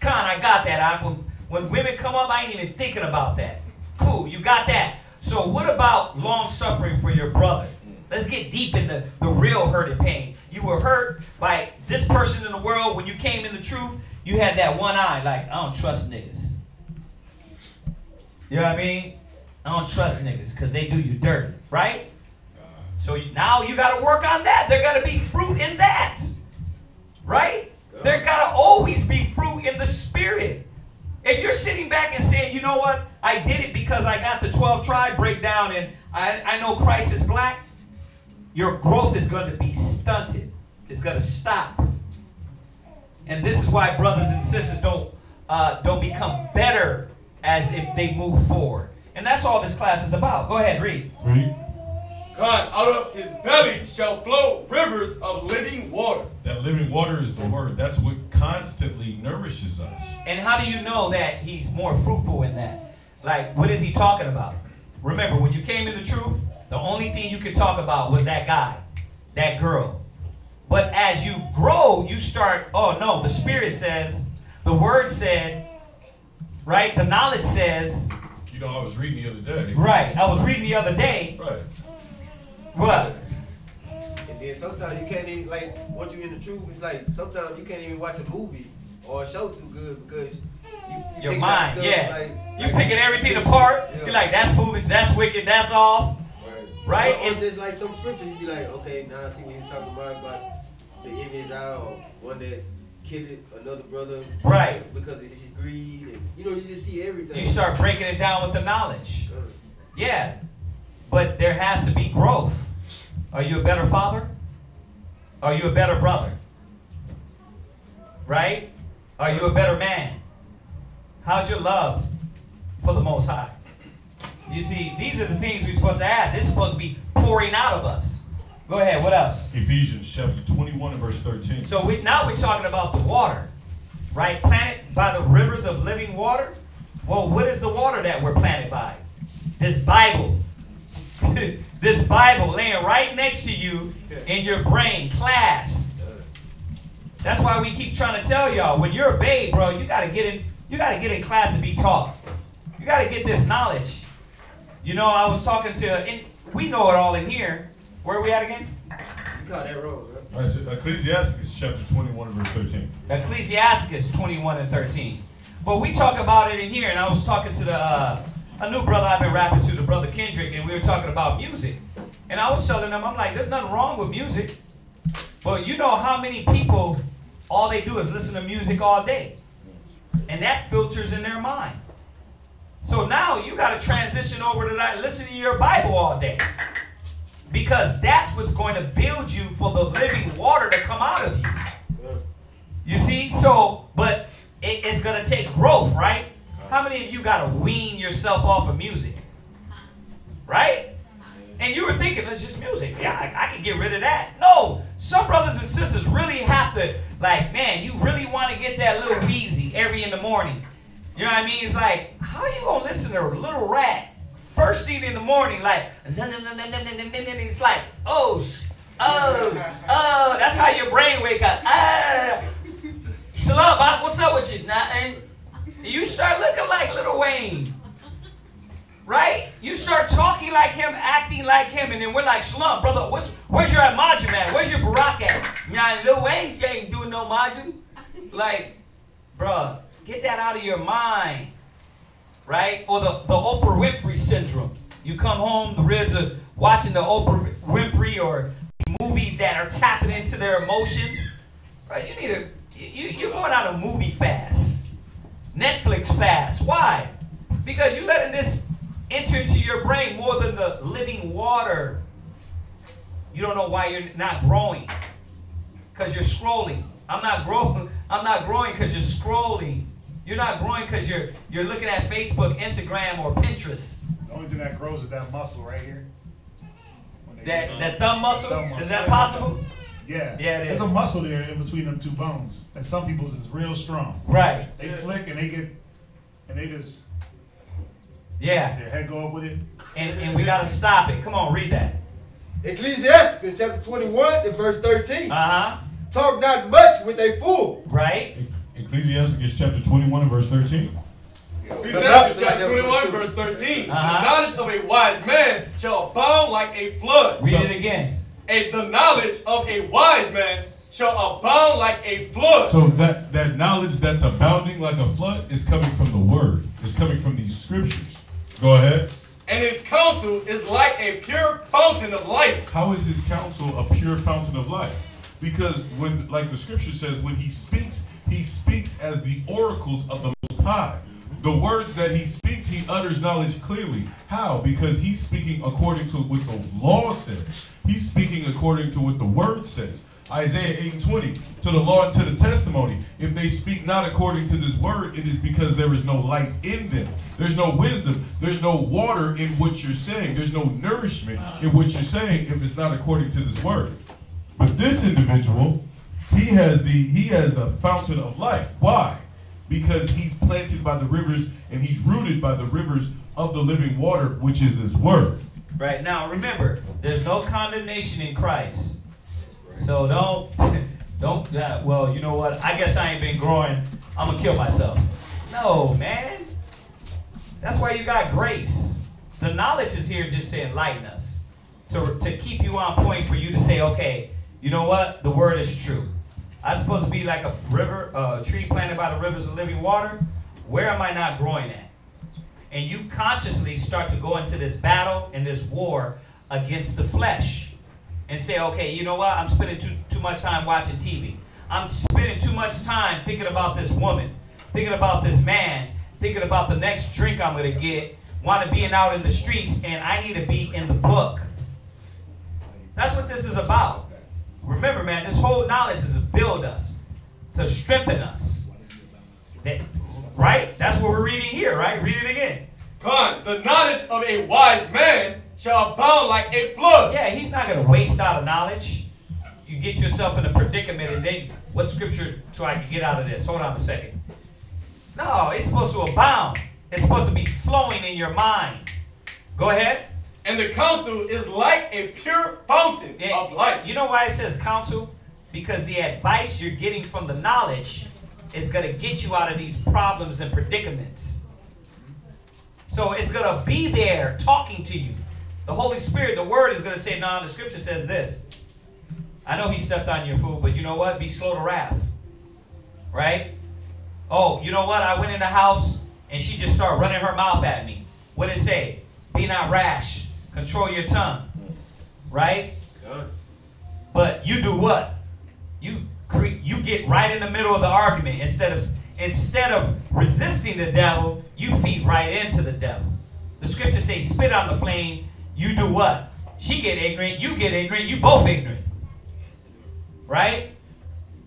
I got that. When women come up, I ain't even thinking about that. Cool, you got that. So what about long suffering for your brother? Let's get deep in the real hurt and pain. You were hurt by this person in the world. When you came in the truth, you had that one eye, like, I don't trust niggas. You know what I mean? I don't trust niggas because they do you dirty, right? So now you got to work on that. There got to be fruit in that, right? There got to always be fruit in the spirit. If you're sitting back and saying, you know what? I did it because I got the 12 tribe breakdown and I know Christ is black. Your growth is going to be stunted. It's going to stop. And this is why brothers and sisters don't become better as if they move forward. And that's all this class is about. Go ahead, read. Read. God, out of his belly shall flow rivers of living water. That living water is the word. That's what constantly nourishes us. And how do you know that he's more fruitful in that? Like, what is he talking about? Remember, when you came in the truth, the only thing you could talk about was that guy, that girl. But as you grow, you start, oh no, the Spirit says, the Word said, right? The knowledge says. You know, I was reading the other day. Right, I was reading the other day. Right. What? And then sometimes you can't even, like, once you're in the truth, it's like sometimes you can't even watch a movie or a show too good because you your mind, yeah. Like, you picking everything apart. Yeah. You're like, that's foolish, that's wicked, that's off. Right? Or just like some scripture, you be like, okay, now I see what he's talking about the image eye or one that killed another brother. Right. Because of his greed. And, you know, you just see everything. You start breaking it down with the knowledge. Yeah. But there has to be growth. Are you a better father? Are you a better brother? Right? Are you a better man? How's your love for the Most High? You see, these are the things we're supposed to ask. It's supposed to be pouring out of us. Go ahead, what else? Ephesians chapter 21 and verse 13. So now we're talking about the water, right? Planted by the rivers of living water. Well, what is the water that we're planted by? This Bible. This Bible laying right next to you in your brain, class. That's why we keep trying to tell y'all, when you're a babe, bro, you gotta get in class and be taught. You gotta get this knowledge. You know, I was talking to, and we know it all in here. Where are we at again? You got that wrong, bro. Ecclesiasticus chapter 21 and verse 13. Ecclesiasticus 21 and 13. But we talk about it in here, and I was talking to a new brother I've been rapping to, the brother Kendrick, and we were talking about music. And I was telling them, I'm like, there's nothing wrong with music. But you know how many people, all they do is listen to music all day. And that filters in their mind. So now you got to transition over to that, listen to your Bible all day. Because that's what's going to build you for the living water to come out of you. You see? So, but it's going to take growth, right? How many of you got to wean yourself off of music? Right? And you were thinking, it's just music. Yeah, I can get rid of that. No, some brothers and sisters really have to, like, man, you really want to get that little Weezy every in the morning. You know what I mean? It's like, how are you going to listen to Little Rat first thing in the morning? Like, it's like, oh, that's how your brain wake up. Shalom, what's up with you? And you start looking like Lil Wayne. Right? You start talking like him, acting like him, and then we're like, Shalom, brother, where's your Imagine at? Where's your Barack at? Yeah, Lil Wayne, you ain't doing no Imagine. Like, bruh, get that out of your mind. Right? Or the Oprah Winfrey syndrome. You come home, the ribs are watching the Oprah Winfrey or movies that are tapping into their emotions. Right? You need you're going on a movie fast. Netflix fast. Why? Because you're letting this enter into your brain more than the living water. You don't know why you're not growing. Because you're scrolling. I'm not growing because you're scrolling. You're not growing because you're looking at Facebook, Instagram, or Pinterest. The only thing that grows is that muscle right here. That thumb muscle? Is that possible? Yeah. Yeah, it is. There's a muscle there in between them two bones. And some people's is real strong. Right. They flick and they just yeah. Their head go up with it. And we gotta stop it. Come on, read that. Ecclesiasticus chapter 21 and verse 13. Uh-huh. Talk not much with a fool. Right. Ecclesiasticus chapter 21 and verse 13. Ecclesiasticus chapter 21, verse 13. The knowledge of a wise man shall abound like a flood. Read it again. The knowledge of a wise man shall abound like a flood. So that knowledge that's abounding like a flood is coming from the word. It's coming from these scriptures. Go ahead. And his counsel is like a pure fountain of life. How is his counsel a pure fountain of life? Because when, like the scripture says, when he speaks as the oracles of the Most High. The words that he speaks, he utters knowledge clearly. How? Because he's speaking according to what the law says. He's speaking according to what the word says. Isaiah 8:20, to the law and to the testimony. If they speak not according to this word, it is because there is no light in them. There's no wisdom. There's no water in what you're saying. There's no nourishment in what you're saying if it's not according to this word. But this individual, he has the fountain of life. Why? Because he's planted by the rivers and he's rooted by the rivers of the living water, which is this word. Right. Now, remember, there's no condemnation in Christ. So don't, well, you know what? I guess I ain't been growing. I'm going to kill myself. No, man. That's why you got grace. The knowledge is here just to enlighten us. To keep you on point for you to say, okay, you know what? The word is true. I'm supposed to be like a river, a tree planted by the rivers of living water. Where am I not growing at? And you consciously start to go into this battle and this war against the flesh. And say, okay, you know what? I'm spending too much time watching TV. I'm spending too much time thinking about this woman, thinking about this man, thinking about the next drink I'm going to get, want to be out in the streets, and I need to be in the book. That's what this is about. Remember, man, this whole knowledge is to build us, to strengthen us. Right? That's what we're reading here, right? Read it again. God, the knowledge of a wise man shall abound like a flood. Yeah, he's not going to waste out of knowledge. You get yourself in a predicament, and then what scripture so I can get out of this? Hold on a second. No, it's supposed to abound. It's supposed to be flowing in your mind. Go ahead. And the counsel is like a pure fountain of life. You know why it says counsel? Because the advice you're getting from the knowledge is going to get you out of these problems and predicaments. So it's going to be there talking to you. The Holy Spirit, the Word is going to say, no, the Scripture says this. I know he stepped on your food, but you know what? Be slow to wrath. Right? Oh, you know what? I went in the house and she just started running her mouth at me. What did it say? Be not rash. Control your tongue. Right? Good. But you do what? You get right in the middle of the argument. Instead of resisting the devil, you feed right into the devil. The scripture says, spit on the flame. You do what? She get ignorant. You get ignorant. You both ignorant. Right?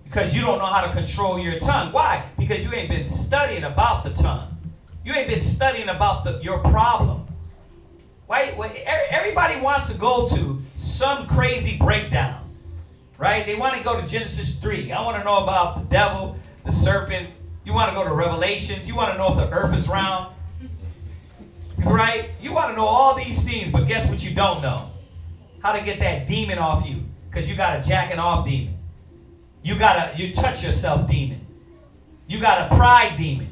Because you don't know how to control your tongue. Why? Because you ain't been studying about the tongue. You ain't been studying about your problem. Why? Everybody wants to go to some crazy breakdown. Right? They want to go to Genesis 3. I want to know about the devil, the serpent. You want to go to Revelations. You want to know if the earth is round. Right? You want to know all these things, but guess what you don't know? How to get that demon off you. Because you got a jacking off demon. You touch yourself demon. You got a pride demon.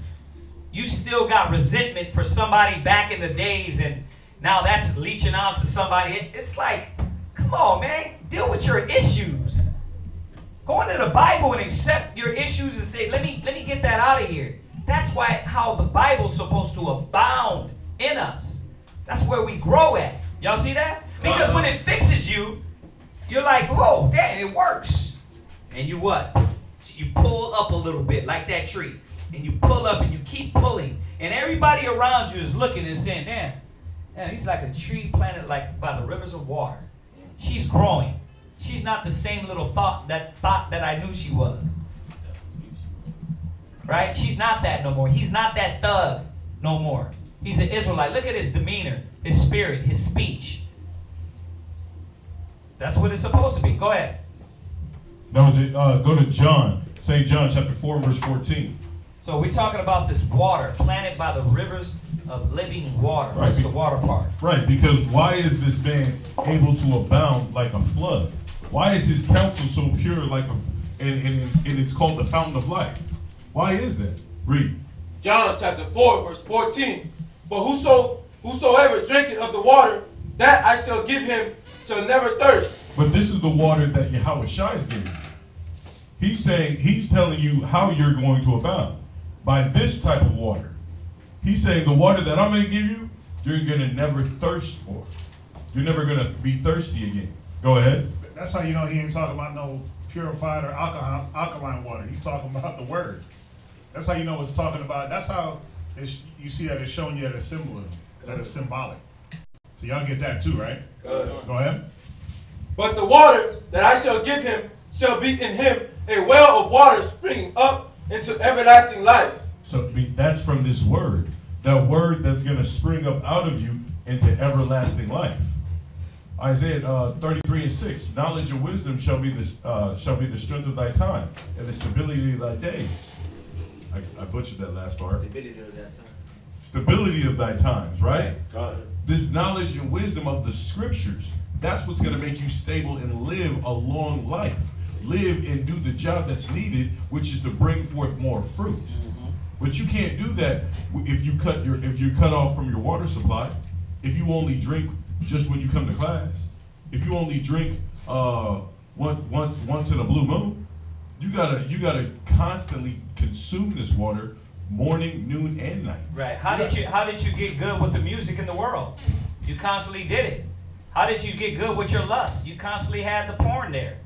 You still got resentment for somebody back in the days, and now that's leeching on to somebody. It's like, come on, man. Deal with your issues. Go into the Bible and accept your issues and say, let me get that out of here. That's how the Bible's supposed to abound in us. That's where we grow at. Y'all see that? Because when it fixes you, you're like, whoa, damn, it works. And you what? You pull up a little bit like that tree. And you pull up and you keep pulling. And everybody around you is looking and saying, damn, he's like a tree planted like by the rivers of water. She's growing. She's not the same little thought that I knew she was. Right? She's not that no more. He's not that thug no more. He's an Israelite. Look at his demeanor, his spirit, his speech. That's what it's supposed to be. Go ahead. That was it. Go to John, St. John chapter 4, verse 14. So we're talking about this water planted by the rivers of living water. Right. That's the water part. Right, because why is this man able to abound like a flood? Why is his counsel so pure and it's called the fountain of life? Why is that? Read. John chapter 4, verse 14. But whosoever drinketh of the water that I shall give him shall never thirst. But this is the water that Yahweh Shai is giving you. He's telling you how you're going to abound by this type of water. He's saying the water that I'm going to give you, you're going to never thirst for. You're never going to be thirsty again. Go ahead. That's how you know he ain't talking about no purified or alkaline water. He's talking about the word. That's how you know it's talking about. That's how you see that it's showing you that it's symbolism, that it's symbolic. So y'all get that too, right? Go ahead. But the water that I shall give him shall be in him a well of water springing up into everlasting life. So that's from this word. That word that's going to spring up out of you into everlasting life. Isaiah 33:6. Knowledge and wisdom shall be the strength of thy time and the stability of thy days. I butchered that last part. Stability of that time. Stability of thy times, right? God. This knowledge and wisdom of the scriptures, that's what's going to make you stable and live a long life. Live and do the job that's needed, which is to bring forth more fruit. But you can't do that if you cut off from your water supply. If you only drink just when you come to class. If you only drink once in a blue moon, you gotta constantly consume this water morning, noon, and night. Right. How did you get good with the music in the world? You constantly did it. How did you get good with your lust? You constantly had the porn there.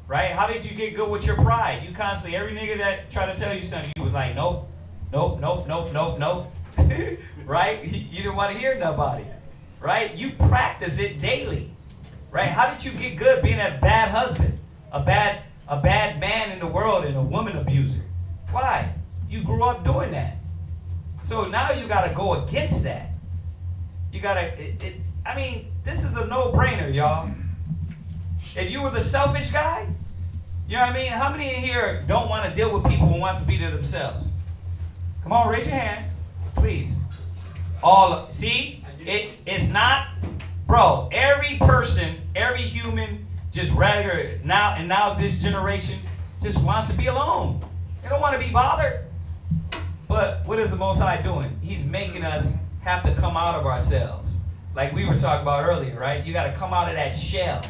Right? How did you get good with your pride? You constantly, every nigga that tried to tell you something, you was like, nope, nope, nope, nope, nope, nope. Right? You didn't want to hear nobody. Right? You practice it daily. Right? How did you get good being a bad husband, a bad man in the world, and a woman abuser? Why? You grew up doing that. So now you got to go against that. You got to, I mean, this is a no-brainer, y'all. If you were the selfish guy, you know what I mean? How many in here don't want to deal with people who wants to be there themselves? Come on, raise your hand, please. It's not, bro, every person, every human, just rather now this generation just wants to be alone. They don't want to be bothered. But what is the Most High doing? He's making us have to come out of ourselves. Like we were talking about earlier, right? You got to come out of that shell.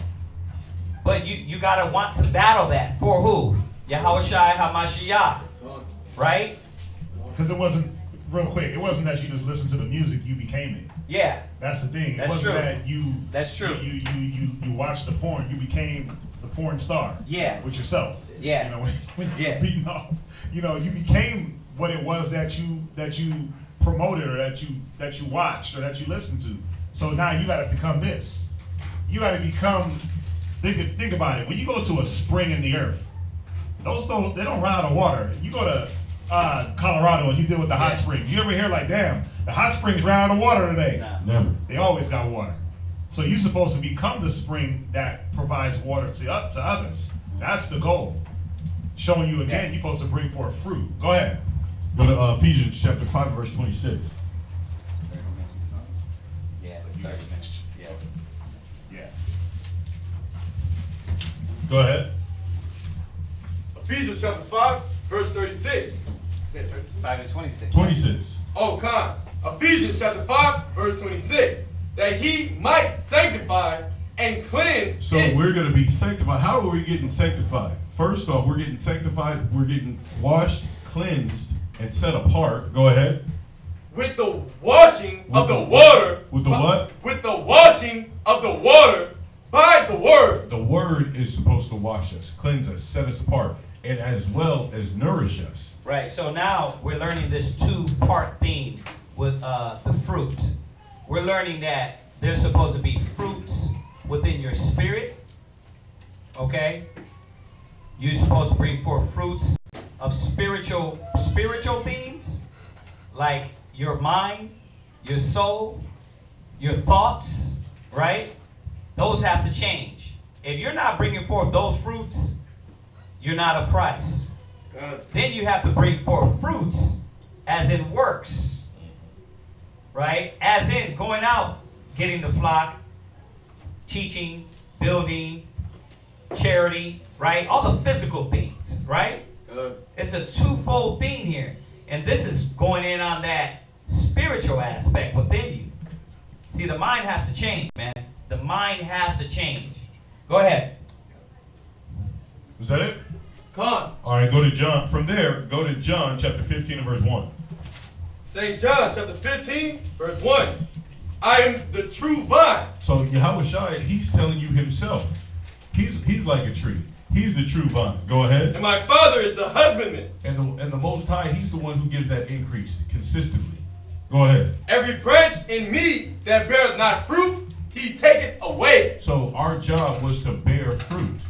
But you got to want to battle that. For who? Yahushua HaMashiach. Right? Because it wasn't, real quick, it wasn't that you just listened to the music, you became it. Yeah. That's the thing. That's it wasn't true. that you. That's true. You watched the porn, you became the porn star. Yeah. With yourself. Yeah. You know, when you were beating off, you know, you became what it was that you promoted or that you watched or that you listened to. So now you got to become this. You got to become. Think about it. When you go to a spring in the earth, they don't run out of water. You go to Colorado and you deal with the hot springs. You ever hear like, damn, the hot springs ran out of water today? Nah. Never. They always got water. So you're supposed to become the spring that provides water to others. That's the goal. Showing you again, you're supposed to bring forth fruit. Go ahead. Go to Ephesians chapter 5, verse 26. Yeah. Yeah. Go ahead. Ephesians chapter 5, verse 36. 5 and 26. 26. Oh, Con. Ephesians chapter 5, verse 26. That he might sanctify and cleanse. So we're going to be sanctified. How are we getting sanctified? First off, we're getting sanctified. We're getting washed, cleansed, and set apart. Go ahead. With the washing of the water. With the what? With the washing of the water by the word. The word is supposed to wash us, cleanse us, set us apart, and as well as nourish us. Right, so now we're learning this two-part theme with the fruit. We're learning that there's supposed to be fruits within your spirit, okay? You're supposed to bring forth fruits of spiritual things, like your mind, your soul, your thoughts, right? Those have to change. If you're not bringing forth those fruits, you're not of Christ. Then you have to bring forth fruits as in works, right? As in going out, getting the flock, teaching, building, charity, right? All the physical things, right? It's a twofold thing here. And this is going in on that spiritual aspect within you. See, the mind has to change, man. The mind has to change. Go ahead. Was that it? Come on. All right, go to John. From there, go to John chapter 15 and verse 1. St. John chapter 15, verse 1. I am the true vine. So Yahushua, he's telling you himself. He's like a tree. He's the true vine. Go ahead. And my Father is the husbandman. And the Most High, he's the one who gives that increase consistently. Go ahead. Every branch in me that beareth not fruit, he taketh away. So our job was to bear fruit.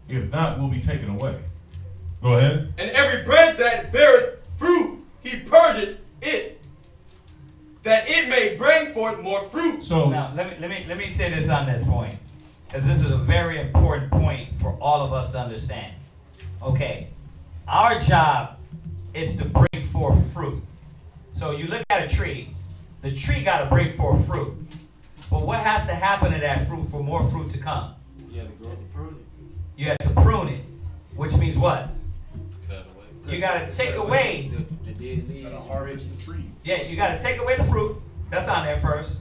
If not, we'll be taken away. Go ahead. And every branch that beareth fruit, he purgeth it, that it may bring forth more fruit. So now let me say this on this point, because this is a very important point for all of us to understand. Okay, our job is to bring forth fruit. So you look at a tree, the tree got to bring forth fruit. But what has to happen to that fruit for more fruit to come? You have to go to prune it. You have to prune it, which means what? You got to take away the dead leaves. Harvest the trees. Yeah, you got to take away the fruit. That's on there first.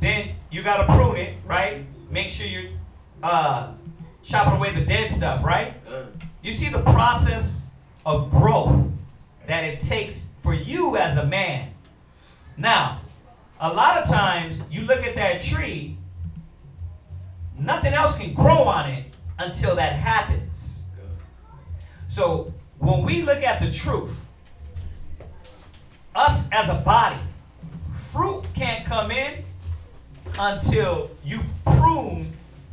Then you got to prune it, right? Make sure you chopping away the dead stuff, right? You see the process of growth that it takes for you as a man. Now, a lot of times you look at that tree, nothing else can grow on it until that happens. So when we look at the truth, us as a body, fruit can't come in until you prune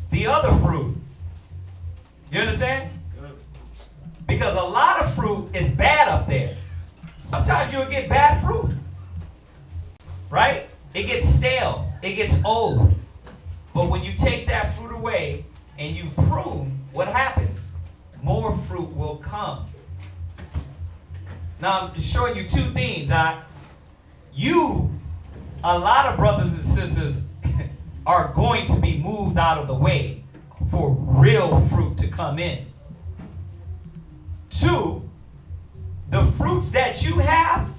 the other fruit. You understand? Because a lot of fruit is bad up there. Sometimes you'll get bad fruit. Right? It gets stale. It gets old. But when you take that fruit away and you prune, what happens? More fruit will come. Now I'm showing you two things. A lot of brothers and sisters are going to be moved out of the way for real fruit to come in. Two, the fruits that you have,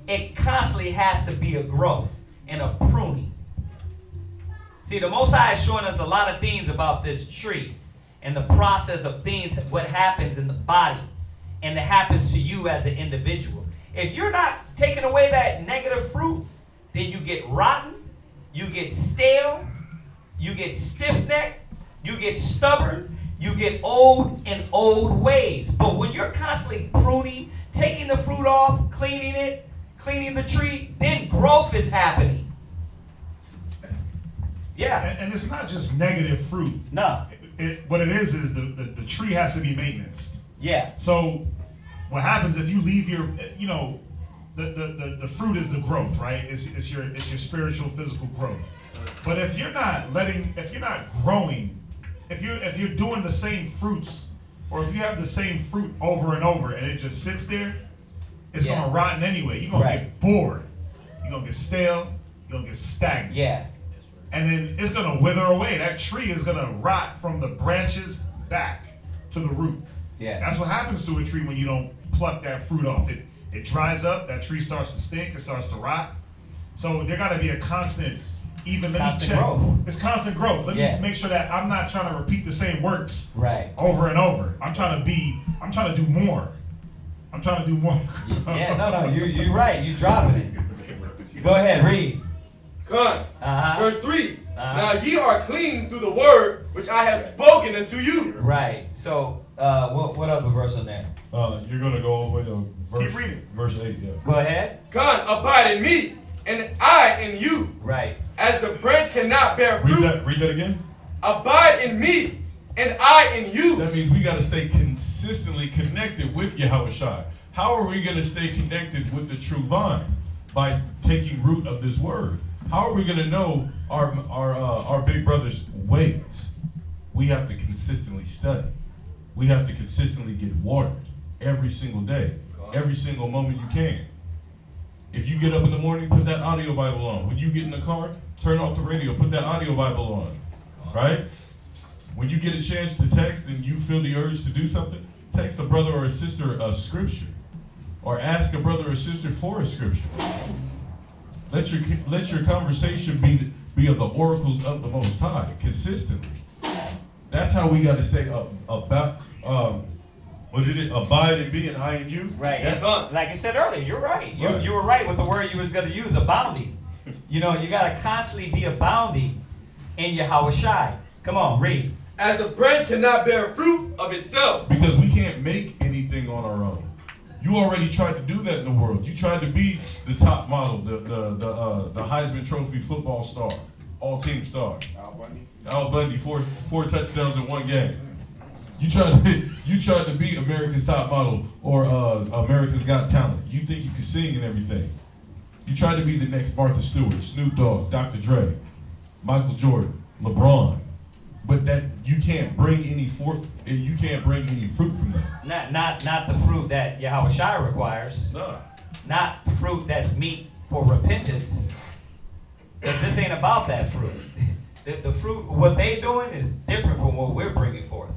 it constantly has to be a growth and a pruning. See, the Most High is showing us a lot of things about this tree and the process of things, what happens in the body and it happens to you as an individual. If you're not taking away that negative fruit, then you get rotten, you get stale, you get stiff-necked, you get stubborn, you get old in old ways. But when you're constantly pruning, taking the fruit off, cleaning it, cleaning the tree, then growth is happening. Yeah. And it's not just negative fruit. No. What it is the tree has to be maintenance. Yeah. So what happens if you leave your, the fruit is the growth, right? It's your spiritual, physical growth. But if you're not growing, if you're doing the same fruits, or if you have the same fruit over and over and it just sits there, it's gonna rotten anyway. You're gonna get bored. You're gonna get stale. You're gonna get stagnant. Yeah. And then it's gonna wither away. That tree is gonna rot from the branches back to the root. Yeah. That's what happens to a tree when you don't pluck that fruit off. It dries up. That tree starts to stink. It starts to rot. So there got to be a constant. Growth. It's constant growth. Let me make sure that I'm not trying to repeat the same works over and over. I'm trying to do more. I'm trying to do more. You're right. You're dropping it. Go ahead, read. Verse 3. Now ye are clean through the word which I have spoken unto you. Right. So what other verse on there? You're gonna go all the way to verse 8. Yeah. Go ahead. Abide in me, and I in you. Right. As the branch cannot bear fruit. Read that again. Abide in me, and I in you. That means we got to stay consistently connected with Yahushua. How are we going to stay connected with the true vine? By taking root of this word. How are we going to know our big brother's ways? We have to consistently study. We have to consistently get watered every single day, every single moment you can. If you get up in the morning, put that audio Bible on. When you get in the car, turn off the radio, put that audio Bible on, right? When you get a chance to text and you feel the urge to do something, text a brother or a sister a scripture or ask a brother or sister for a scripture. Let your conversation be of the oracles of the Most High consistently. That's how we got to stay about. What did it? Abide in me and I in you. Right. Like I said earlier, you're right. You were right with the word you was going to use, abounding. You know, you got to constantly be abounding in Yahweh Shai. Come on, read. As a branch cannot bear fruit of itself. Because we can't make anything on our own. You already tried to do that in the world. You tried to be the top model, the Heisman Trophy football star, all-team star. Al Bundy, four touchdowns in one game. You tried to be America's top model or America's Got Talent. You think you can sing and everything. You tried to be the next Martha Stewart, Snoop Dogg, Dr. Dre, Michael Jordan, LeBron. But that you can't bring any fruit from that. Not the fruit that Yahweh Shai requires. Nah. Not fruit that's meat for repentance. Because this ain't about that fruit. The fruit, what they doing is different from what we're bringing forth.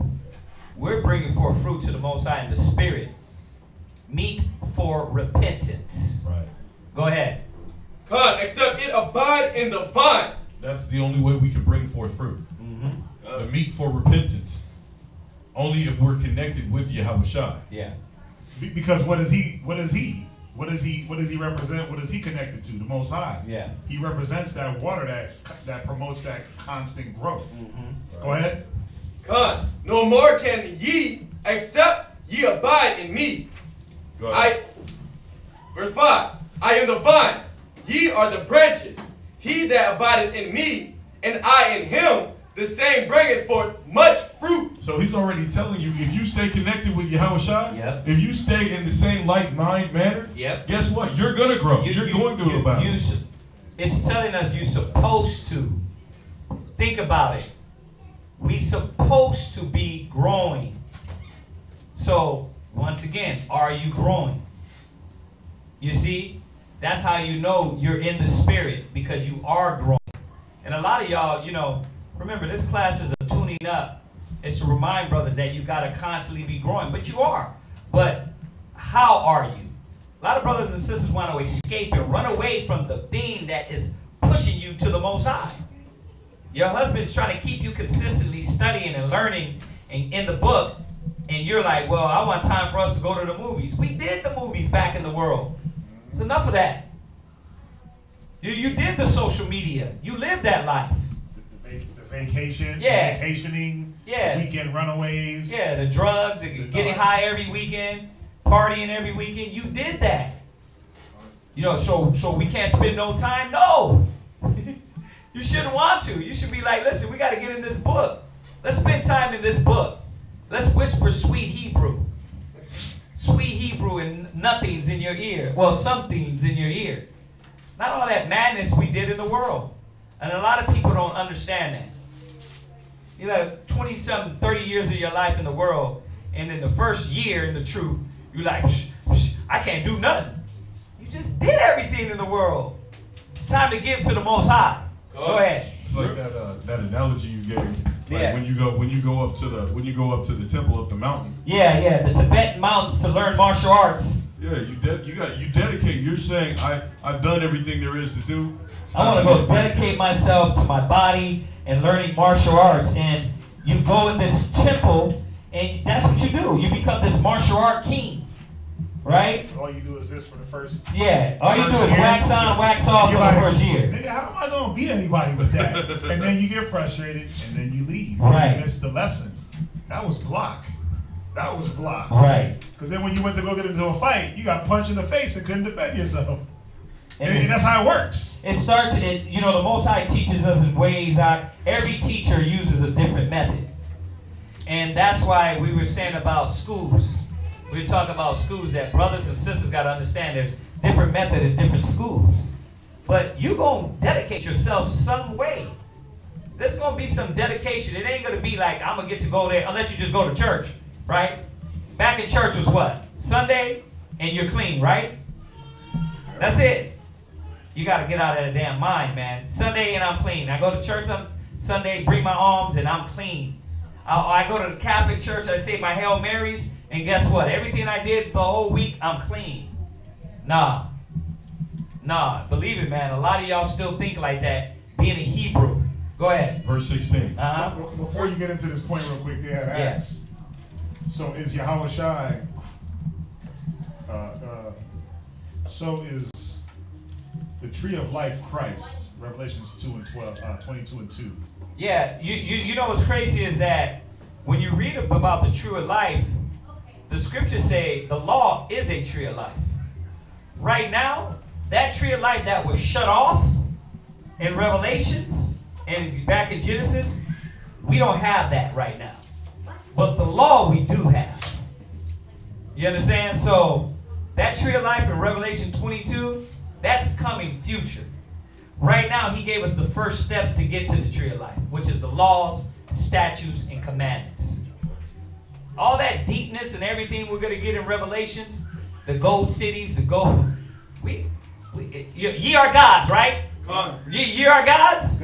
We're bringing forth fruit to the Most High in the Spirit. Meat for repentance. Right. Go ahead. God, except it abide in the vine. That's the only way we can bring forth fruit. The meat for repentance. Only if we're connected with Yahweh Shai. Yeah. Because what is he represent? What is he connected to? The Most High. Yeah. He represents that water that promotes that constant growth. Go ahead. God, no more can ye except ye abide in me. Go ahead. Verse 5. I am the vine, ye are the branches. He that abideth in me, and I in him, the same bringeth forth much fruit. So he's already telling you, if you stay connected with Yahweh Shai, yep. If you stay in the same like mind manner, yep. Guess what? You're going to grow. You're going to abound. It's telling us you're supposed to. Think about it. We supposed to be growing. So, once again, are you growing? You see? That's how you know you're in the Spirit, because you are growing. And a lot of y'all, you know, remember, this class is a tuning up. It's to remind brothers that you got to constantly be growing. But you are. But how are you? A lot of brothers and sisters want to escape and run away from the thing that is pushing you to the Most High. Your husband's trying to keep you consistently studying and learning in the book. And you're like, well, I want time for us to go to the movies. We did the movies back in the world. It's enough of that. You did the social media. You lived that life. The vacation, yeah. Vacationing, yeah. The weekend runaways. Yeah, the drugs, getting high every weekend, partying every weekend. You did that. You know, so we can't spend no time? No. You shouldn't want to. You should be like, listen, we got to get in this book. Let's spend time in this book. Let's whisper sweet Hebrew. Sweet Hebrew and nothing's in your ear. Well, some things in your ear. Not all that madness we did in the world. And a lot of people don't understand that. You know, 20-something, 30 years of your life in the world, and in the first year in the truth, you're like, I can't do nothing. You just did everything in the world. It's time to give to the Most High. Go ahead. It's like that analogy you gave. Like yeah. when you go up to the temple up the mountain. Yeah, the Tibetan mountains to learn martial arts. Yeah, you dedicate. You're saying I've done everything there is to do. I want to go dedicate myself to my body and learning martial arts. And you go in this temple, and that's what you do. You become this martial art king, right? All you do is this for the first. Yeah, all you do is wax on, wax off for the first year. Nigga, how am I gonna beat anybody with that? And then you get frustrated, and then you leave. Right. You missed the lesson. That was block. That was block. Right. Because then when you went to go get into a fight, you got punched in the face and couldn't defend yourself. And that's how it works. It starts, you know, the Most High teaches us in ways. Every teacher uses a different method. And that's why we were saying about schools. We were talking about schools that brothers and sisters got to understand there's different method in different schools. But you're going to dedicate yourself some way. There's going to be some dedication. It ain't going to be like, I'm going to get to go there unless you just go to church, right? Back in church was what? Sunday and you're clean, right? That's it. You got to get out of that damn mind, man. Sunday and I'm clean. I go to church on Sunday, bring my alms, and I'm clean. I go to the Catholic church, I say my Hail Marys, and guess what? Everything I did the whole week, I'm clean. Nah. Nah. Believe it, man. A lot of y'all still think like that, being a Hebrew. Go ahead. Verse 16. Before you get into this point real quick, they had asked, so is Yahweh Shai, so is the tree of life Christ, Revelations 2 and 12, 22 and 2. Yeah, you know what's crazy is that when you read about the tree of life, the scriptures say the law is a tree of life. Right now, that tree of life that was shut off in Revelations and back in Genesis, we don't have that right now. But the law we do have. You understand? So that tree of life in Revelation 22, that's coming future. Right now, he gave us the first steps to get to the tree of life, which is the laws, statutes, and commandments. All that deepness and everything we're going to get in Revelations, the gold cities, the gold. Ye are gods, right? Ye are gods?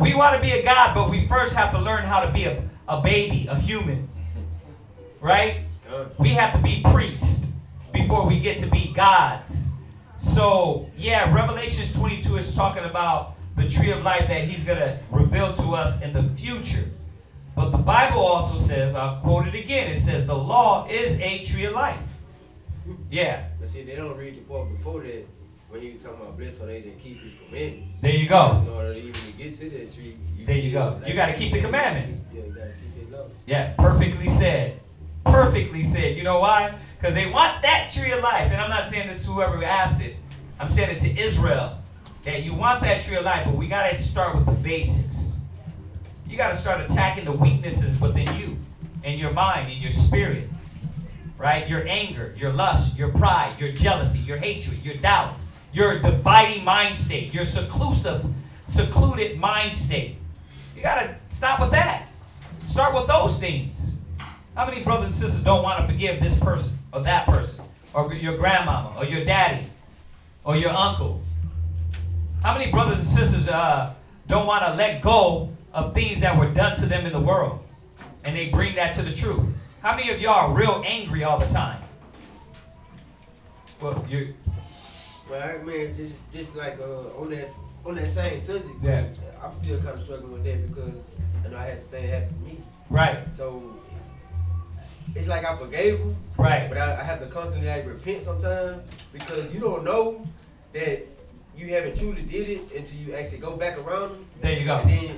We want to be a god, but we first have to learn how to be a baby, a human. Right? We have to be priests before we get to be gods. So, yeah, Revelations 22 is talking about the tree of life that he's going to reveal to us in the future. But the Bible also says, I'll quote it again, it says the law is a tree of life. Yeah. But see, they don't read the part before that when he was talking about blessed so they didn't keep his commandments. There you go. In order to even get to that tree. There you go. You got to keep the commandments. Yeah, you got to keep it low. Yeah, perfectly said. Perfectly said. You know why? Because they want that tree of life. And I'm not saying this to whoever asked it. I'm saying it to Israel. That you want that tree of life, but we got to start with the basics. You got to start attacking the weaknesses within you and your mind and your spirit. Right? Your anger, your lust, your pride, your jealousy, your hatred, your doubt, your dividing mind state, your secluded mind state. You got to stop with that. Start with those things. How many brothers and sisters don't want to forgive this person or that person or your grandmama or your daddy or your uncle? How many brothers and sisters don't want to let go of things that were done to them in the world and they bring that to the truth? How many of y'all are real angry all the time? Well, you're... Well, I mean, just like on that same subject, yeah. I'm still kind of struggling with that because I know I had some things happen to me. Right. So it's like I forgave him. Right. But I have to constantly like repent sometimes because you don't know that you haven't truly did it until you actually go back around them. There you go. And then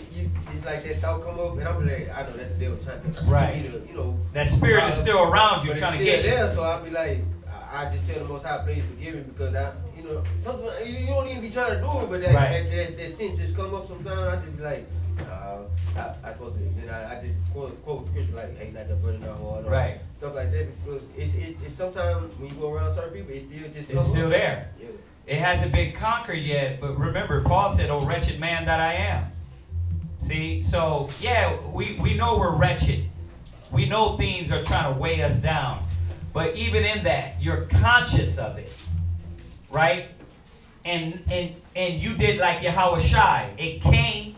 it's like that thought come up, and I'm like, I know that's the devil trying to right. get me to, you know. That spirit is still around you, but trying it's to get still you. there, so I'll be like, I just tell the Most High, please forgive me because sometimes you don't even be trying to do it, but that sense just come up sometimes. I just be like, I supposed to. Then I just quote scripture like, "Hey, not the burden of hard," right? Stuff like that because it's sometimes when you go around certain people, it's still just. It's still there. Yeah. It hasn't been conquered yet, but remember, Paul said, "Oh, wretched man that I am." See, so yeah, we know we're wretched. We know things are trying to weigh us down. But even in that, you're conscious of it, right? And you did like Yahweh Shai. It came,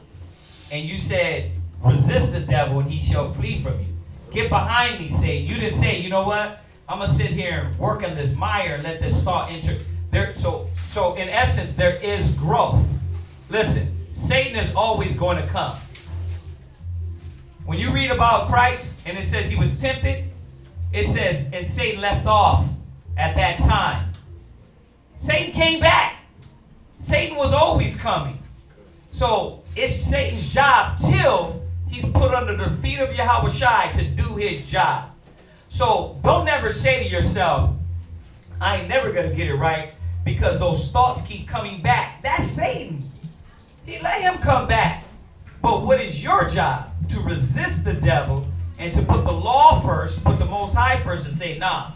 and you said, resist the devil, and he shall flee from you. Get behind me, Satan. You didn't say, you know what? I'm going to sit here and work in this mire and let this thought enter. So in essence, there is growth. Listen, Satan is always going to come. When you read about Christ, and it says he was tempted, it says, and Satan left off at that time. Satan came back. Satan was always coming. So it's Satan's job till he's put under the feet of Yahweh Shai to do his job. So don't never say to yourself, I ain't never going to get it right because those thoughts keep coming back. That's Satan. He let him come back. But what is your job? To resist the devil and to put the law first, put the Most High first and say, nah,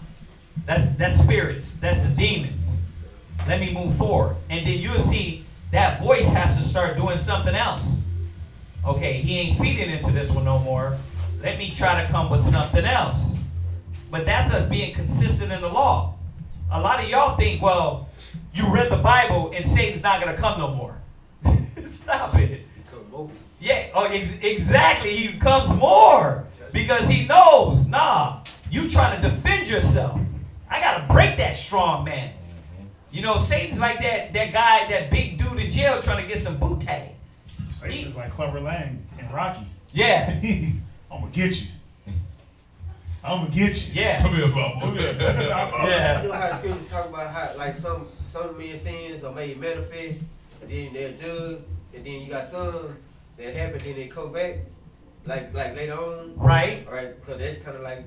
that's spirits, that's the demons. Let me move forward. And then you'll see that voice has to start doing something else. Okay, he ain't feeding into this one no more. Let me try to come with something else. But that's us being consistent in the law. A lot of y'all think, well, you read the Bible and Satan's not going to come no more. Stop it. Yeah, exactly. He comes more because he knows, nah, you trying to defend yourself. I got to break that strong man. You know, Satan's like that guy, that big dude in jail trying to get some bootay. Satan is like Clubber Lang and Rocky. Yeah. I'm gonna get you. I'm gonna get you. Yeah. Come here, Bob. Yeah. You know how the scriptures talk about how like some men's sins are made manifest, and then they're judged, and then you got some that happen, then they come back, like later on. Right. All right. So that's kind of like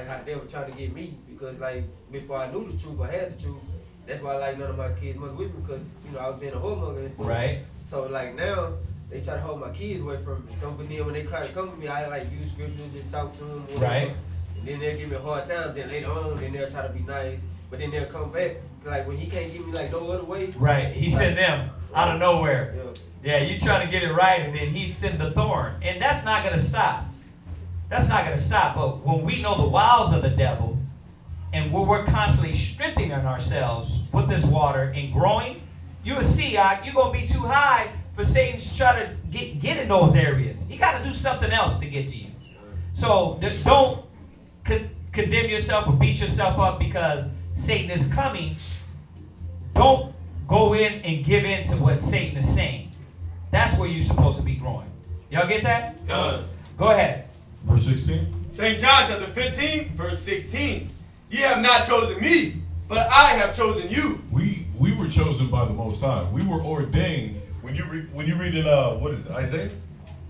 how the devil trying to get me, because like before I knew the truth, I had the truth. That's why like none of my kids mother with me, because you know I was being a whoremonger and stuff. Right. So like now they try to hold my kids away from me. So but then when they try to come to me, I like use scripture, just talk to them. Whatever. Right. And then they'll give me a hard time. Then later on, then they'll try to be nice. But then they'll come back. Like when he can't give me like no other way. Right. He sent them out of nowhere. Yeah. Yeah, you trying to get it right, and then he sent the thorn. And that's not going to stop. That's not going to stop. But when we know the wiles of the devil, and when we're constantly strengthening ourselves with this water and growing, you will see you're going to be too high for Satan to try to get in those areas. He got to do something else to get to you. So just don't condemn yourself or beat yourself up because Satan is coming. Don't go in and give in to what Satan is saying. That's where you're supposed to be growing. Y'all get that? Go ahead. Verse 16. St. John chapter 15, verse 16. Ye have not chosen me, but I have chosen you. We were chosen by the Most High. We were ordained. When you read in what is it, Isaiah?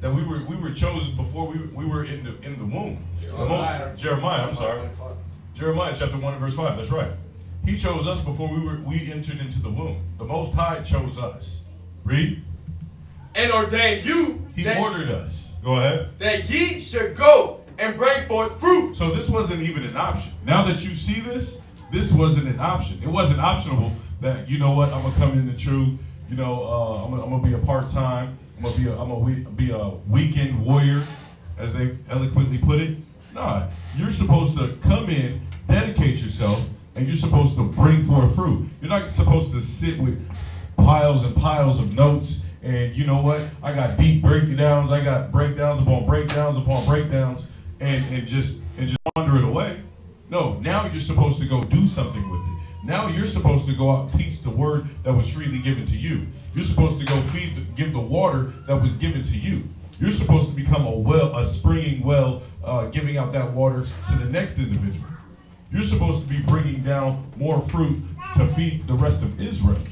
That we were chosen before we were in the womb. Jeremiah, I'm sorry. Jeremiah chapter 1 and verse 5. That's right. He chose us before we entered into the womb. The Most High chose us. Read. And ordained you. He ordered us. Go ahead. That ye should go and bring forth fruit. So this wasn't even an option. Now that you see this wasn't an option. It wasn't optional that, you know what, I'm gonna come in the truth. You know, I'm gonna be a part-time. I'm gonna be a weekend warrior, as they eloquently put it. Nah, you're supposed to come in, dedicate yourself, and you're supposed to bring forth fruit. You're not supposed to sit with piles and piles of notes. And you know what? I got deep breakdowns. I got breakdowns upon breakdowns upon breakdowns, and just wander it away. No, now you're supposed to go do something with it. Now you're supposed to go out and teach the word that was freely given to you. You're supposed to go give the water that was given to you. You're supposed to become a springing well, giving out that water to the next individual. You're supposed to be bringing down more fruit to feed the rest of Israel.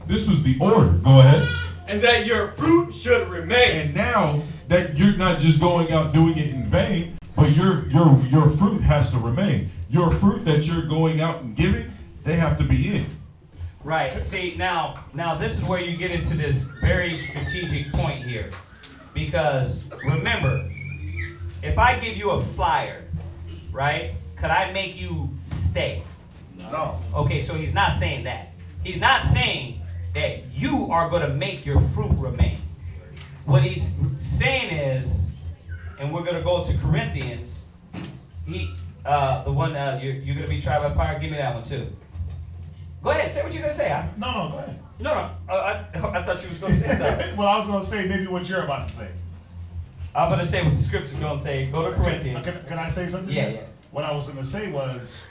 This was the order. Go ahead. And that your fruit should remain. And now that you're not just going out doing it in vain, but your fruit has to remain. Your fruit that you're going out and giving, they have to be in. Right. See, now this is where you get into this very strategic point here. Because remember, if I give you a flyer, right, could I make you stay? No. Okay, so he's not saying that. He's not saying that you are going to make your fruit remain. What he's saying is, and we're going to go to Corinthians, the one you're going to be tried by fire, give me that one too. Go ahead, say what you're going to say. No, go ahead. No, I thought you was going to say something. Well, I was going to say maybe what you're about to say. I'm going to say what the scripture's going to say. Go to Corinthians. Can I say something? Yeah. What I was going to say was,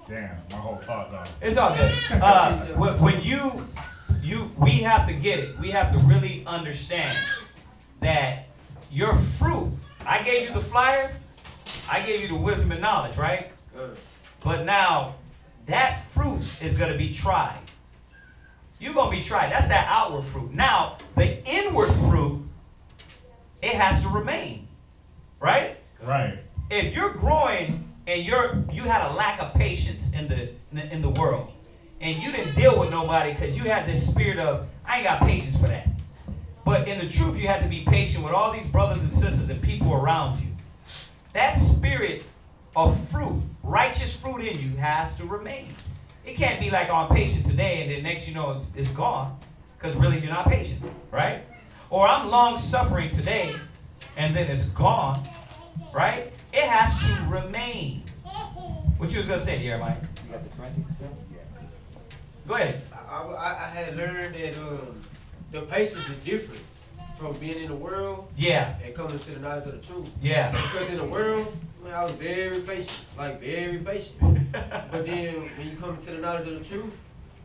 damn, my whole thought gone. It's all good. When we have to get it. We have to really understand that your fruit, I gave you the flyer, I gave you the wisdom and knowledge, right? Good. But now, that fruit is going to be tried. You're going to be tried. That's that outward fruit. Now, the inward fruit, it has to remain, right? Right. If you're growing and you had a lack of patience in the world, and you didn't deal with nobody because you had this spirit of, I ain't got patience for that. But in the truth, you had to be patient with all these brothers and sisters and people around you. That spirit of fruit, righteous fruit in you, has to remain. It can't be like, oh, I'm patient today, and then next you know it's gone, because really you're not patient, right? Or I'm long-suffering today, and then it's gone, right? It has to remain. What you was going to say, Jeremiah? You got the Corinthians still? Yeah. Go ahead. I had learned that the patience is different from being in the world Yeah. and coming to the knowledge of the truth. Yeah. Because in the world, man, I was very patient, like very patient. But then when you come to the knowledge of the truth,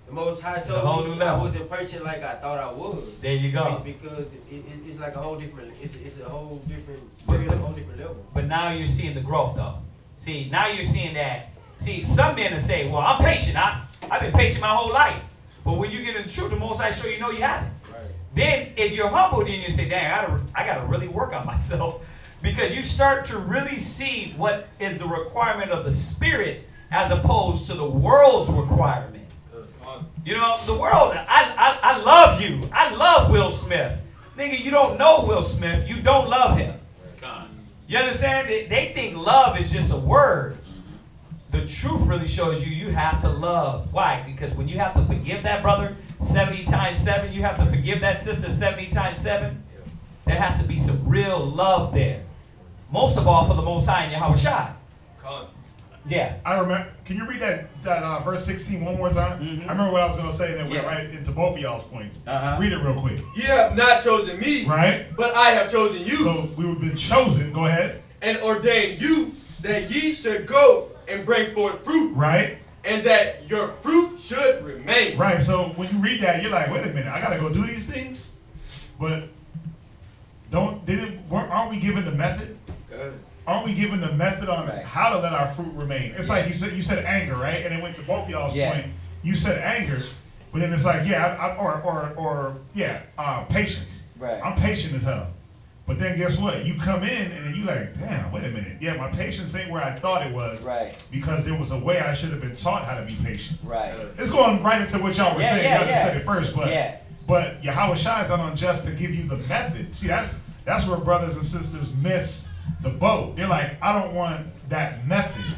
the Most High It's a whole showed new me I level. wasn't patient like I thought I was. There you go. Because it's like a whole different, it's a whole different, we're at a whole different level. But now you're seeing the growth, though. See, now you're seeing that. See, some men will say, well, I'm patient. I've been patient my whole life. But when you get in the truth, the Most High show you know you haven't. Right. Then, if you're humble, then you say, dang, I got to really work on myself. Because you start to really see what is the requirement of the Spirit as opposed to the world's requirement. You know, the world, I love you. I love Will Smith. Nigga, you don't know Will Smith. You don't love him. You understand? They think love is just a word. The truth really shows you have to love. Why? Because when you have to forgive that brother 70 times 7, you have to forgive that sister 70 times 7, there has to be some real love there. Most of all for the Most High and Yahweh Shai. Yeah. I remember. Can you read that verse 16 one more time? I remember what I was going to say, and then went right into both of y'all's points. Read it real quick. Ye have not chosen me, right? But I have chosen you. So we have been chosen. Go ahead. And ordained you that ye should go and bring forth fruit. Right. And that your fruit should remain. Right. So when you read that, you're like, wait a minute, I got to go do these things, but aren't we given the method? Aren't we given the method on how to let our fruit remain? It's like you said anger, right? And it went to both y'all's point. You said anger, but then it's like, patience. Right. I'm patient as hell. But then guess what? You come in and then you like, damn, wait a minute. Yeah, my patience ain't where I thought it was. Right. Because there was a way I should have been taught how to be patient. Right. It's going right into what y'all were saying. Y'all just said it first, but Yahweh Shai is not unjust to give you the method. See, that's where brothers and sisters miss the boat. They're like, I don't want that method.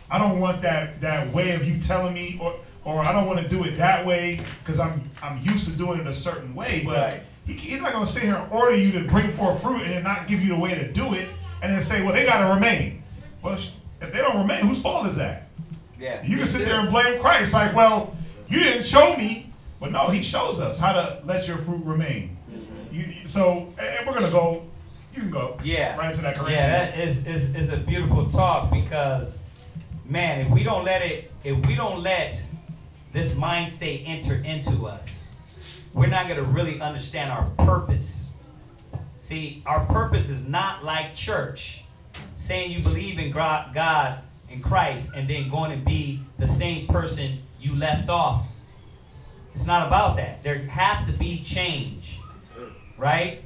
I don't want that way of you telling me, or I don't want to do it that way because I'm used to doing it a certain way. But he's not going to sit here and order you to bring forth fruit and then not give you the way to do it and then say, well, they got to remain. Well, if they don't remain, whose fault is that? Yeah. You can sit there and blame Christ like, well, you didn't show me. But no, he shows us how to let your fruit remain. So, and we're going to go. You can go. Yeah. Right into that Corinthians. Yeah, that is a beautiful talk because, man, if we don't let this mind state enter into us, we're not going to really understand our purpose. See, our purpose is not like church, saying you believe in God and Christ and then going and be the same person you left off. It's not about that. There has to be change, right?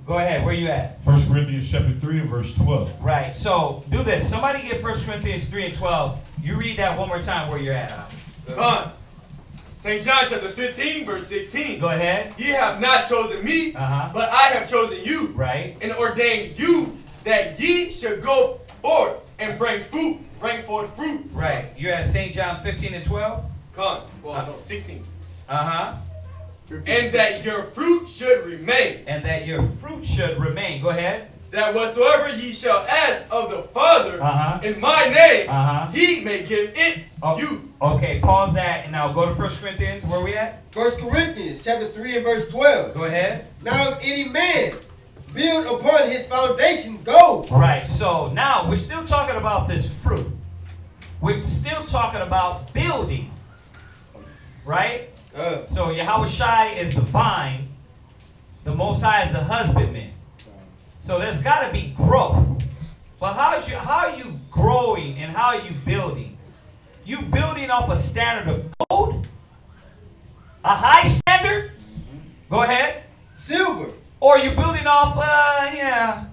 Go ahead. Where you at? 1 Corinthians chapter 3 and verse 12. Right. So do this. Somebody get 1 Corinthians 3 and 12. You read that one more time where you're at. St. John chapter 15 verse 16. Go ahead. Ye have not chosen me, but I have chosen you. Right. And ordained you that ye should go forth and bring forth fruit. Right. You're at St. John 15 and 12? Well, 16. And that your fruit should remain. And that your fruit should remain. Go ahead. That whatsoever ye shall ask of the Father in my name, ye may give it you. Okay, pause that and now go to 1 Corinthians. Where we at? 1 Corinthians chapter 3 and verse 12. Go ahead. Now if any man build upon his foundation gold. Right, so now we're still talking about this fruit. We're still talking about building. Right? So Yahweh Shai is the vine. The Most High is the husbandman. So there's got to be growth. But how are you growing and how are you building? You building off a standard of gold? A high standard? Go ahead. Silver. Or you building off, I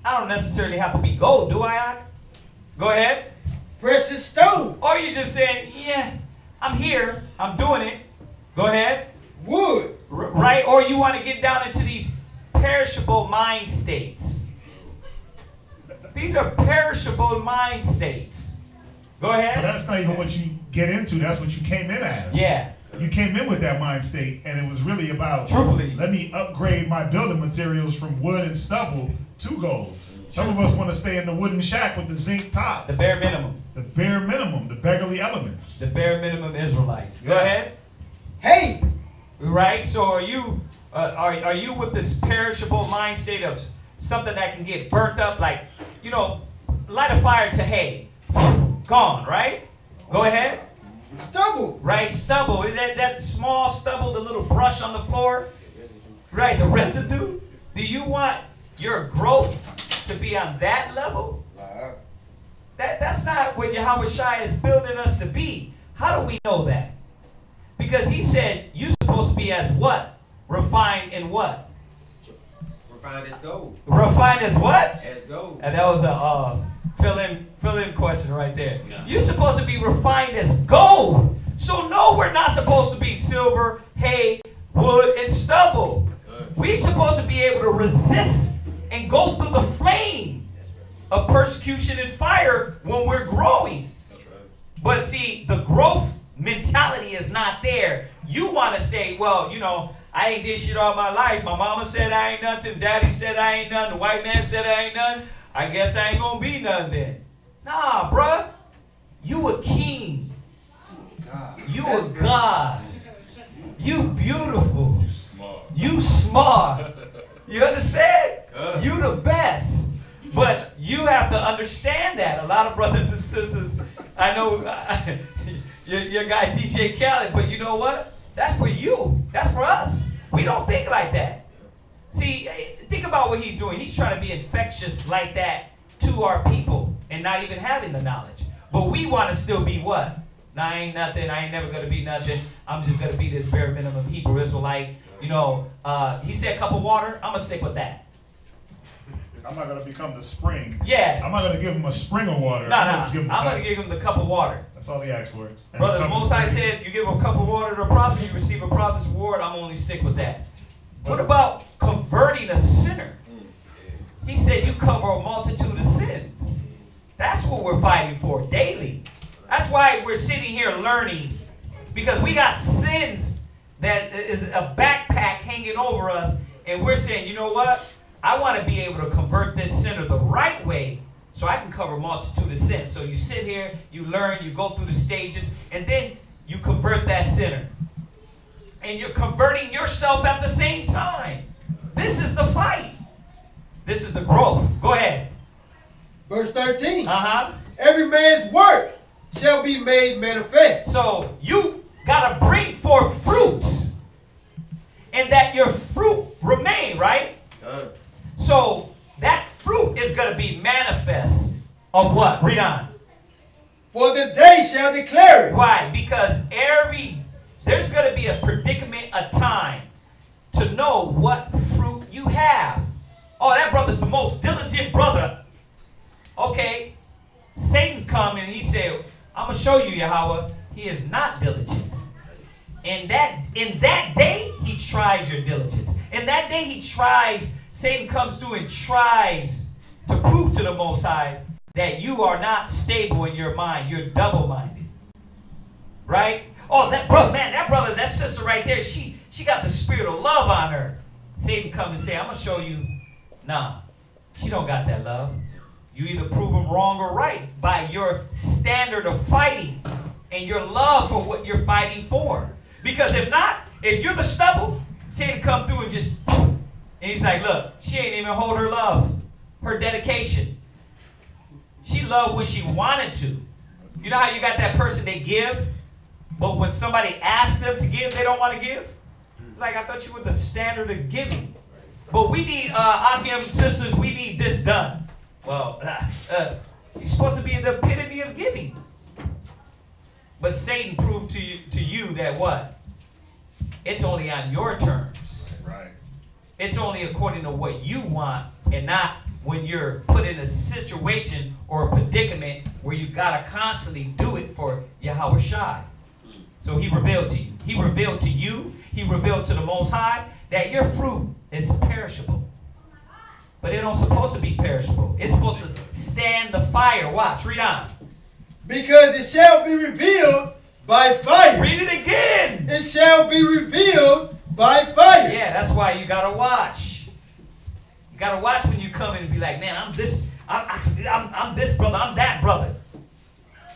don't necessarily have to be gold, do I? Go ahead. Precious stone. Or you just saying, yeah, I'm here, I'm doing it. Go ahead. Wood. Right? Or you want to get down into these perishable mind states. These are perishable mind states. Go ahead. But that's not even what you get into. That's what you came in as. Yeah. You came in with that mind state, and it was really about, truthfully, let me upgrade my building materials from wood and stubble to gold. Some of us want to stay in the wooden shack with the zinc top. The bare minimum. The bare minimum, the beggarly elements. The bare minimum Israelites. Go ahead. Hey! Right? So are Are you with this perishable mind state of something that can get burnt up, like, you know, light a fire to hay, gone, right? Go ahead. Stubble. Right, stubble. That small stubble, the little brush on the floor, right, the residue. Do you want your growth to be on that level? That's not what Yahweh Shai is building us to be. How do we know that? Because he said you're supposed to be as what? Refined in what? Refined as gold. Refined as what? As gold. And that was a fill in question right there. Yeah. You're supposed to be refined as gold. So no, we're not supposed to be silver, hay, wood, and stubble. We're supposed to be able to resist and go through the flame of persecution and fire when we're growing. That's right. But see, the growth mentality is not there. You want to stay, well, you know, I ain't did shit all my life. My mama said I ain't nothing. Daddy said I ain't nothing. The white man said I ain't nothing. I guess I ain't gonna be nothing then. Nah, bruh. You a king. You a God. You beautiful. You smart. You understand? You the best. But you have to understand that. A lot of brothers and sisters, I know your guy DJ Khaled, but you know what? That's for you. That's for us. We don't think like that. See, think about what he's doing. He's trying to be infectious like that to our people and not even having the knowledge. But we want to still be what? Nah, I ain't nothing. I ain't never going to be nothing. I'm just going to be this bare minimum Hebrew Israelite. You know, he said cup of water. I'm going to stick with that. I'm not going to become the spring. Yeah. I'm not going to give him a spring of water. I'm going to give him the cup of water. That's all he asked for. And Brother, the Most High said, you give him a cup of water to a prophet, you receive a prophet's reward. I'm only stick with that. What about converting a sinner? He said you cover a multitude of sins. That's what we're fighting for daily. That's why we're sitting here learning. Because we got sins that is a backpack hanging over us. And we're saying, you know what? I want to be able to convert this sinner the right way so I can cover a multitude of sins. So you sit here, you learn, you go through the stages, and then you convert that sinner. And you're converting yourself at the same time. This is the fight. This is the growth. Go ahead. Verse 13. Uh-huh. Every man's work shall be made manifest. So you got to bring forth fruits. And that your fruit remain, right? So that fruit is going to be manifest of what? Read on. For the day shall declare it. Why? Because there's going to be a predicament, a time to know what fruit you have. Oh, that brother's the most diligent brother. Okay. Satan come and he said, I'm going to show you, Yahweh, he is not diligent. In that day, he tries your diligence. In that day, Satan comes through and tries to prove to the Most High that you are not stable in your mind. You're double-minded. Right? Oh, that brother, that sister right there, she got the spirit of love on her. Satan comes and say, I'm going to show you, nah, she don't got that love. You either prove him wrong or right by your standard of fighting and your love for what you're fighting for. Because if not, if you're the stubble, Satan come through and just, and he's like, look, she ain't even hold her love, her dedication. She loved when she wanted to. You know how you got that person they give, but when somebody asks them to give, they don't want to give? It's like, I thought you were the standard of giving. But we need, Akim sisters, we need this done. Well, you're supposed to be the epitome of giving. But Satan proved to you that what? It's only on your terms. Right. It's only according to what you want and not when you're put in a situation or a predicament where you got to constantly do it for Yahweh Shai. So he revealed to you. He revealed to you. He revealed to the Most High that your fruit is perishable. But it don't supposed to be perishable. It's supposed to stand the fire. Watch. Read on. Because it shall be revealed by fire. Read it again. It shall be revealed by fire. Yeah, that's why you got to watch. You got to watch when you come in and be like, man, I'm this brother, I'm that brother.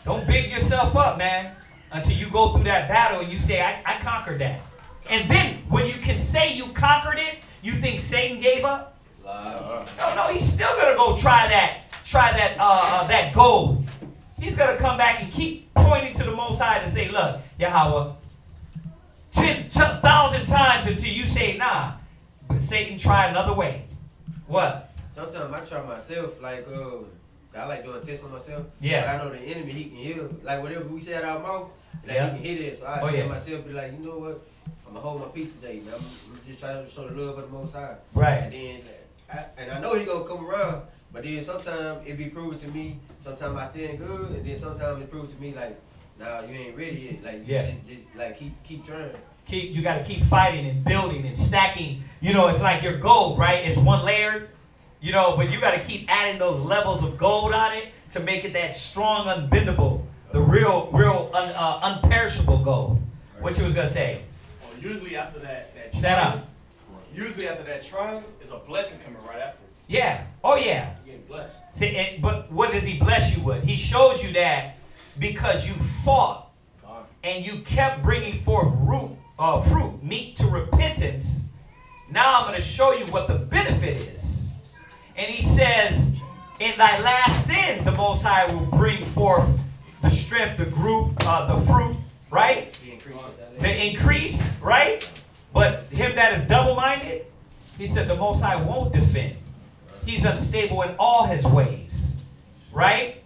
Don't big yourself up, man, until you go through that battle and you say, I conquered that. And then when you can say you conquered it, you think Satan gave up? No, he's still gonna go try that gold. He's gonna come back and keep pointing to the Most High to say, look, Yahweh, 10,000 times until you say nah. But Satan tried another way. What? Sometimes I try myself, like I like doing tests on myself. Yeah. But I know the enemy, he can hear. Like whatever we say out our mouth, like Yeah. he can hear that. So I tell myself, be like, you know what? I'm gonna hold my peace today, man. I'm just trying to show the love of the Most High. Right. And then I know he gonna come around, but then sometimes it be proven to me. Sometimes I stand good, and then sometimes it proves to me like, nah, you ain't ready yet. Like just like keep trying. You got to keep fighting and building and stacking. You know, it's like your gold, right? It's one layer, you know, but you got to keep adding those levels of gold on it to make it that strong, unbendable, the real unperishable gold. What you was gonna say? Well, usually after that Stand up. Usually after that trying, is a blessing coming right after. Yeah. Oh yeah. You're getting blessed. See, but what does he bless you with? He shows you that because you fought and you kept bringing forth fruit, meat to repentance. Now I'm going to show you what the benefit is. And he says, in thy last end, the Most High will bring forth the strength, the fruit, right? The increase, right? But him that is double-minded, he said the Most High won't defend. He's unstable in all his ways, right?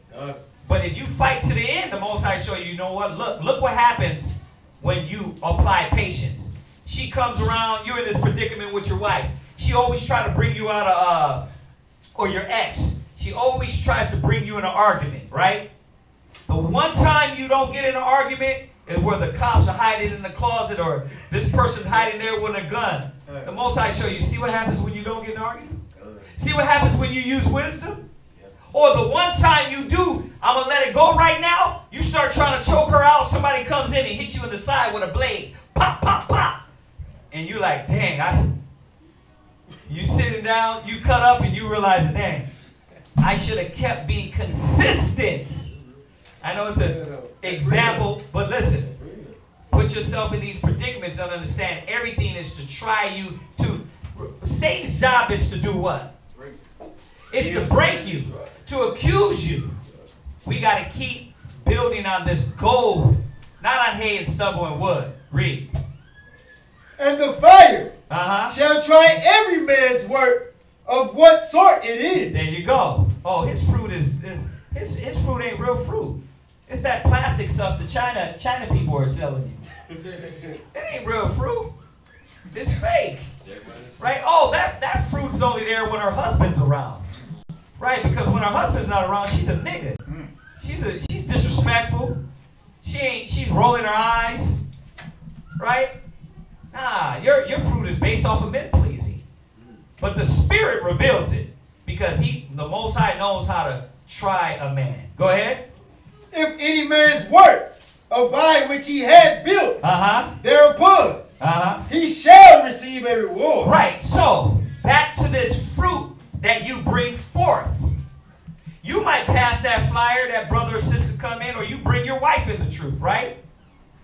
But if you fight to the end, the Most High show you, you know what? Look what happens when you apply patience. She comes around, you're in this predicament with your wife. She always tries to bring you out of, or your ex. She always tries to bring you in an argument, right? The one time you don't get in an argument is where the cops are hiding in the closet or this person's hiding there with a gun. The Most High show you, see what happens when you don't get in an argument? See what happens when you use wisdom? Or the one time you do, I'm going to let it go right now, you start trying to choke her out, somebody comes in and hits you in the side with a blade. Pop, pop, pop. And you're like, dang, you sitting down, you cut up and you realize, dang, I should have kept being consistent. I know it's an example, but listen, put yourself in these predicaments and understand everything is to try you to, Satan's job is to do what? It's to break you, to accuse you. We got to keep building on this gold, not on hay and stubble and wood. Read. And the fire shall try every man's work of what sort it is. There you go. Oh, his fruit his fruit ain't real fruit. It's that plastic stuff the China people are selling you. It ain't real fruit. It's fake. Right? Oh, that fruit's only there when her husband's around. Right, because when her husband's not around, she's a nigga. She's disrespectful. She's rolling her eyes. Right? Nah, your fruit is based off of men pleasing. But the Spirit reveals it because the Most High knows how to try a man. Go ahead. If any man's work abide which he had built thereupon, he shall receive a reward. Right, so back to this fruit that you bring forth. You might pass that flyer, that brother or sister come in, or you bring your wife in the truth, right?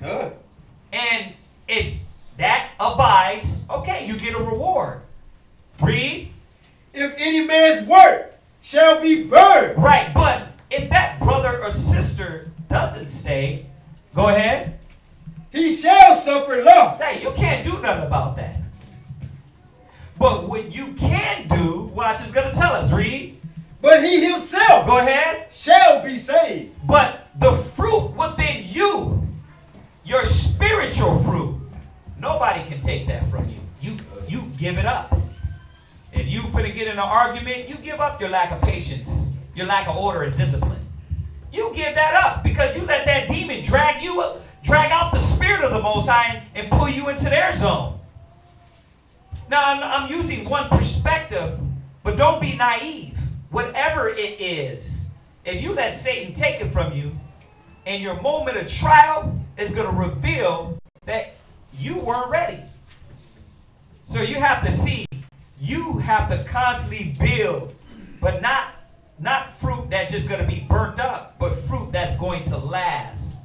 And if that abides, okay, you get a reward. Read. If any man's work shall be burned. Right, but if that brother or sister doesn't stay, go ahead. He shall suffer loss. Hey, you can't do nothing about that. But what you can do, watch is going to tell us. Read. But he himself, go ahead, shall be saved. But the fruit within you, your spiritual fruit, nobody can take that from you. You give it up. If you finna get in an argument, you give up your lack of patience, your lack of order and discipline. You give that up because you let that demon drag out the spirit of the Most High and pull you into their zone. Now, I'm using one perspective, but don't be naive. Whatever it is, if you let Satan take it from you, in your moment of trial, it's going to reveal that you weren't ready. So you have to see, you have to constantly build, but not fruit that's just going to be burnt up, but fruit that's going to last.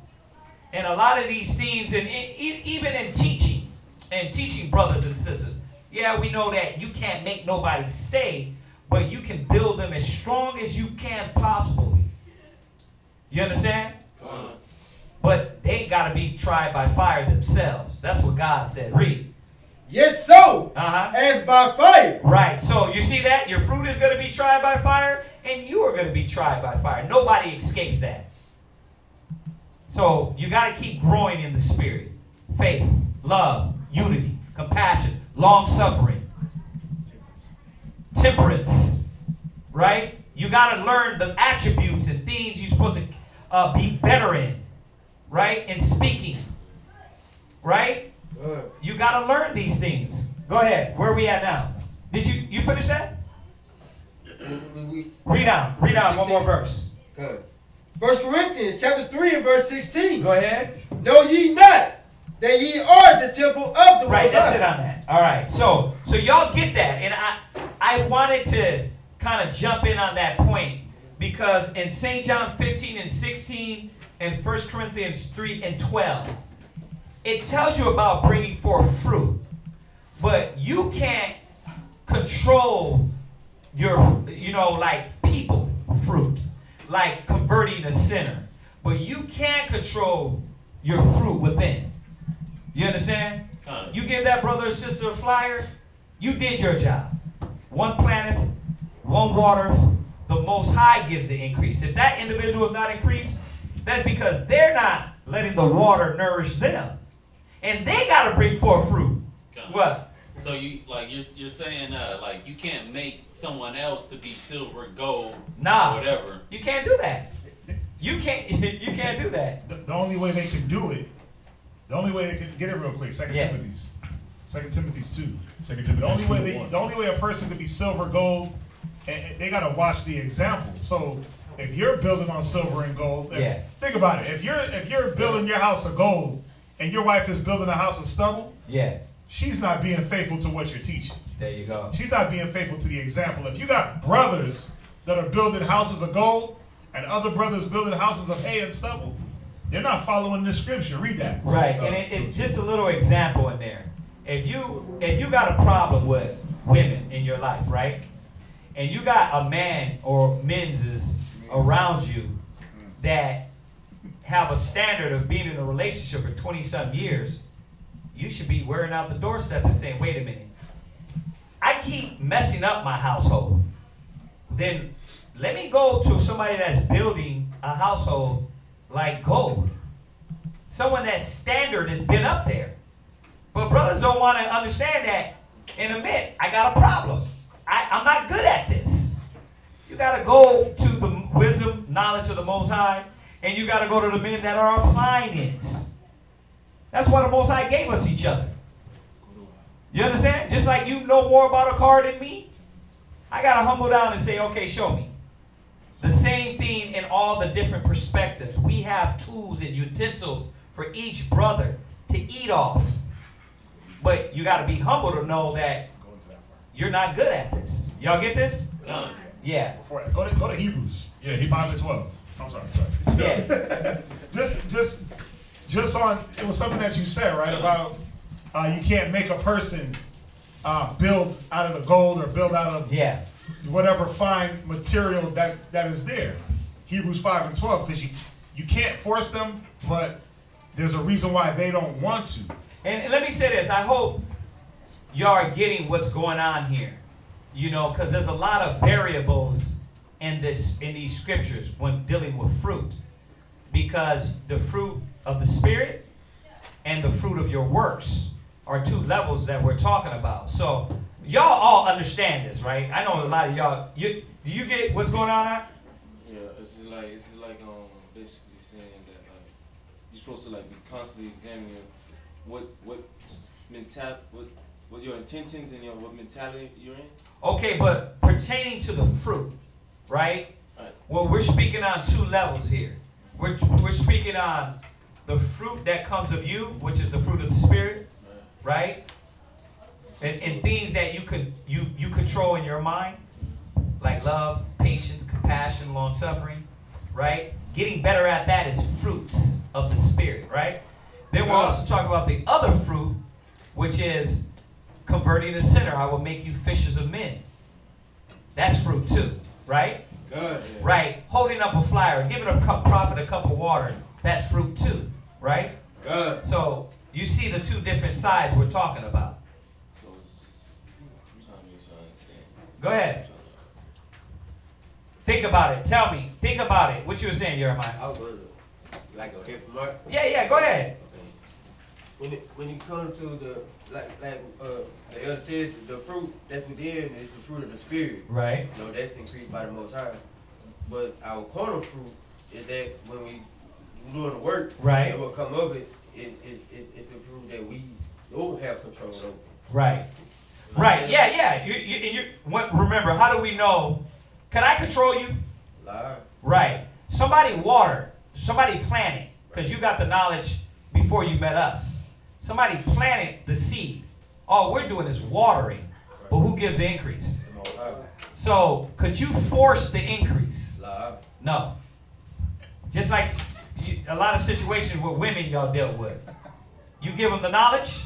And a lot of these things, and even in teaching, and teaching brothers and sisters. Yeah, we know that you can't make nobody stay, but you can build them as strong as you can possibly. You understand? But they got to be tried by fire themselves. That's what God said. Read. Yet so, as by fire. Right. So you see that? Your fruit is going to be tried by fire, and you are going to be tried by fire. Nobody escapes that. So you got to keep growing in the spirit. Faith, love, unity, compassion, long-suffering, temperance. Right? You got to learn the attributes and things you're supposed to be better in. Right? In speaking. Right? You got to learn these things. Go ahead. Where are we at now? Did you finish that? Read on one more verse. Good. 1 Corinthians chapter 3 and verse 16. Go ahead. Know ye not that ye are the temple of the Most High? Right, that's it on that. All right. So y'all get that. And I wanted to kind of jump in on that point because in St. John 15 and 16 and 1 Corinthians 3 and 12, it tells you about bringing forth fruit. But you can't control your, like people fruit, like converting a sinner. But you can control your fruit within. You understand? You give that brother or sister a flyer, you did your job. One planted, one water, the Most High gives the increase. If that individual is not increased, that's because they're not letting the water nourish them. And they got to bring forth fruit. What? So you're saying like you can't make someone else to be silver, gold, or whatever. You can't do that. You can't do that. The only way they can do it, the only way they can get it real quick, 2 Timothy's 2. The only way a person can be silver, gold, and they gotta watch the example. So if you're building on silver and gold, think about it. If you're building your house of gold and your wife is building a house of stubble, she's not being faithful to what you're teaching. There you go. She's not being faithful to the example. If you got brothers that are building houses of gold and other brothers building houses of hay and stubble, they're not following the scripture. Read that. Right, and it's just a little example in there. If you got a problem with women in your life, right, and you got a man or men's around you that have a standard of being in a relationship for 20-some years, you should be wearing out the doorstep and saying, wait a minute, I keep messing up my household. Then let me go to somebody that's building a household like gold. Someone that standard has been up there. But brothers don't want to understand that and admit, I got a problem. I'm not good at this. You got to go to the wisdom, knowledge of the Most High, and you got to go to the men that are applying it. That's why the Most High gave us each other. You understand? Just like you know more about a car than me, I got to humble down and say, okay, show me. The same thing in all the different perspectives. We have tools and utensils for each brother to eat off. But you got to be humble to know that you're not good at this. Y'all get this? Yeah. Go to Hebrews. Yeah, 5 and 12. I'm sorry. Yeah. just on, it was something that you said, right, about you can't make a person build out of the gold or build out of whatever fine material that is there. Hebrews 5 and 12, because you can't force them, but there's a reason why they don't want to. And let me say this. I hope y'all are getting what's going on here. You know, because there's a lot of variables in these scriptures when dealing with fruit. Because the fruit of the Spirit and the fruit of your works are two levels that we're talking about. So y'all all understand this, right? I know a lot of y'all. Do you get what's going on now? Yeah, it's like basically saying that you're supposed to like be constantly examining what your intentions and what mentality you're in. Okay, but pertaining to the fruit, right? Well, we're speaking on two levels here. We're speaking on the fruit that comes of you, which is the fruit of the Spirit, right? And things that you control in your mind, like love, patience, compassion, long suffering, right? Getting better at that is fruits of the Spirit, right? Then we'll also talk about the other fruit, which is converting a sinner. I will make you fishers of men. That's fruit too, right? Good. Right. Holding up a flyer, giving a prophet a cup of water. That's fruit too, right? Good. So you see the two different sides we're talking about. Go ahead. Think about it. Tell me. Think about it. What you were saying, Jeremiah. I was going to, like a hip mark. Yeah, go ahead. Okay. When you come to the, the elder says, the fruit that's within is the fruit of the Spirit. Right. You know, that's increased by the Most High. But our carnal fruit is that when we doing the work, right, and what come of it is the fruit that we don't have control over. Right. Right. Yeah. Remember, how do we know? Can I control you? Lie. Right. Somebody watered. Somebody planted. Because you got the knowledge before you met us. Somebody planted the seed. All we're doing is watering. But who gives the increase? So, could you force the increase? Lie. No. Just like a lot of situations with women y'all dealt with. You give them the knowledge,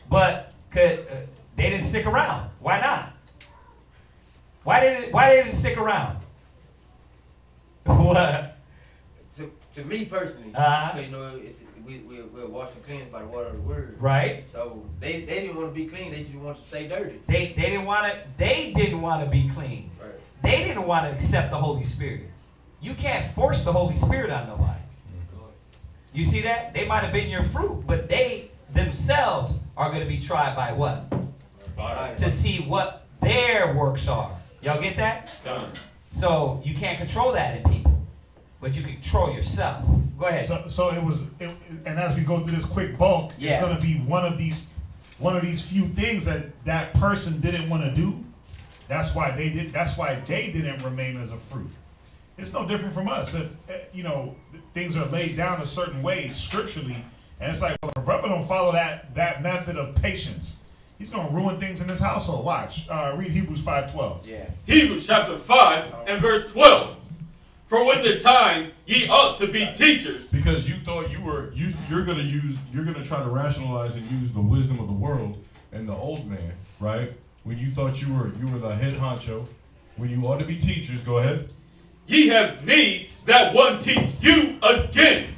but they didn't stick around. Why not? Why they didn't stick around? What? To me personally, because you know we're washed and cleansed by the water of the word. Right. So they didn't want to be clean. They just wanted to stay dirty. They didn't want to be clean. Right. They didn't want to accept the Holy Spirit. You can't force the Holy Spirit on nobody. You see that? They might have been your fruit, but they themselves are going to be tried by what? Fire. To see what their works are. Y'all get that? So you can't control that in people, but you can control yourself. Go ahead. So and as we go through this quick bulk, it's going to be one of these few things that person didn't want to do. That's why they didn't remain as a fruit. It's no different from us. If things are laid down a certain way scripturally, and it's like, well, if a brother don't follow that method of patience, he's going to ruin things in his household. Watch. Read Hebrews 5:12. Yeah. Hebrews chapter 5 and verse 12. For when the time ye ought to be teachers. Because you thought you're gonna try to rationalize and use the wisdom of the world and the old man, right? When you thought you were the head honcho, when you ought to be teachers. Go ahead. Ye have need that one teach you again.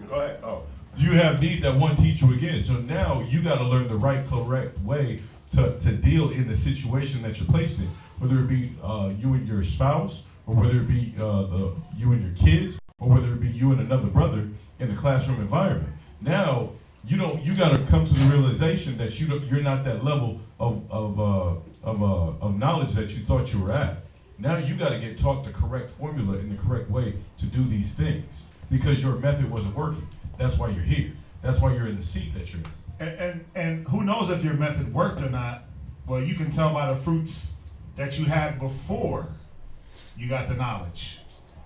Go ahead. Oh. You have need that one teach you again. So now you got to learn the right, correct way to deal in the situation that you're placed in. Whether it be you and your spouse, or whether it be you and your kids, or whether it be you and another brother in the classroom environment. Now you got to come to the realization that you're not that level of knowledge that you thought you were at. Now you got to get taught the correct formula in the correct way to do these things, because your method wasn't working. That's why you're here. That's why you're in the seat that you're in. And who knows if your method worked or not? Well, you can tell by the fruits that you had before you got the knowledge.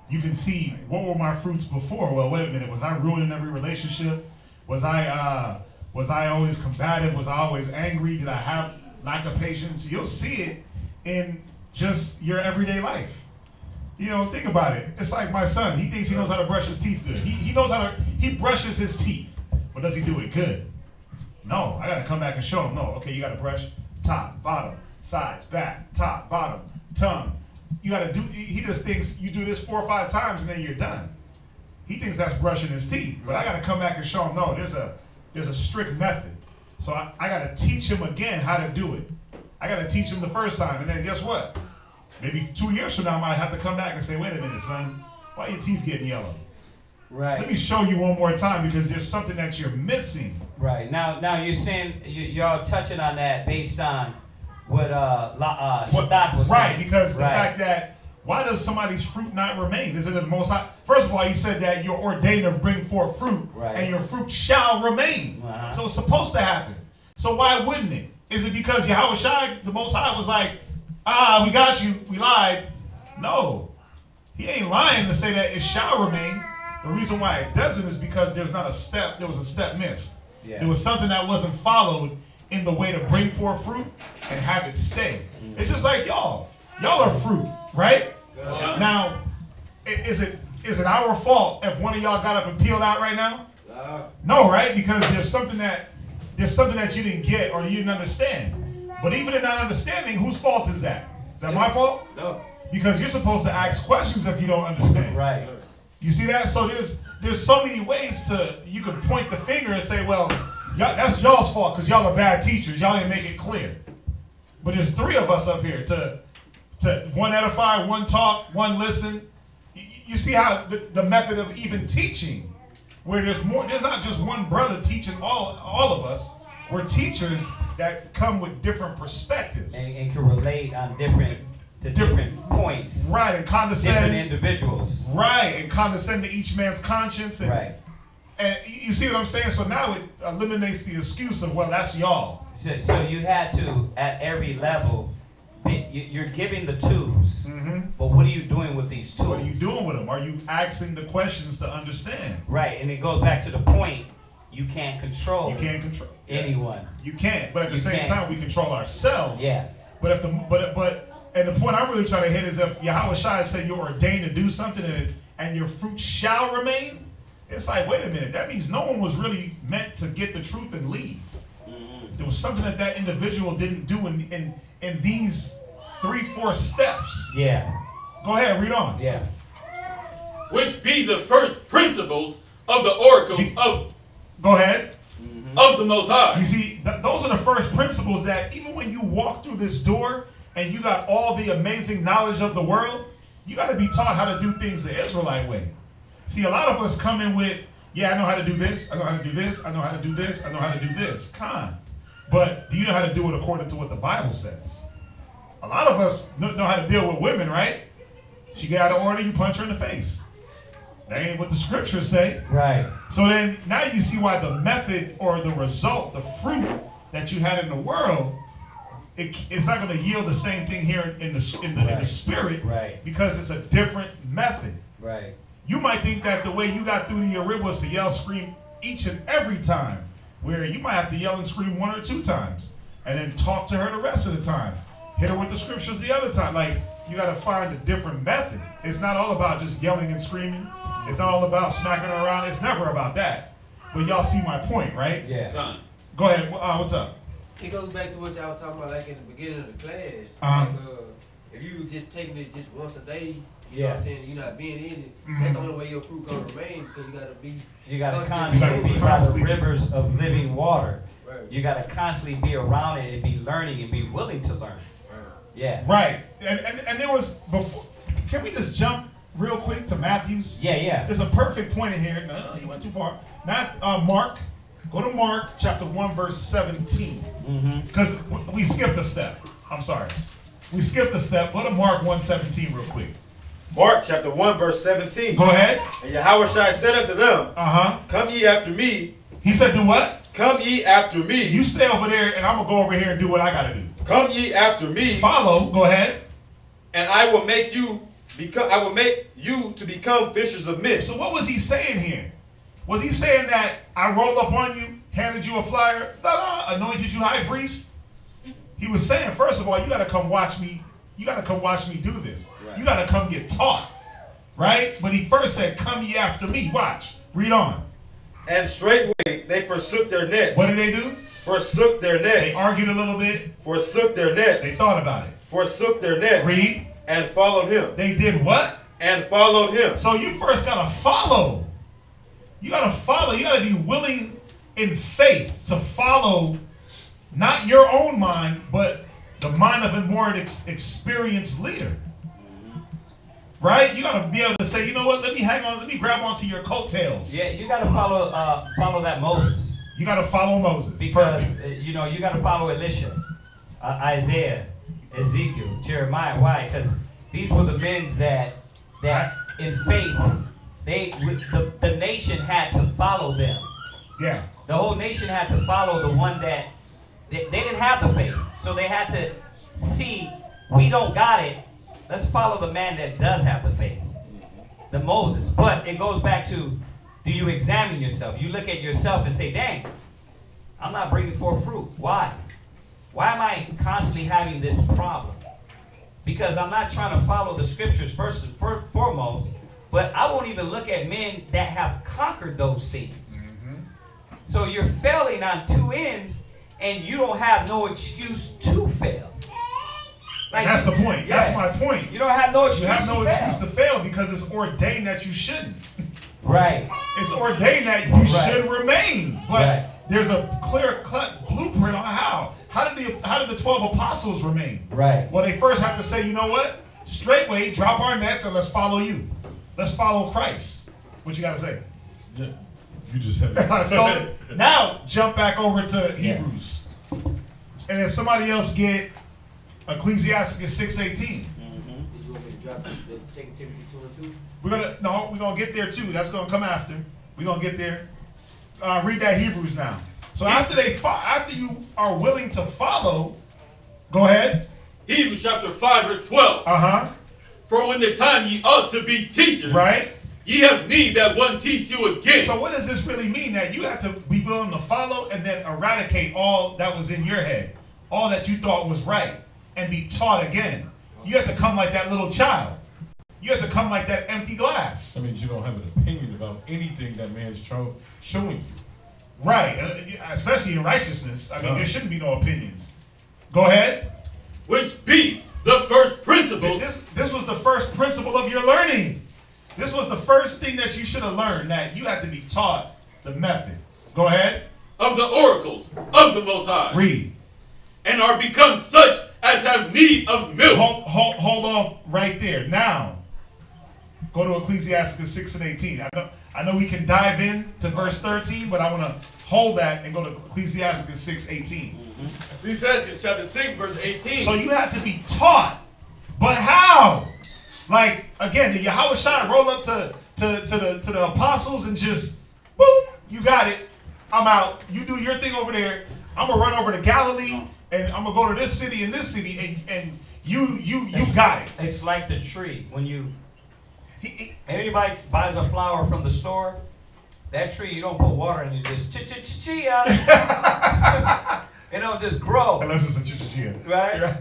You can see, what were my fruits before? Well, wait a minute. Was I ruining every relationship? Was I always combative? Was I always angry? Did I have lack of patience? You'll see it in just your everyday life. Think about it. It's like my son. He thinks he knows how to brush his teeth good. He brushes his teeth, but does he do it good? No, I got to come back and show him. No, okay, you got to brush top, bottom, sides, back, top, bottom, tongue. You got to do, he just thinks you do this 4 or 5 times and then you're done. He thinks that's brushing his teeth, but I got to come back and show him, no, there's a strict method. So I got to teach him again how to do it. I got to teach him the first time, and then guess what? Maybe 2 years from now, I might have to come back and say, wait a minute, son, why are your teeth getting yellow? Right. Let me show you one more time, because there's something that you're missing. Right. Now you're saying, y'all touching on that based on what Shadak was saying. Right, because the fact that, why does somebody's fruit not remain? Is it the Most High? First of all, he said that you're ordained to bring forth fruit, and your fruit shall remain. So it's supposed to happen. So why wouldn't it? Is it because Yahweh Shai, the Most High, was like, we got you, we lied? No. He ain't lying to say that it shall remain. The reason why it doesn't is because there was a step missed. Yeah. There was something that wasn't followed in the way to bring forth fruit and have it stay. It's just like y'all. Y'all are fruit, right? Now, is it our fault if one of y'all got up and peeled out right now? No, right? Because there's something that there's something that you didn't get or you didn't understand. But even in not understanding, whose fault is that? Is that my fault? No. Because you're supposed to ask questions if you don't understand. Right. You see that? So there's so many ways you can point the finger and say, well, that's y'all's fault because y'all are bad teachers. Y'all didn't make it clear. But there's three of us up here to one edify, one talk, one listen. You see how the method of even teaching, where there's not just one brother teaching all of us. We're teachers that come with different perspectives. And can relate on different points. Right, and condescend. Different individuals. Right, and condescend to each man's conscience. And, right. And you see what I'm saying? So now it eliminates the excuse of, well, that's y'all. So you had to, at every level, you're giving the tools, but what are you doing with these tools? What are you doing with them? Are you asking the questions to understand? Right, and it goes back to the point, you can't control. You can't control anyone. You can't, but at the same time, we control ourselves. Yeah. But and the point I'm really trying to hit is if Yahweh Shai said you're ordained to do something and your fruit shall remain, it's like, wait a minute, that means no one was really meant to get the truth and leave. There was something that individual didn't do in these 3-4 steps. Yeah. Go ahead, read on. Yeah. Which be the first principles of the oracles of. Go ahead. Of the Most High. You see, those are the first principles that even when you walk through this door and you got all the amazing knowledge of the world, you got to be taught how to do things the Israelite way. See, a lot of us come in with, yeah, I know how to do this, I know how to do this, I know how to do this, I know how to do this. Con. But do you know how to do it according to what the Bible says? A lot of us know how to deal with women, right? She get out of order, you punch her in the face. That ain't what the scriptures say. Right. So then now you see why the method or the result, the fruit that you had in the world, it's not going to yield the same thing here in the spirit, right? Because it's a different method. Right. You might think that the way you got through the rib was to yell, scream each and every time, where you might have to yell and scream 1 or 2 times, and then talk to her the rest of the time. Hit her with the scriptures the other time. Like, you got to find a different method. It's not all about just yelling and screaming. It's not all about smacking her around. It's never about that. But y'all see my point, right? Yeah. Go ahead. What's up? It goes back to what y'all was talking about, like in the beginning of the class. Uh-huh. Like, if you were just taking it just once a day, you Yeah. know what I'm saying, you're not being in it, that's the only way your fruit gonna remain, because you gotta be. You gotta constantly be by the rivers of living water. Right. You gotta constantly be around it and be learning and be willing to learn. Right. Yeah. Right. And there was before. Can we just jump real quick to Matthew's? Yeah, yeah. There's a perfect point in here. No, you went too far. Mark. Go to Mark chapter 1 verse 17. Because we skipped a step. I'm sorry. We skipped a step. Go to Mark 1:17 real quick. Mark chapter 1 verse 17. Go ahead. And Yahweh Shai said unto them, Come ye after me. He said, do what? Come ye after me. You stay over there and I'm going to go over here and do what I got to do. Come ye after me. Follow. Go ahead. And I will make you to become fishers of men. So what was he saying here? Was he saying that I rolled up on you, handed you a flyer, anointed you high priest? He was saying, first of all, you got to come watch me. You got to come watch me do this. Right. You got to come get taught. Right? But he first said, come ye after me. Watch. Read on. And straightway they forsook their nets. What did they do? Forsook their nets. They argued a little bit. Forsook their nets. They thought about it. Forsook their nets. Read. And followed him. They did what? And followed him. So you first got to follow. You got to follow. You got to be willing in faith to follow not your own mind, but the mind of a more experienced leader. Right? You got to be able to say, you know what, let me hang on, let me grab onto your coattails. Yeah, you got to follow that Moses. You got to follow Moses. Because, you got to follow Elisha, Isaiah, Ezekiel, Jeremiah. Why? Because these were the men that in faith, the nation had to follow them. Yeah. The whole nation had to follow the one that they didn't have the faith. So they had to see, we don't got it. Let's follow the man that does have the faith. The Moses. But it goes back to, do you examine yourself? You look at yourself and say, dang, I'm not bringing forth fruit. Why? Why am I constantly having this problem? Because I'm not trying to follow the scriptures first and foremost, but I won't even look at men that have conquered those things. So you're failing on two ends, and you don't have no excuse to fail. Like, that's the point. Yeah. That's my point. You don't have no excuse. You have no to excuse fail. to fail because it's ordained that you shouldn't. Right. It's ordained that you should remain. But there's a clear-cut blueprint on how. How did the 12 apostles remain? Right. Well, they first have to say, you know what? Straightway, drop our nets and let's follow you. Let's follow Christ. What you got to say? Yeah. You just said it. So now jump back over to Hebrews. And then somebody else get Ecclesiasticus 6:18. Did you want me to drop the 2 Timothy 2:2? We're gonna get there too. That's gonna come after. We're gonna get there. Read that Hebrews now. So after you are willing to follow, go ahead. Hebrews chapter 5 verse 12. For when the time ye ought to be teachers, right? Ye have need that one teach you again. So what does this really mean? That you have to be willing to follow and then eradicate all that was in your head, all that you thought was right, and be taught again. You have to come like that little child. You have to come like that empty glass. That means you don't have an opinion about anything that man's showing you. Right, especially in righteousness. I mean, there shouldn't be no opinions. Go ahead. Which be the first principles. This was the first principle of your learning. This was the first thing that you should have learned, that you had to be taught the method. Go ahead. Of the oracles of the Most High. Read. And are become such as have need of milk. Hold off right there. Now, go to Ecclesiasticus 6:18. I know we can dive in to verse 13, but I want to hold that and go to Ecclesiasticus 6:18. Ecclesiasticus chapter 6 verse 18. So you have to be taught. But how? Like, again, did Yahweh Shai roll up to the apostles and just, boom, you got it. I'm out. You do your thing over there. I'm going to run over to Galilee, and I'm going to go to this city and this city, and you got it. It's like the tree. When anybody buys a flower from the store, that tree, you don't put water in it, just chi-chi-chi-chi out of it. It don't just grow. Unless it's a chi-chi-chi. Right? Yeah.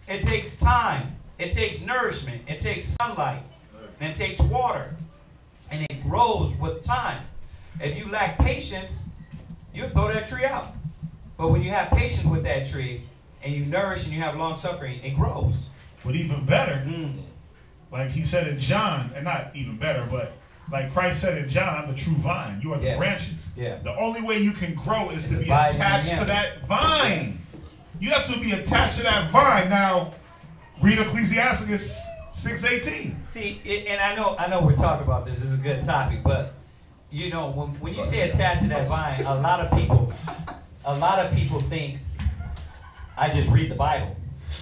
It takes time. It takes nourishment. It takes sunlight. And it takes water. And it grows with time. If you lack patience, you throw that tree out. But when you have patience with that tree, and you nourish and you have long suffering, it grows. But even better, like he said in John, and not even better, but like Christ said in John, I'm the true vine. You are the branches. Yeah. The only way you can grow is to be attached to that vine. You have to be attached to that vine. Now, read Ecclesiasticus 6:18. See, and I know we're talking about this. This is a good topic, but you know, when you say attached to that vine, a lot of people think I just read the Bible.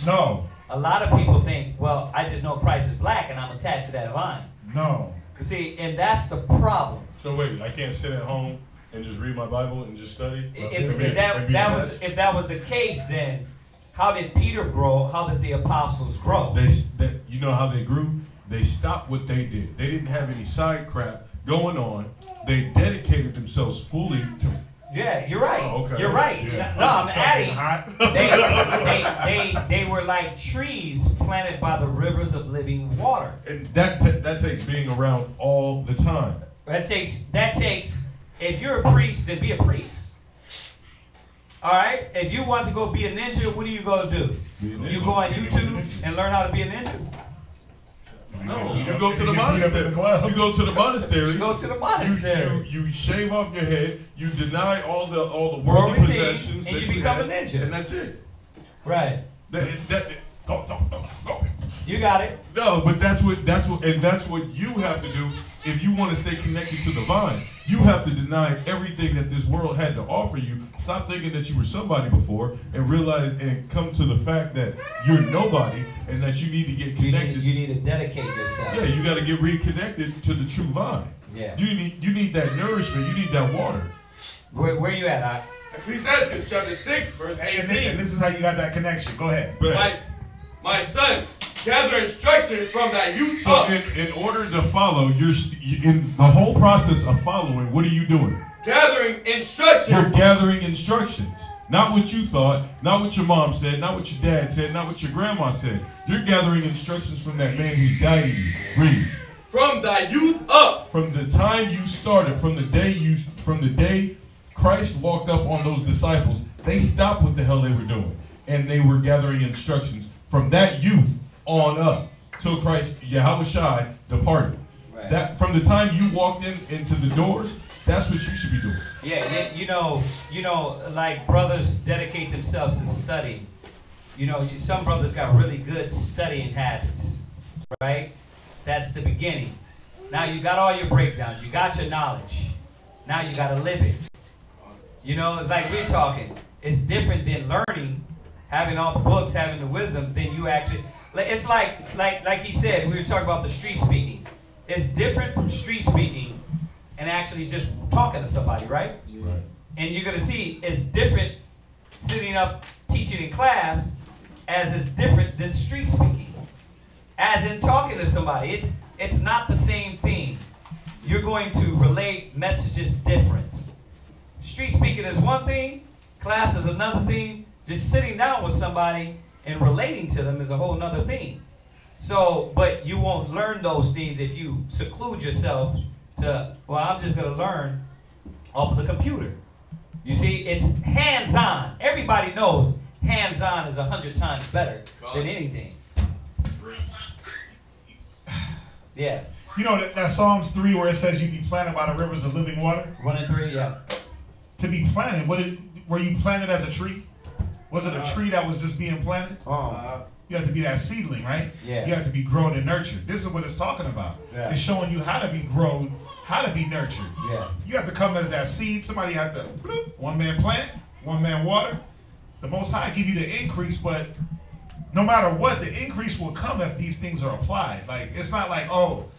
No. A lot of people think, well, I just know Christ is black and I'm attached to that vine. No. See, and that's the problem. So wait, I can't sit at home and just read my Bible and just study? If that was the case, then how did Peter grow? How did the apostles grow? You know how they grew? They stopped what they did. They didn't have any side crap going on. They dedicated themselves fully to. Yeah, you're right. Oh, okay. You're right. Yeah. No, I'm adding. They were like trees planted by the rivers of living water. And that takes being around all the time. That takes. If you're a priest, then be a priest. All right. If you want to go be a ninja, what do you go do? You go on YouTube and learn how to be a ninja. No, you go to the monastery. You go to the monastery. You go to the monastery. You shave off your head. You deny all the worldly possessions, and you become a ninja. And that's it. Right. Go. You got it. No, but that's what you have to do if you want to stay connected to the vine. You have to deny everything that this world had to offer you. Stop thinking that you were somebody before and realize and come to the fact that you're nobody and that you need to get connected. You need to dedicate yourself. Yeah, you got to get reconnected to the true vine. Yeah. You need that nourishment. You need that water. Where you at? Ecclesiasticus chapter 6 verse 18. And this is how you got that connection. Go ahead. My son, gather instruction from thy youth so up. In order to follow, you're in the whole process of following. What are you doing? Gathering instruction. You're gathering instructions. Not what you thought, not what your mom said, not what your dad said, not what your grandma said. You're gathering instructions from that man who's guiding you. Read. From thy youth up. From the time you started, from the day Christ walked up on those disciples. They stopped what the hell they were doing. And they were gathering instructions from that youth on up till Christ, Yahushua, departed. Right. That from the time you walked into the doors, that's what you should be doing. Yeah, you know, like brothers dedicate themselves to study. You know, some brothers got really good studying habits, right? That's the beginning. Now you got all your breakdowns. You got your knowledge. Now you got to live it. You know, it's like we're talking. It's different than learning, having all the books, having the wisdom, than you actually. It's like he said, we were talking about the street speaking. It's different from street speaking and actually just talking to somebody, right? Right. And you're going to see it's different sitting up teaching in class as it's different than street speaking. As in talking to somebody. It's not the same thing. You're going to relate messages different. Street speaking is one thing, class is another thing. Just sitting down with somebody and relating to them is a whole nother thing. So, but you won't learn those things if you seclude yourself to, well, I'm just going to learn off of the computer. You see, it's hands-on. Everybody knows hands-on is 100 times better than anything. Yeah. You know that Psalms 3 where it says you be planted by the rivers of living water? 1 and 3, yeah. To be planted, were you planted as a tree? Was it a tree that was just being planted? You have to be that seedling, right? Yeah. You have to be grown and nurtured. This is what it's talking about. Yeah. It's showing you how to be grown, how to be nurtured. Yeah. You have to come as that seed. Somebody have to, bloop, one man plant, one man water. The Most High give you the increase, but no matter what, the increase will come if these things are applied. Like, it's not like, oh,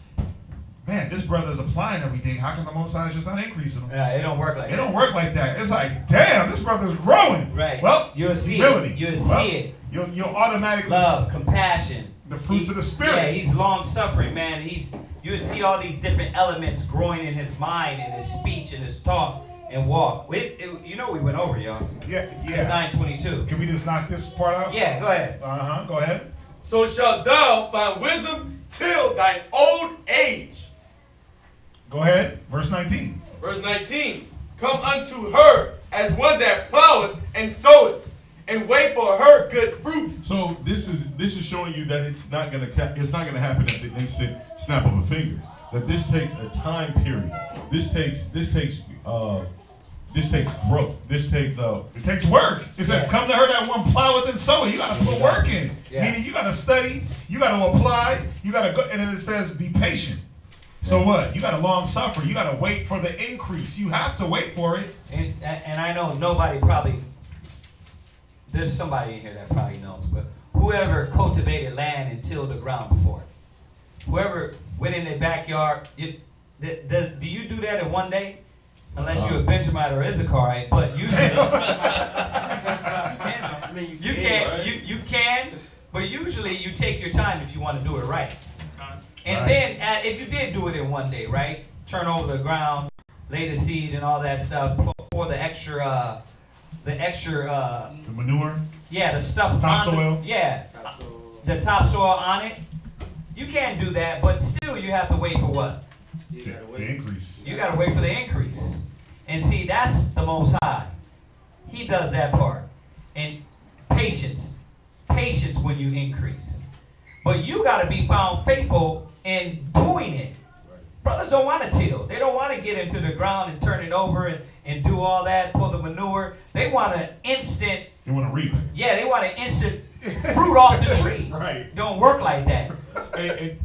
man, this brother's applying everything. How come the Most High is just not increasing them? Yeah, it don't work like that. It don't work like that. It's like, damn, this brother's growing. Right. Well, you'll see humility. it. You'll see it. You'll automatically love, compassion, the fruits of the Spirit. Yeah, he's long suffering, man. You'll see all these different elements growing in his mind, and his speech, and his talk and walk. You know we went over, y'all. Yeah. It's 9:22. Can we just knock this part out? Yeah, go ahead. Go ahead. So shalt thou find wisdom till thine old age. Go ahead. Verse 19. Verse 19. Come unto her as one that ploweth and soweth, and wait for her good fruits. So this is showing you that it's not gonna happen at the instant snap of a finger. That this takes a time period. This takes growth. This takes it takes work. It said, come to her that one ploweth and soweth. You gotta put work in. Yeah. Meaning you gotta study, you gotta apply, you gotta go, and then it says be patient. So what? You gotta long suffer. You gotta wait for the increase. You have to wait for it. And I know nobody probably, there's somebody in here that probably knows, but whoever cultivated land and tilled the ground before, whoever went in their backyard, do you do that in one day? Unless you're a Benjamite or Issacharite, but usually you can, but usually you take your time if you want to do it right. And then if you did do it in one day, right? Turn over the ground, lay the seed and all that stuff, pour the extra the manure. Yeah, the stuff topsoil. The topsoil on it. You can do that, but still you have to wait for what? The increase. You got to wait for the increase. And see, that's the Most High. He does that part. And patience when you increase. But you got to be found faithful in doing it. Brothers don't want to till. They don't want to get into the ground and turn it over and do all that, pull the manure. They want an instant. They want to reap. Yeah, they want an instant fruit off the tree. Right. Don't work like that.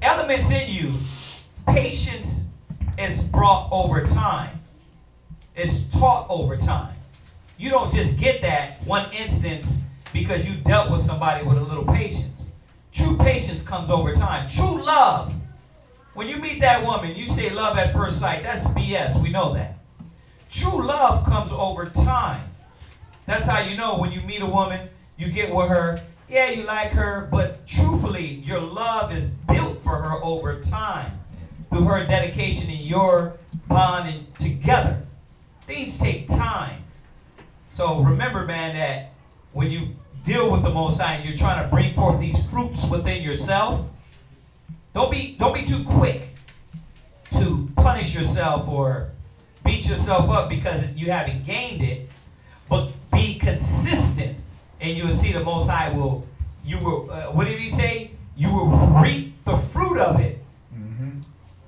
Elements in you, patience is brought over time. It's taught over time. You don't just get that one instance because you dealt with somebody with a little patience. True patience comes over time. True love. When you meet that woman, you say love at first sight. That's BS. We know that. True love comes over time. That's how you know when you meet a woman, you get with her. Yeah, you like her, but truthfully, your love is built for her over time through her dedication and your bonding together. Things take time. So remember, man, that when you deal with the Most High and you're trying to bring forth these fruits within yourself, don't be too quick to punish yourself or beat yourself up because you haven't gained it, but be consistent, and you will see the Most High will, what did he say? You will reap the fruit of it.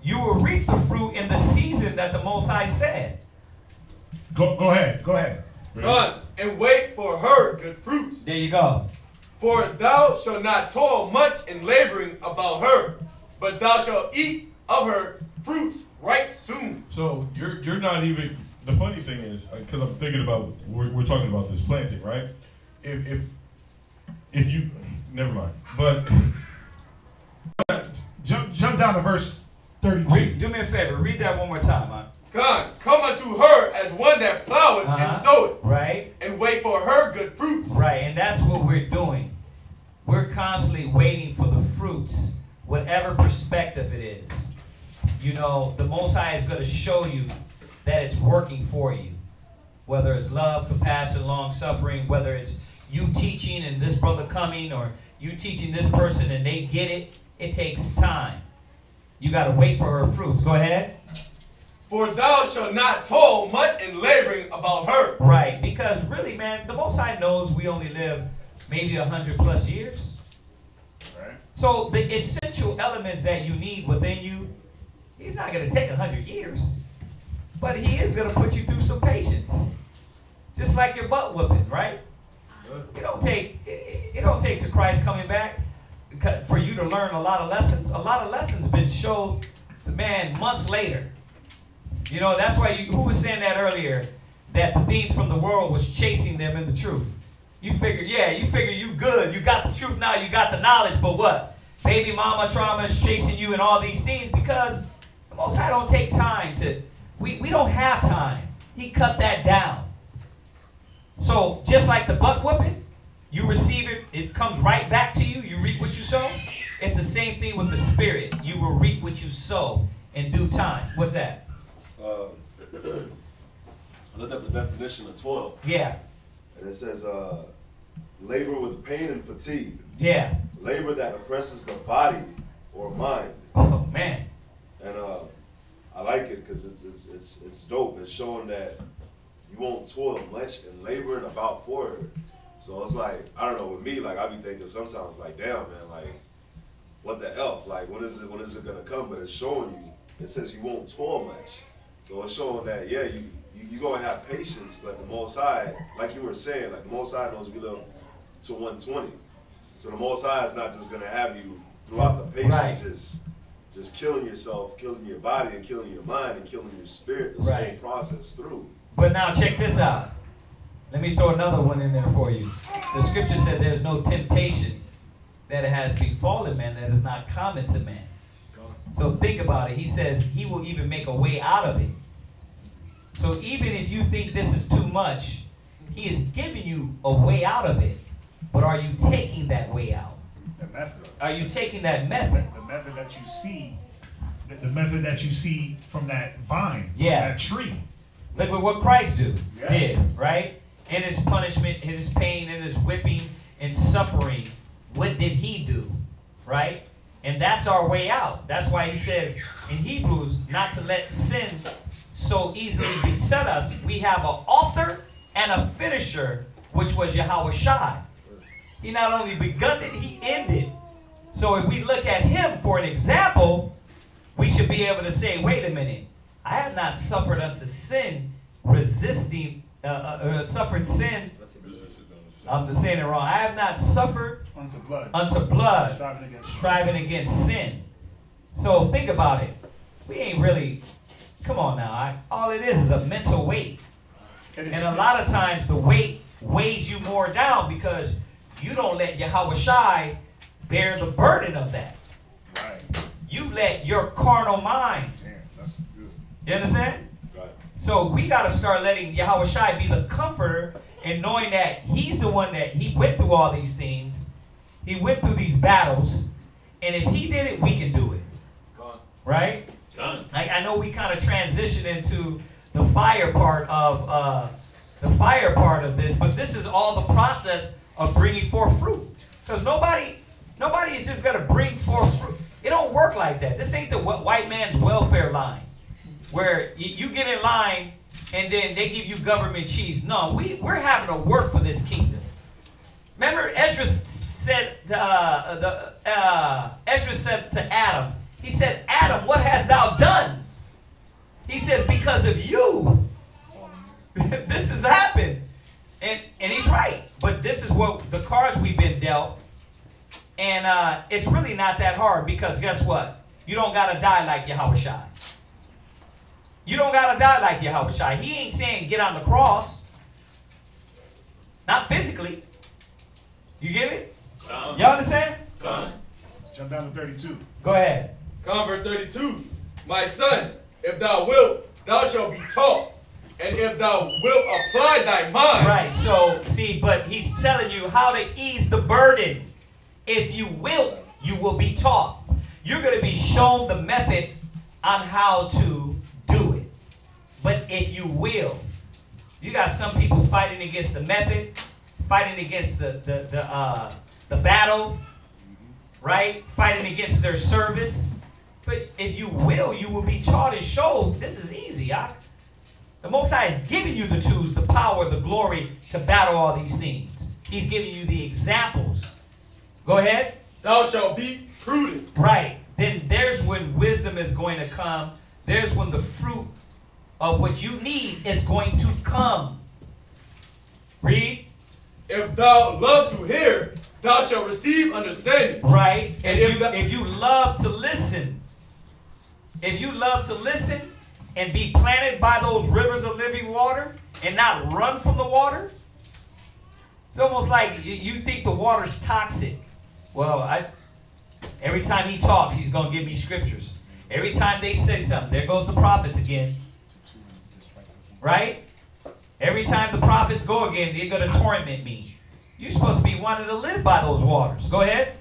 You will reap the fruit in the season that the Most High said. Go ahead. Run and wait for her good fruits. There you go. For thou shalt not toil much in laboring about her, but thou shalt eat of her fruits right soon. So you're not even. The funny thing is, because I'm thinking about we're talking about this planting, right? If you never mind, but jump down to verse 32. Do me a favor, read that one more time, man. God, come unto her as one that ploweth and soweth, right, and wait for her good fruits. Right, and that's what we're doing. We're constantly waiting for the fruits, whatever perspective it is. You know, the Most High is going to show you that it's working for you. Whether it's love, compassion, long-suffering, whether it's you teaching and this brother coming, or you teaching this person and they get it, it takes time. You got to wait for her fruits. Go ahead. For thou shalt not toil much in laboring about her. Right, because really, man, the Most High knows we only live maybe 100+ years. Right. So the essential elements that you need within you, he's not going to take 100 years. But he is going to put you through some patience. Just like your butt whooping, right? It don't take to Christ coming back for you to learn a lot of lessons. A lot of lessons been showed, man, months later. You know, that's why who was saying that earlier, that the things from the world was chasing them in the truth. You figure you good. You got the truth now. You got the knowledge. But what? Baby mama trauma is chasing you and all these things because the Most High don't take time to, we don't have time. He cut that down. So just like the butt whooping, you receive it, it comes right back to you. You reap what you sow. It's the same thing with the spirit. You will reap what you sow in due time. What's that? I looked up the definition of toil. Yeah. And it says, labor with pain and fatigue. Yeah. Labor that oppresses the body or mind. Oh man. And I like it because it's dope. It's showing that you won't toil much and laboring about for her. So it's like, I don't know, with me, like I be thinking sometimes like, damn man, like what the F? Like when is it gonna come? But it's showing you, it says you won't toil much. So it's showing that, yeah, you're going to have patience, but the Most High, like you were saying, like the Most High knows we live to 120. So the Most High is not just going to have you throughout the patience, right, just killing yourself, killing your body, and killing your mind, and killing your spirit, this whole process through. But now check this out. Let me throw another one in there for you. The scripture said there's no temptation that has befallen man that is not common to man. So think about it. He says he will even make a way out of it. So even if you think this is too much, he is giving you a way out of it. But are you taking that way out? The method. Are you taking that method? The method that you see. The method that you see from that vine. Yeah. From that tree. Look at what Christ did, right? In his punishment, in his pain, in his whipping and suffering, what did he do, right? And that's our way out. That's why he says in Hebrews not to let sin so easily beset us. We have an author and a finisher, which was Yahweh Shai. He not only begun it, he ended. So if we look at him for an example, we should be able to say, wait a minute, I have not suffered unto sin, suffered sin. I'm saying it wrong. I have not suffered unto blood, striving against sin. So think about it. We ain't really, come on now. All it is a mental weight. And a lot of times the weight weighs you more down because you don't let Yahweh Shai bear the burden of that. Right. You let your carnal mind. Damn, that's good. You understand? Right. So we got to start letting Yahweh Shai be the comforter and knowing that he's the one that he went through all these things. He went through these battles. And if he did it, we can do it. Right? I know we kind of transition into the fire part of this, but this is all the process of bringing forth fruit. Because nobody is just going to bring forth fruit. It don't work like that. This ain't the white man's welfare line. where you get in line and then they give you government cheese. No, we're having to work for this kingdom. Remember, Ezra said to Adam, he said, Adam, what hast thou done? He says, because of you, this has happened. And he's right. But this is what the cards we've been dealt. And it's really not that hard because guess what? You don't got to die like Yahushua. You don't got to die like Yahushua. He ain't saying get on the cross. Not physically. You get it? Y'all understand? Jump down to 32. Go ahead. Verse 32. My son, if thou wilt, thou shalt be taught. And if thou wilt apply thy mind. Right, so, see, but he's telling you how to ease the burden. If you will, you will be taught. You're going to be shown the method on how to do it. But if you will, you got some people fighting against the method, fighting against the battle, right? Fighting against their service. But if you will be taught and showed. This is easy. The Most High is giving you the tools, the power, the glory to battle all these things. He's giving you the examples. Go ahead. Thou shalt be prudent. Right. Then there's when wisdom is going to come. There's when the fruit of what you need is going to come. Read. If thou love to hear, thou shalt receive understanding. Right. And if you love to listen, and be planted by those rivers of living water and not run from the water, it's almost like you think the water's toxic. Well, every time he talks, he's going to give me scriptures. Every time they say something, there goes the prophets again. Right? Every time the prophets go again, they're going to torment me. You're supposed to be wanting to live by those waters. Go ahead.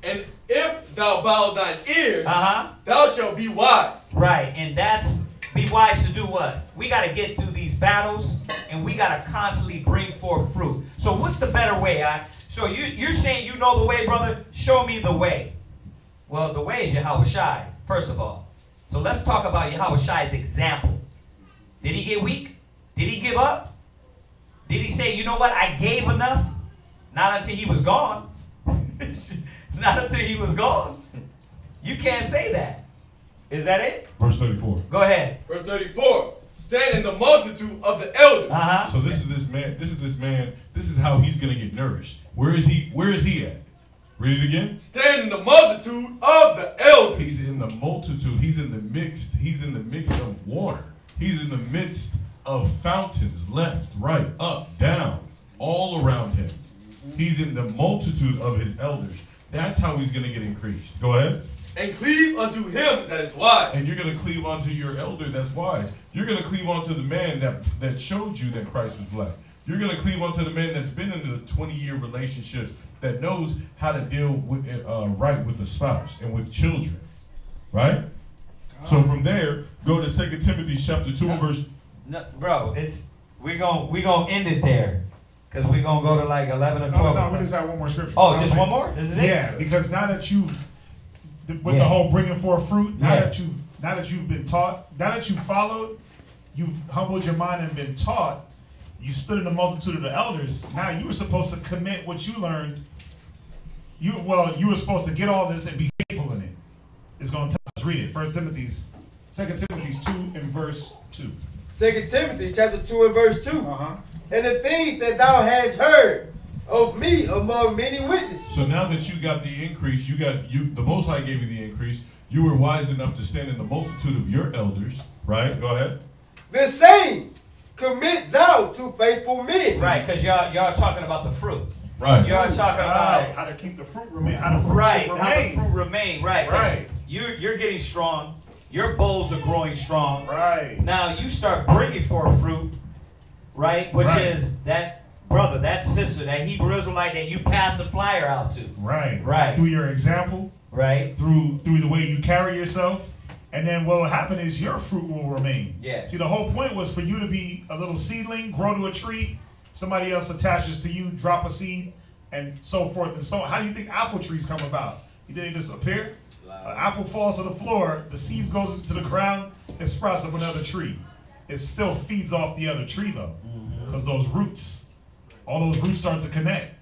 And if thou bow thine ear, thou shalt be wise. Right, and that's be wise to do what? We got to get through these battles, and we got to constantly bring forth fruit. So what's the better way? So you're saying you know the way, brother? Show me the way. Well, the way is Yahushua, first of all. So let's talk about Yahushua's example. Did he get weak? Did he give up? Did he say, you know what, I gave enough? Not until he was gone. Not until he was gone. You can't say that. Is that it? Verse 34. Go ahead. Verse 34. Stand in the multitude of the elders. So this is this man. This is how he's going to get nourished. Where is he at? Read it again. Stand in the multitude of the elders. He's in the multitude. He's in the midst of water. He's in the midst of fountains, left, right, up, down, all around him. He's in the multitude of his elders. That's how he's going to get increased. Go ahead. And cleave unto him that is wise. And you're going to cleave unto your elder that's wise. You're going to cleave unto the man that showed you that Christ was black. You're going to cleave unto the man that's been in the 20-year relationships, that knows how to deal with right with the spouse and with children. Right? So from there, go to 2 Timothy chapter 2 and verse... No, bro, we're gonna end it there. Because we're going to go to like 11 or 12. No, we just have one more scripture. Oh, just one more? This is it? Yeah, because now that with the whole bringing forth fruit, now that you've been taught, now that you've followed, you've humbled your mind and been taught, you stood in the multitude of the elders. Now you were supposed to commit what you learned. You were supposed to get all this and be faithful in it. It's going to tell us, read it. 2 Timothy 2 and verse 2. 2 Timothy chapter 2 and verse 2. And the things that thou hast heard of me among many witnesses. So now that you got the increase, the Most High gave you the increase. You were wise enough to stand in the multitude of your elders, right? Go ahead. The same commit thou to faithful men. Right, because y'all talking about the fruit. Right. Y'all talking about how to keep the fruit remain. How the fruit remain. Right. You're getting strong. Your bulbs are growing strong. Right. Now you start bringing forth fruit. Right, which is that brother, that sister, that Hebrew Israelite that you pass the flyer out to. Right. Through your example. Right. Through the way you carry yourself. And then what will happen is your fruit will remain. Yeah. See, the whole point was for you to be a little seedling, grow to a tree. Somebody else attaches to you, drop a seed, and so forth and so on. How do you think apple trees come about? You think they just appear? An apple falls to the floor, the seeds goes into the ground, it sprouts up another tree. It still feeds off the other tree though, because those roots, all those roots start to connect.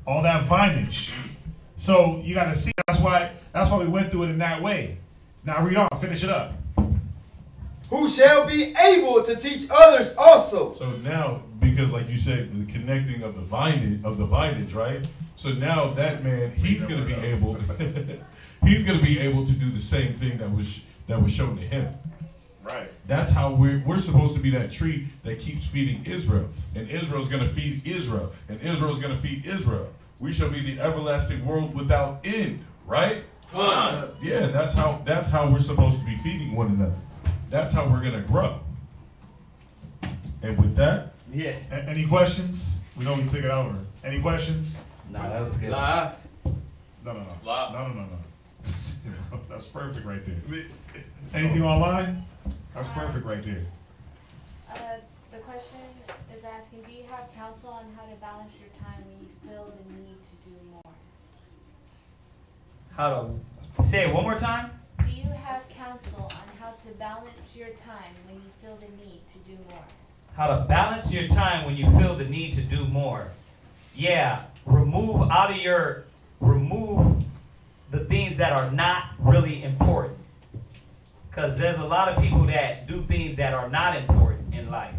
All that vinage. So you got to see. That's why we went through it in that way. Now read on. Finish it up. Who shall be able to teach others also. So now, because like you said, the connecting of the vinage, right? So now that man, he's gonna be able, he's gonna be able to do the same thing that was shown to him. Right. That's how we're supposed to be that tree that keeps feeding Israel. And Israel's going to feed Israel. And Israel's going to feed Israel. We shall be the everlasting world without end, right? Yeah, that's how we're supposed to be feeding one another. That's how we're going to grow. And with that, yeah. Any questions? We know we took it over. Any questions? No, that was good. No. That's perfect right there. Anything online? That's perfect right there. The question is asking, do you have counsel on how to balance your time when you feel the need to do more? How to say it one more time? Do you have counsel on how to balance your time when you feel the need to do more? How to balance your time when you feel the need to do more. Yeah, remove the things that are not really important. Because there's a lot of people that do things that are not important in life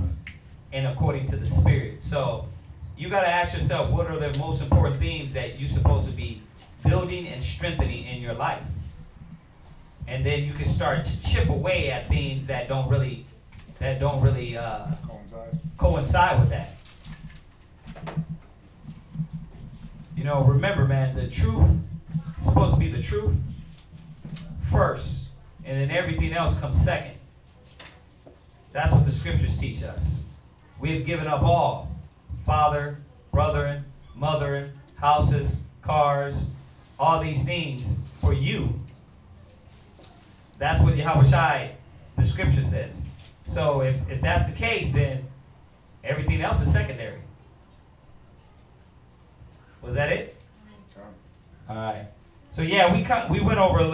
and according to the Spirit. So you got to ask yourself, what are the most important things that you're supposed to be building and strengthening in your life? And then you can start to chip away at things that don't really coincide with that. You know, remember, man, the truth is supposed to be the truth first. And then everything else comes second. That's what the scriptures teach us. We have given up all. Father, brethren, mothering, houses, cars, all these things for you. That's what Yahushua, the scripture says. So if that's the case, then everything else is secondary. Was that it? All right. So yeah, we went over a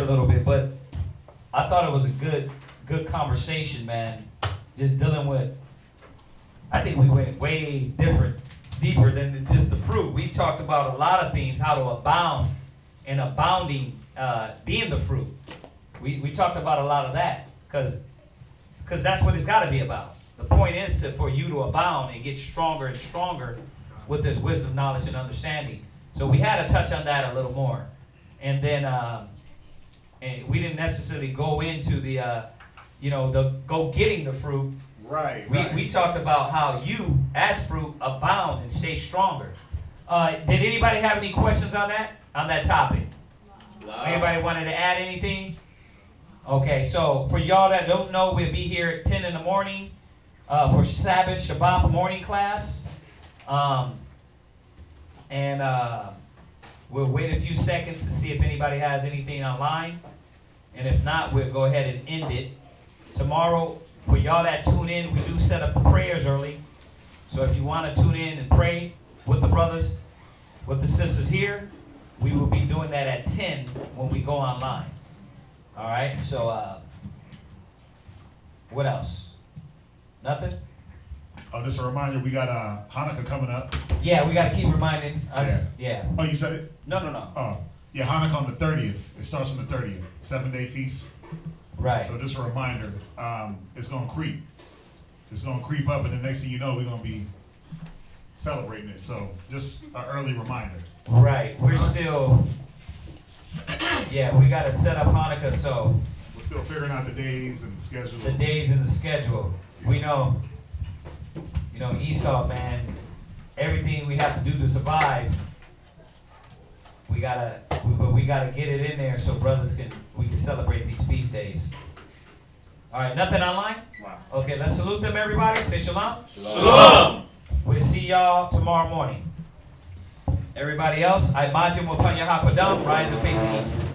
little bit, but I thought it was a good conversation, man. Just dealing with, I think we went way deeper than just the fruit. We talked about a lot of things, how to abound, and abounding being the fruit. We talked about a lot of that because that's what it's got to be about. The point is for you to abound and get stronger and stronger with this wisdom, knowledge, and understanding. So we had to touch on that a little more. And then and we didn't necessarily go into the getting the fruit. Right. We talked about how you, as fruit, abound and stay stronger. Did anybody have any questions on that topic? Anybody wanted to add anything? Okay, so for y'all that don't know, we'll be here at 10 in the morning for Sabbath, Shabbat morning class. We'll wait a few seconds to see if anybody has anything online. And if not, we'll go ahead and end it. Tomorrow, for y'all that tune in, we do set up the prayers early. So if you want to tune in and pray with the brothers, with the sisters here, we will be doing that at 10 when we go online. All right, so what else? Nothing? Oh, just a reminder, we got Hanukkah coming up. Yeah, we got to keep reminding us. Yeah. Oh, you said it? No. Oh, yeah, Hanukkah on the 30th. It starts on the 30th, 7-day feast. Right. So just a reminder, it's going to creep. It's going to creep up, and the next thing you know, we're going to be celebrating it. So just an early reminder. Right. We're still, we got to set up Hanukkah, so. We're still figuring out the days and the schedule. The days and the schedule. We know, Esau, man, everything we have to do to survive, we gotta get it in there so we can celebrate these feast days. All right, nothing online? Wow. Okay, let's salute them, everybody. Say shalom. Shalom. We'll see y'all tomorrow morning. Everybody else, I imagine upon your hapadam, rise and face east.